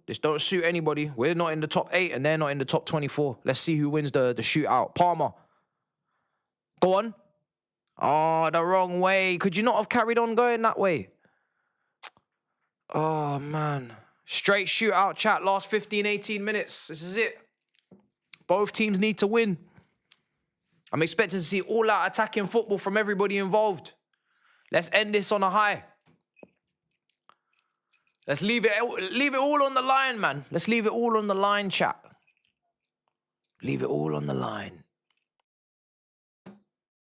This don't suit anybody. We're not in the top 8 and they're not in the top 24. Let's see who wins the shootout. Palmer. Go on. Oh, the wrong way. Could you not have carried on going that way? Oh, man. Straight shootout, chat. Last 15, 18 minutes. This is it. Both teams need to win. I'm expecting to see all-out attacking football from everybody involved. Let's end this on a high. Let's leave it all on the line, man. Let's leave it all on the line, chat. Leave it all on the line.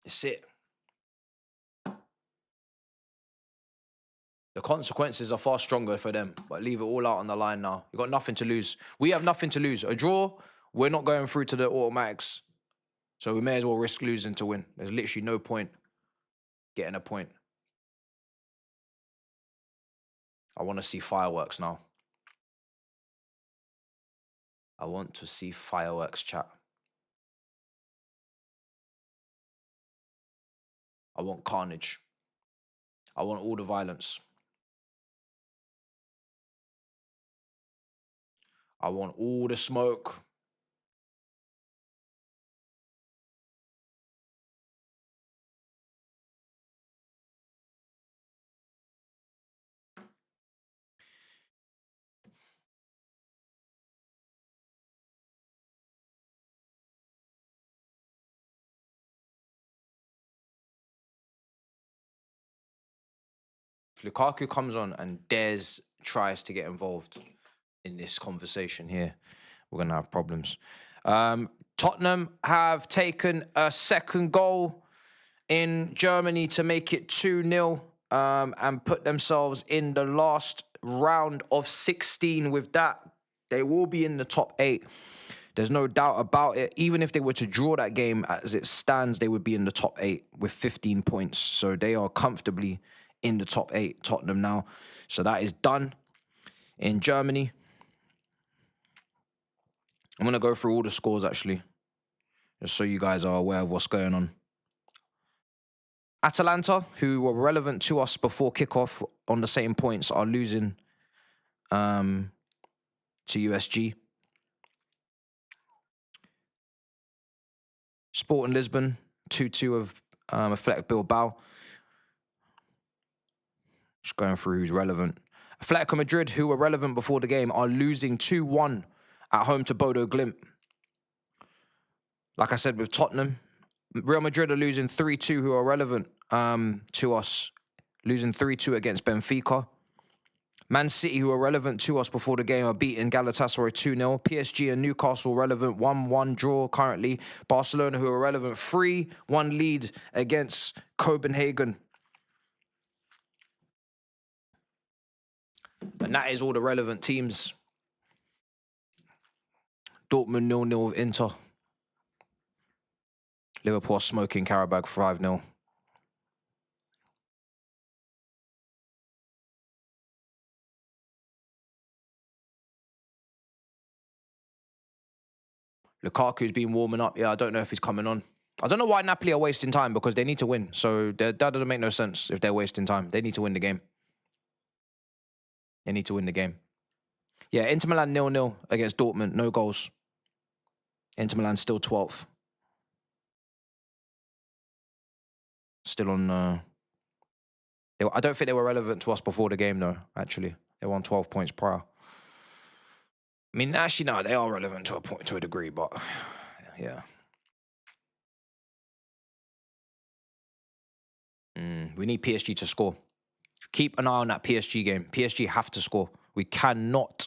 That's it. The consequences are far stronger for them, but leave it all out on the line now. You've got nothing to lose. We have nothing to lose. A draw, we're not going through to the automatics. So we may as well risk losing to win. There's literally no point getting a point. I want to see fireworks now. I want to see fireworks, chat. I want carnage. I want all the violence. I want all the smoke. If Lukaku comes on and dares tries to get involved in this conversation here, we're going to have problems. Tottenham have taken a second goal in Germany to make it 2-0 and put themselves in the last round of 16. With that, they will be in the top 8. There's no doubt about it. Even if they were to draw that game as it stands, they would be in the top 8 with 15 points. So they are comfortably in the top 8, Tottenham now. So that is done in Germany. I'm going to go through all the scores, actually, just so you guys are aware of what's going on. Atalanta, who were relevant to us before kickoff on the same points, are losing to USG. Sporting Lisbon, 2-2 of Athletic Bilbao. Just going through who's relevant. Atletico Madrid, who were relevant before the game, are losing 2-1 at home to Bodo Glimt. Like I said, with Tottenham, Real Madrid are losing 3-2, who are relevant to us, losing 3-2 against Benfica. Man City, who are relevant to us before the game, are beating Galatasaray 2-0. PSG and Newcastle relevant, 1-1 draw currently. Barcelona, who are relevant, 3-1 lead against Copenhagen. And that is all the relevant teams. Dortmund 0-0 with Inter. Liverpool smoking Karabag 5-0. Lukaku's been warming up. Yeah, I don't know if he's coming on. I don't know why Napoli are wasting time because they need to win. So that doesn't make no sense if they're wasting time. They need to win the game. They need to win the game. Yeah, Inter Milan 0-0 against Dortmund. No goals. Inter Milan still 12th. Still on... I don't think they were relevant to us before the game, though, actually. They won 12 points prior. I mean, actually, no, they are relevant to a point, to a degree, but yeah. We need PSG to score. Keep an eye on that PSG game. PSG have to score. We cannot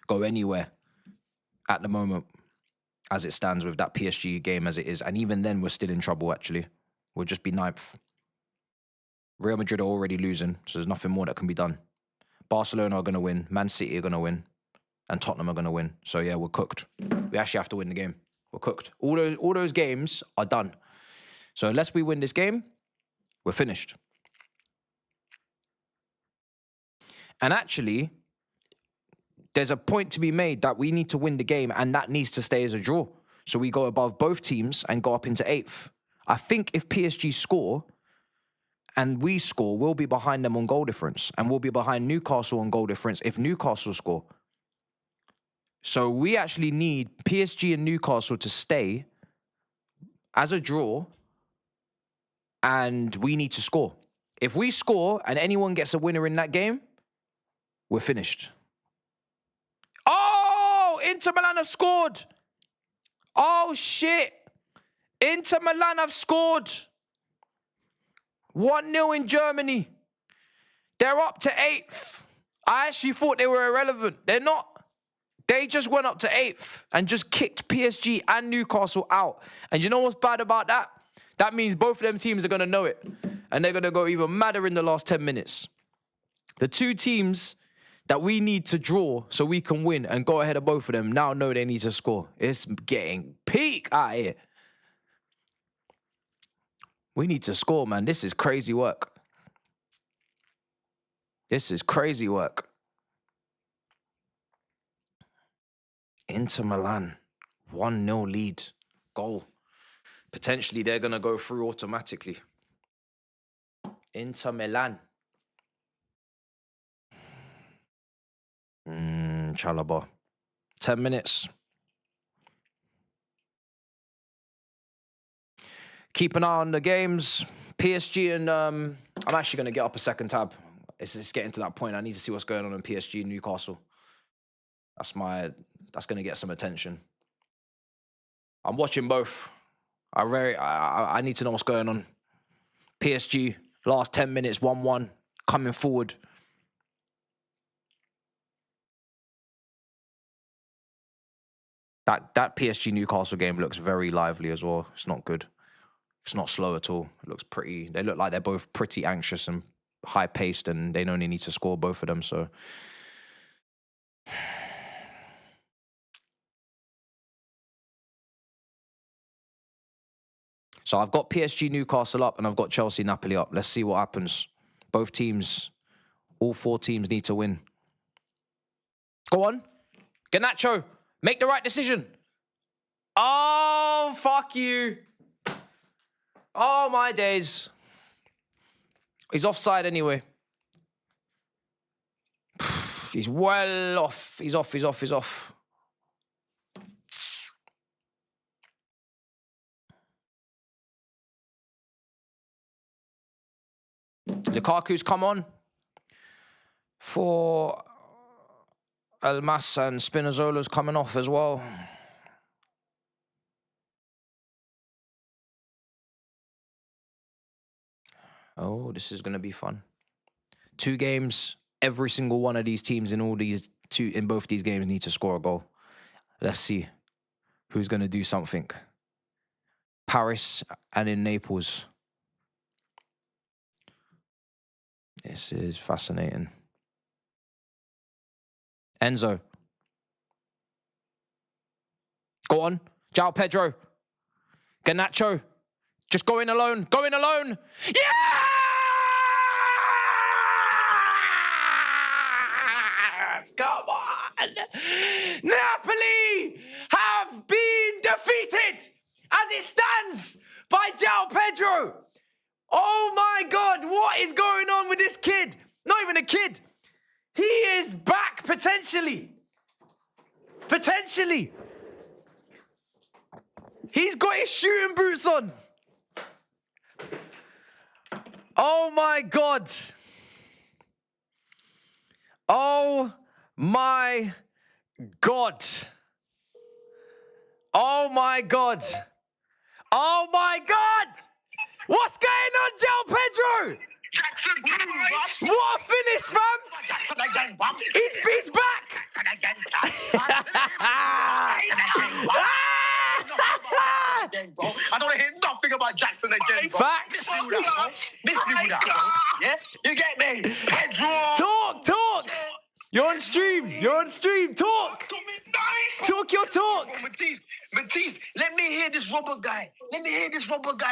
go anywhere at the moment as it stands with that PSG game as it is. And even then, we're still in trouble, actually. We'll just be 9th. Real Madrid are already losing, so there's nothing more that can be done. Barcelona are going to win. Man City are going to win. And Tottenham are going to win. So, yeah, we're cooked. We actually have to win the game. We're cooked. All those games are done. So unless we win this game, we're finished. And actually, there's a point to be made that we need to win the game and that needs to stay as a draw. So we go above both teams and go up into 8th. I think if PSG score and we score, we'll be behind them on goal difference. And we'll be behind Newcastle on goal difference if Newcastle score. So we actually need PSG and Newcastle to stay as a draw and we need to score. If we score and anyone gets a winner in that game, we're finished. Oh, Inter Milan have scored. Oh, shit. Inter Milan have scored. 1-0 in Germany. They're up to 8th. I actually thought they were irrelevant. They're not. They just went up to 8th and just kicked PSG and Newcastle out. And you know what's bad about that? That means both of them teams are going to know it. And they're going to go even madder in the last 10 minutes. The two teams that we need to draw so we can win and go ahead of both of them now know they need to score. It's getting peak out here. We need to score, man. This is crazy work. This is crazy work. Inter Milan, 1-0 lead, goal. Potentially they're going to go through automatically. Inter Milan. Chalaba. 10 minutes. Keep an eye on the games. PSG and... I'm actually going to get up a second tab. It's getting to that point. I need to see what's going on in PSG and Newcastle. That's going to get some attention. I'm watching both. I need to know what's going on. PSG, last 10 minutes, 1-1, coming forward. That PSG Newcastle game looks very lively as well. It's not good. It's not slow at all. It looks pretty... They look like they're both pretty anxious and high-paced, and they only need to score, both of them, so... So I've got PSG Newcastle up and I've got Chelsea Napoli up. Let's see what happens. Both teams, all 4 teams need to win. Go on. Garnacho, make the right decision. Oh, fuck you. Oh, my days. He's offside anyway. He's well off. He's off. Lukaku's come on for Almas, and Spinazzola's coming off as well. Oh, this is going to be fun. 2 games, every single one of these teams in both these games need to score a goal. Let's see who's going to do something. Paris and in Naples. This is fascinating. Enzo. Go on. João Pedro. Garnacho. Just go in alone. Go in alone. Yes! Come on. Napoli have been defeated. defeated as it stands by João Pedro. Oh my God, what is going on with this kid? Not even a kid. He is back potentially. Potentially. He's got his shooting boots on. Oh my God. Oh my God. Oh my God. Oh my God. What's going on, João Pedro? What a finish, fam! He's back! I don't want to hear nothing about Jackson again, bro. Facts! This that, bro. Yeah? You get me? Pedro! Talk! You're on stream, talk! Talk your talk! Matisse, let me hear this rubber guy.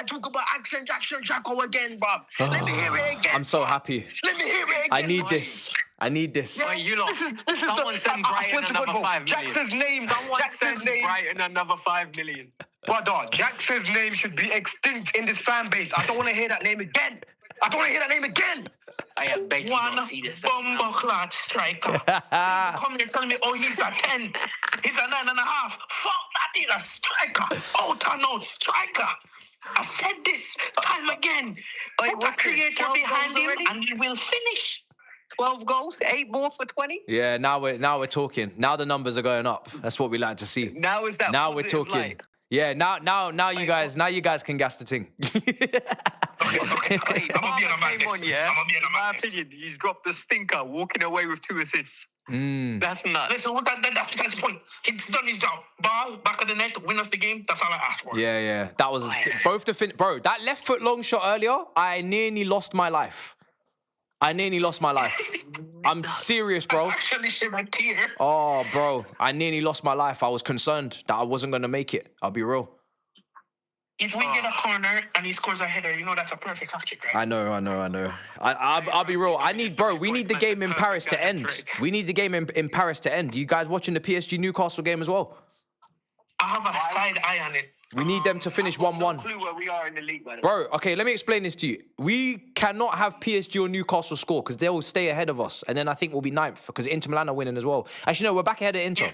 Talk about accent Jackson Jacko again, bruv. Let me hear it again. I'm so happy. Let me hear it again. I need this. Wait, you lot. This is Someone send Brighton another 5 million. Jackson's name. Someone Jackson's send name. Brighton another 5 million. Brother, Jackson's name should be extinct in this fan base. I don't want to hear that name again. I beg you One not see this. bomber-clad striker. Come here telling me, oh, he's a 10. He's a 9.5. Fuck that, he's a striker. Out-and-out striker. I said this time again. Put a what's this, creator 12 behind goals him already? and he will finish. 12 goals, 8 more for 20. Yeah, now we're talking. Now the numbers are going up. That's what we like to see. Now is that Now we're positive talking. light? Yeah, now you guys can gas the thing. Okay. I'm going to be on a madness. In my opinion, he's dropped the stinker, walking away with 2 assists. That's nuts. Listen, that's the point. He's done his job. Ball, back of the net, win us the game. That's all I asked for. Yeah. That was both the bro. That left foot long shot earlier. I nearly lost my life. I'm serious, bro. I actually shed a tear. Oh, bro. I nearly lost my life. I was concerned that I wasn't gonna make it. I'll be real. If we get a corner and he scores a header, you know that's a perfect hat-trick, right? I know. I'll be real. We need the game in Paris to end. We need the game in Paris to end. You guys watching the PSG Newcastle game as well? I have a side eye on it. We need them to finish 1-1. No clue where we are in the league, by the way. Bro, okay, let me explain this to you. We cannot have PSG or Newcastle score because they will stay ahead of us. And then I think we'll be 9th because Inter Milan are winning as well. Actually, no, we're back ahead of Inter.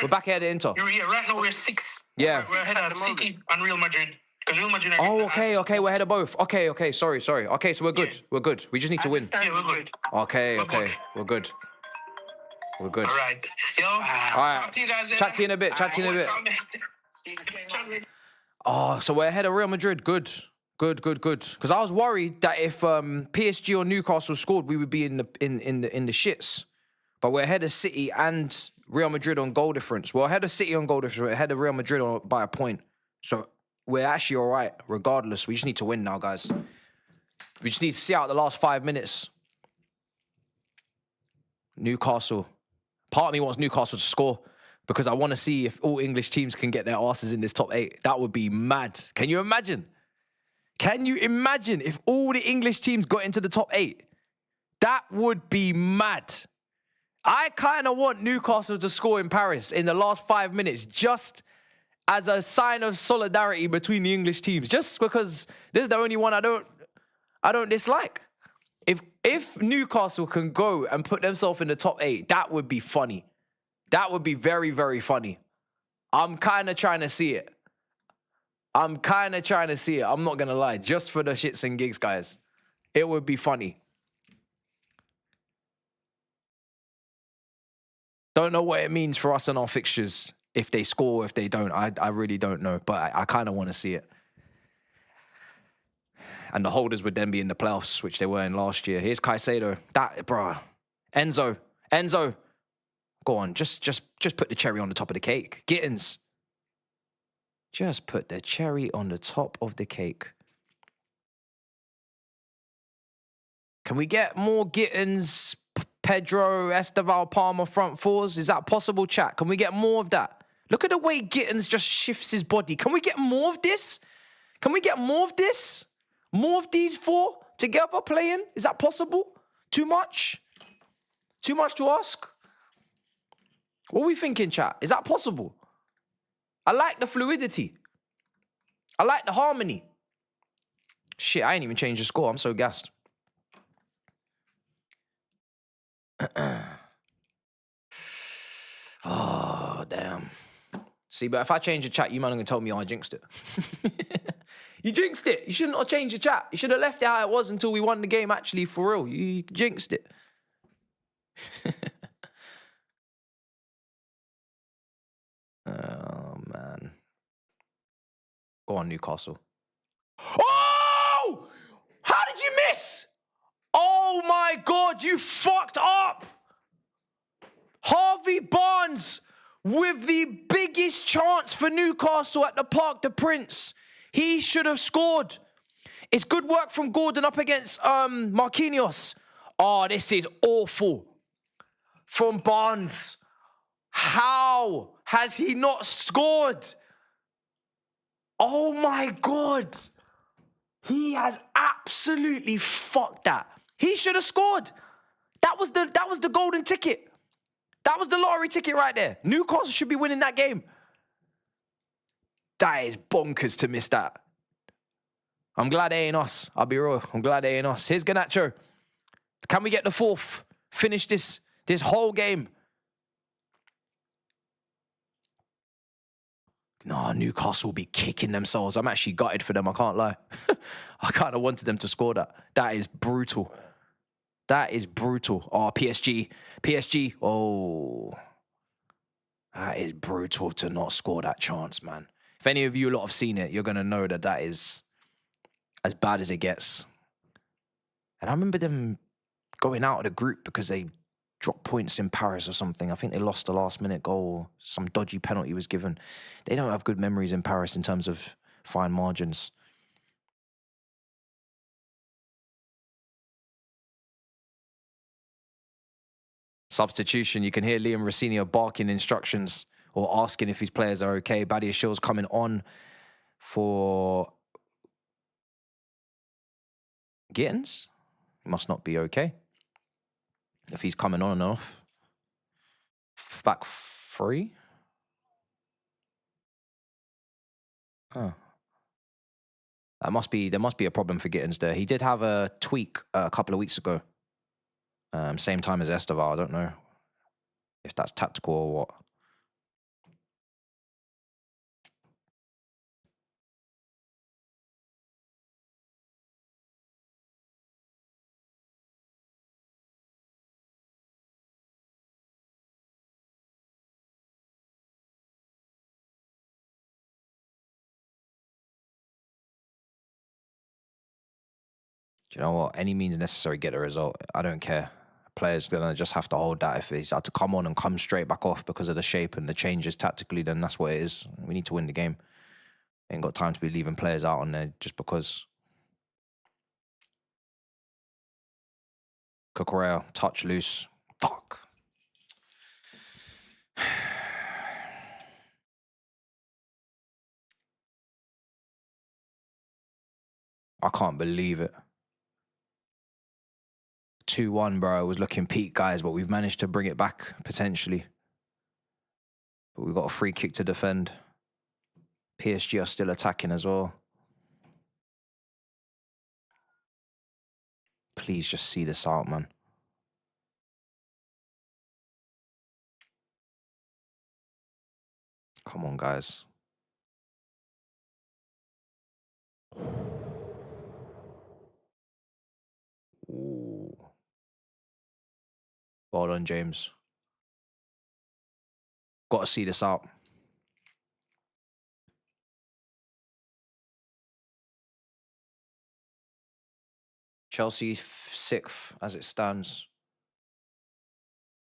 We're back ahead of Inter. Yeah, right now we're 6. Yeah. We're ahead of City and Real Madrid. Because Real Madrid are Oh, getting okay, we're ahead of both. Okay, sorry. Okay, so we're good. Yeah. We're good. We just need to win. Yeah, we're good. Okay, We're good. we're good. We're good. All right. Yo, All right. talk to you guys. Chat to you in a bit. Oh, so we're ahead of Real Madrid. Good. Because I was worried that if PSG or Newcastle scored, we would be in the shits. But we're ahead of City and Real Madrid on goal difference. We're ahead of City on goal difference. We're ahead of Real Madrid by a point. So we're actually all right, regardless. We just need to win now, guys. We just need to see out the last 5 minutes. Newcastle. Part of me wants Newcastle to score because I want to see if all English teams can get their asses in this top 8. That would be mad. Can you imagine? If all the English teams got into the top 8? That would be mad. I kind of want Newcastle to score in Paris in the last 5 minutes just as a sign of solidarity between the English teams. Just because this is the only one I don't dislike. If Newcastle can go and put themselves in the top 8, that would be funny. That would be very, very funny. I'm kind of trying to see it. I'm not going to lie. Just for the shits and gigs, guys. It would be funny. Don't know what it means for us and our fixtures. If they score, if they don't. I really don't know. But I kind of want to see it. And the holders would then be in the playoffs, which they were in last year. Here's Caicedo. Enzo. Go on, just put the cherry on the top of the cake. Gittins. Just put the cherry on the top of the cake. Can we get more Gittins, Pedro, Esteval, Palmer front fours? Is that possible, chat? Can we get more of that? Look at the way Gittins just shifts his body. Can we get more of this? More of these 4 together playing? Is that possible? Too much? Too much to ask? What are we thinking, chat? Is that possible? I like the fluidity. I like the harmony. Shit, I ain't even changed the score. I'm so gassed. Oh, damn. See, but if I change the chat, you man are going to tell me I jinxed it. You jinxed it. You shouldn't have changed the chat. You should have left it how it was until we won the game, actually, for real. You jinxed it. Oh, man. Go on, Newcastle. Oh! How did you miss? Oh, my God, you fucked up. Harvey Barnes with the biggest chance for Newcastle at the Parc des Princes. He should have scored. It's good work from Gordon up against Marquinhos. Oh, this is awful. From Barnes. How has he not scored? Oh my God. He has absolutely fucked that. He should have scored. That was the golden ticket. That was the lottery ticket right there. Newcastle should be winning that game. That is bonkers to miss that. I'm glad they ain't us. I'll be real. I'm glad they ain't us. Here's Garnacho. Can we get the fourth? Finish this whole game. No, Newcastle will be kicking themselves. I'm actually gutted for them, I can't lie. I kind of wanted them to score that. That is brutal. That is brutal. Oh, PSG. Oh. That is brutal to not score that chance, man. If any of you lot have seen it, you're going to know that that is as bad as it gets. And I remember them going out of the group because they dropped points in Paris or something. I think they lost the last-minute goal. Some dodgy penalty was given. They don't have good memories in Paris in terms of fine margins. Substitution. You can hear Liam Rossini barking instructions or asking if his players are okay. Badia Shaw's coming on for Gittins. He must not be okay if he's coming on and off. Back free. Oh. There must be a problem for Gittins there. He did have a tweak a couple of weeks ago. Same time as Estevar. I don't know if that's tactical or what. Do you know what? Any means necessary, get a result. I don't care. Players gonna just have to hold that. If he's had to come on and come straight back off because of the shape and the changes tactically, then that's what it is. We need to win the game. Ain't got time to be leaving players out on there just because. Cucurella, touch loose. Fuck. I can't believe it. 2-1, bro. It was looking peak, guys, but we've managed to bring it back, potentially. But we've got a free kick to defend. PSG are still attacking as well. Please just see this out, man. Come on, guys. Ooh. Well done, James. Got to see this out. Chelsea 6th as it stands.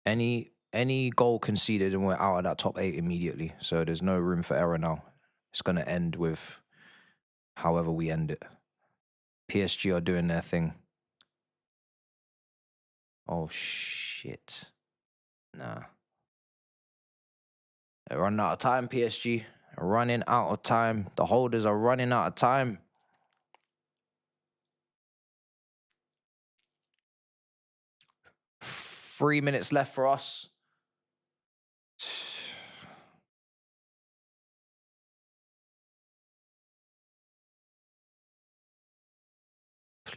Any goal conceded and we're out of that top 8 immediately. So there's no room for error now. It's going to end with however we end it. PSG are doing their thing. Oh, shit. Nah. They're running out of time, PSG. They're running out of time. The holders are running out of time. Three minutes left for us.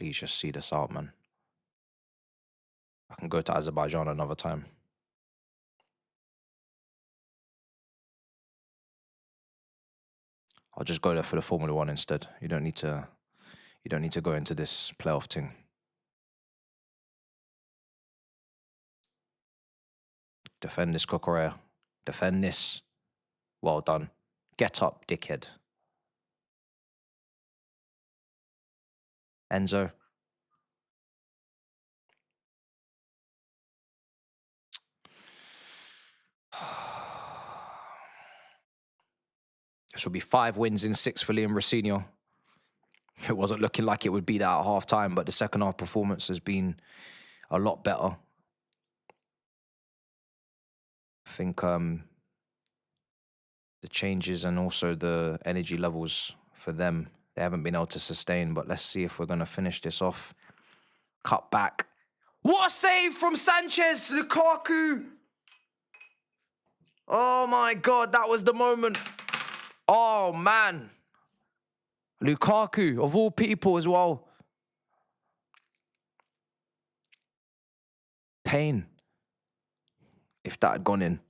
Please just see this out, man. I can go to Azerbaijan another time. I'll just go there for the Formula One instead. You don't need to go into this playoff thing. Defend this, Kokorea. Defend this. Well done. Get up, dickhead. Enzo. This will be 5 wins in 6 for Liam Rossinho. It wasn't looking like it would be that at half time, but the second half performance has been a lot better. I think the changes and also the energy levels for them, they haven't been able to sustain, but let's see if we're going to finish this off. Cut back. What a save from Sanchez, Lukaku. Oh my God, that was the moment. Oh man. Lukaku, of all people as well. Pain. If that had gone in.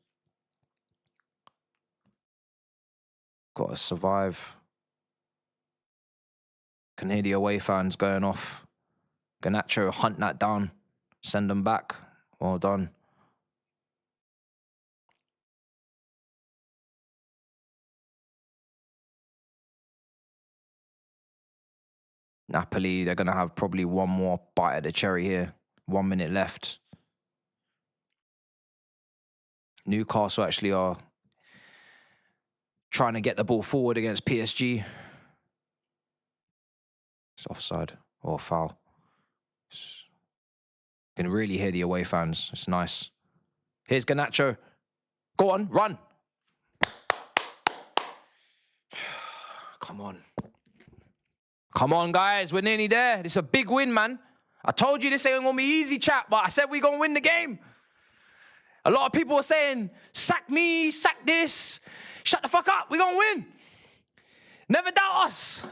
Got to survive. Can hear the away fans going off. Garnacho, hunt that down. Send them back. Well done. Napoli, they're going to have probably one more bite at the cherry here. 1 minute left. Newcastle actually are trying to get the ball forward against PSG. It's offside or foul. You can really hear the away fans. It's nice. Here's Garnacho. Go on, run. Come on. Come on, guys. We're nearly there. It's a big win, man. I told you this ain't going to be easy, chat, but I said we're going to win the game. A lot of people are saying, sack me, sack this. Shut the fuck up. We're going to win. Never doubt us.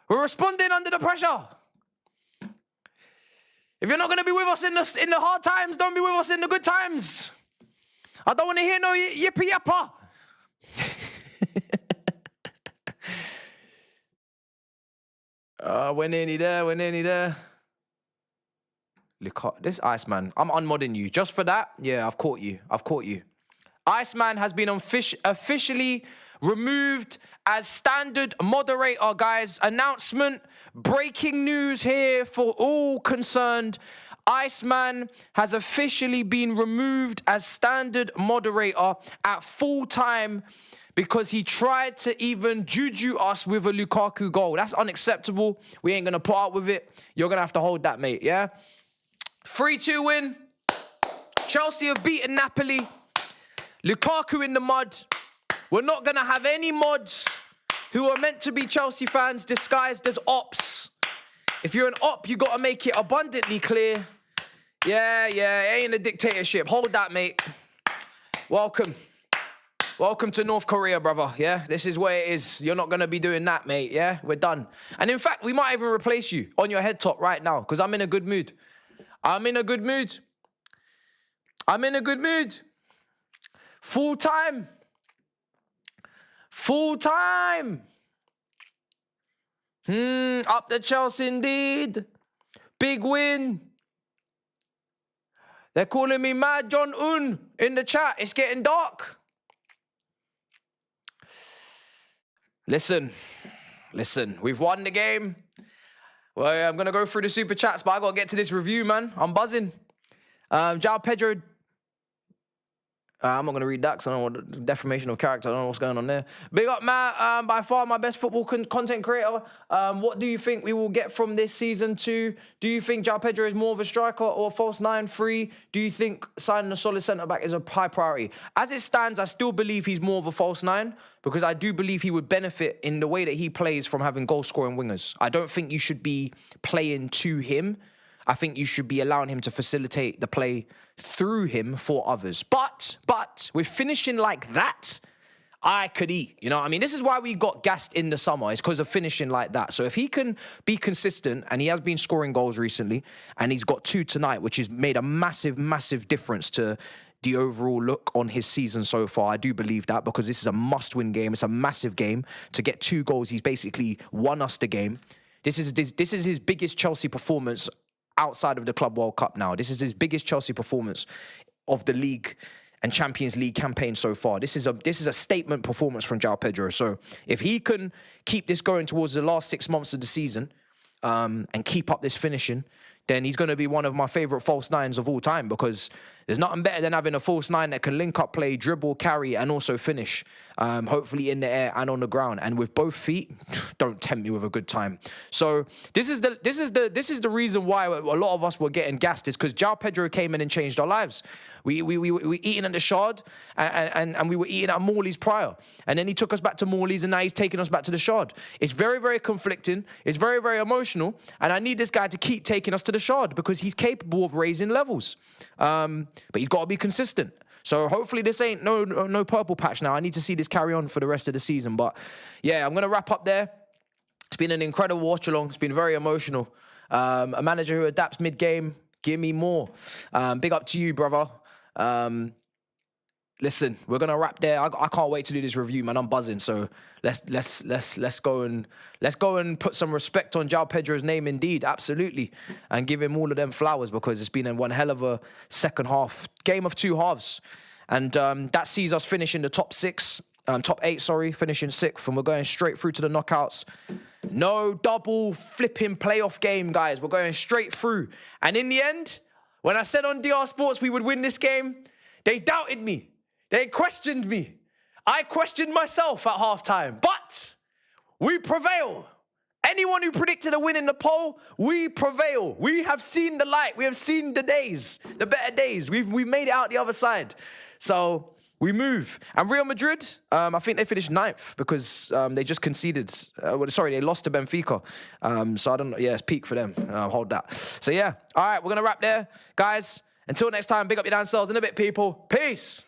We're responding under the pressure. If you're not going to be with us in the hard times, don't be with us in the good times. I don't want to hear no yippee yappa. We're nearly there. We're nearly there. Look, this Iceman. I'm unmodding you. Just for that, yeah, I've caught you. I've caught you. Iceman has been officially removed as standard moderator, guys. Announcement, breaking news here for all concerned. Iceman has officially been removed as standard moderator at full time because he tried to even juju us with a Lukaku goal. That's unacceptable. We ain't going to put up with it. You're going to have to hold that, mate, yeah? 3-2 win. Chelsea have beaten Napoli. Lukaku in the mud. We're not going to have any mods who are meant to be Chelsea fans disguised as ops. If you're an op, you got to make it abundantly clear. Yeah, it ain't a dictatorship. Hold that, mate. Welcome. Welcome to North Korea, brother, yeah? This is where it is. You're not going to be doing that, mate, yeah? We're done. And in fact, we might even replace you on your head top right now because I'm in a good mood. I'm in a good mood. I'm in a good mood. Full time. Full time. Up the Chelsea indeed. Big win. They're calling me Mad John Un in the chat. It's getting dark. Listen, we've won the game. Well, I'm going to go through the super chats, but I got to get to this review, man. I'm buzzing. João Pedro. I'm not going to read that because I don't know what defamation of character. I don't know what's going on there. Big up, Matt. By far my best football content creator. What do you think we will get from this season 2? Do you think João Pedro is more of a striker or a false 9-3? Do you think signing a solid centre-back is a high priority? As it stands, I still believe he's more of a false 9 because I do believe he would benefit in the way that he plays from having goal-scoring wingers. I don't think you should be playing to him. I think you should be allowing him to facilitate the play through him for others. But with finishing like that, I could eat. You know what I mean? This is why we got gassed in the summer. It's because of finishing like that. So if he can be consistent, and he has been scoring goals recently, and he's got 2 tonight, which has made a massive, massive difference to the overall look on his season so far. I do believe that, because this is a must-win game. It's a massive game. To get 2 goals, he's basically won us the game. This is his biggest Chelsea performance outside of the Club World Cup now. This is his biggest Chelsea performance of the league and Champions League campaign so far. This is a statement performance from João Pedro. So if he can keep this going towards the last 6 months of the season, and keep up this finishing, then he's going to be one of my favourite false nines of all time, because there's nothing better than having a false nine that can link up play, dribble, carry, and also finish, hopefully in the air and on the ground. And with both feet, don't tempt me with a good time. So this is the reason why a lot of us were getting gassed, is because João Pedro came in and changed our lives. We were eating at the Shard, and we were eating at Morley's prior. And then he took us back to Morley's, and now he's taking us back to the Shard. It's very, very conflicting. It's very, very emotional. And I need this guy to keep taking us to the Shard, because he's capable of raising levels. But he's got to be consistent. So hopefully this ain't no purple patch now. I need to see this carry on for the rest of the season. But yeah, I'm going to wrap up there. It's been an incredible watch along. It's been very emotional. A manager who adapts mid-game. Give me more. Big up to you, brother. Listen, we're gonna wrap there. I can't wait to do this review, man. I'm buzzing. So let's go and put some respect on João Pedro's name, indeed, absolutely, and give him all of them flowers, because it's been one hell of a second half, game of 2 halves, and that sees us finish in the top 8, finishing 6th, and we're going straight through to the knockouts. No double flipping playoff game, guys. We're going straight through, and in the end, when I said on DR Sports we would win this game, they doubted me. They questioned me. I questioned myself at halftime, but we prevail. Anyone who predicted a win in the poll, we prevail. We have seen the light. We have seen the days, the better days. We've made it out the other side. So we move. And Real Madrid, I think they finished 9th, because they just conceded. They lost to Benfica. So I don't know. Yeah, it's peak for them. Hold that. So yeah. All right, we're going to wrap there. Guys, until next time, big up your damn selves in a bit, people. Peace.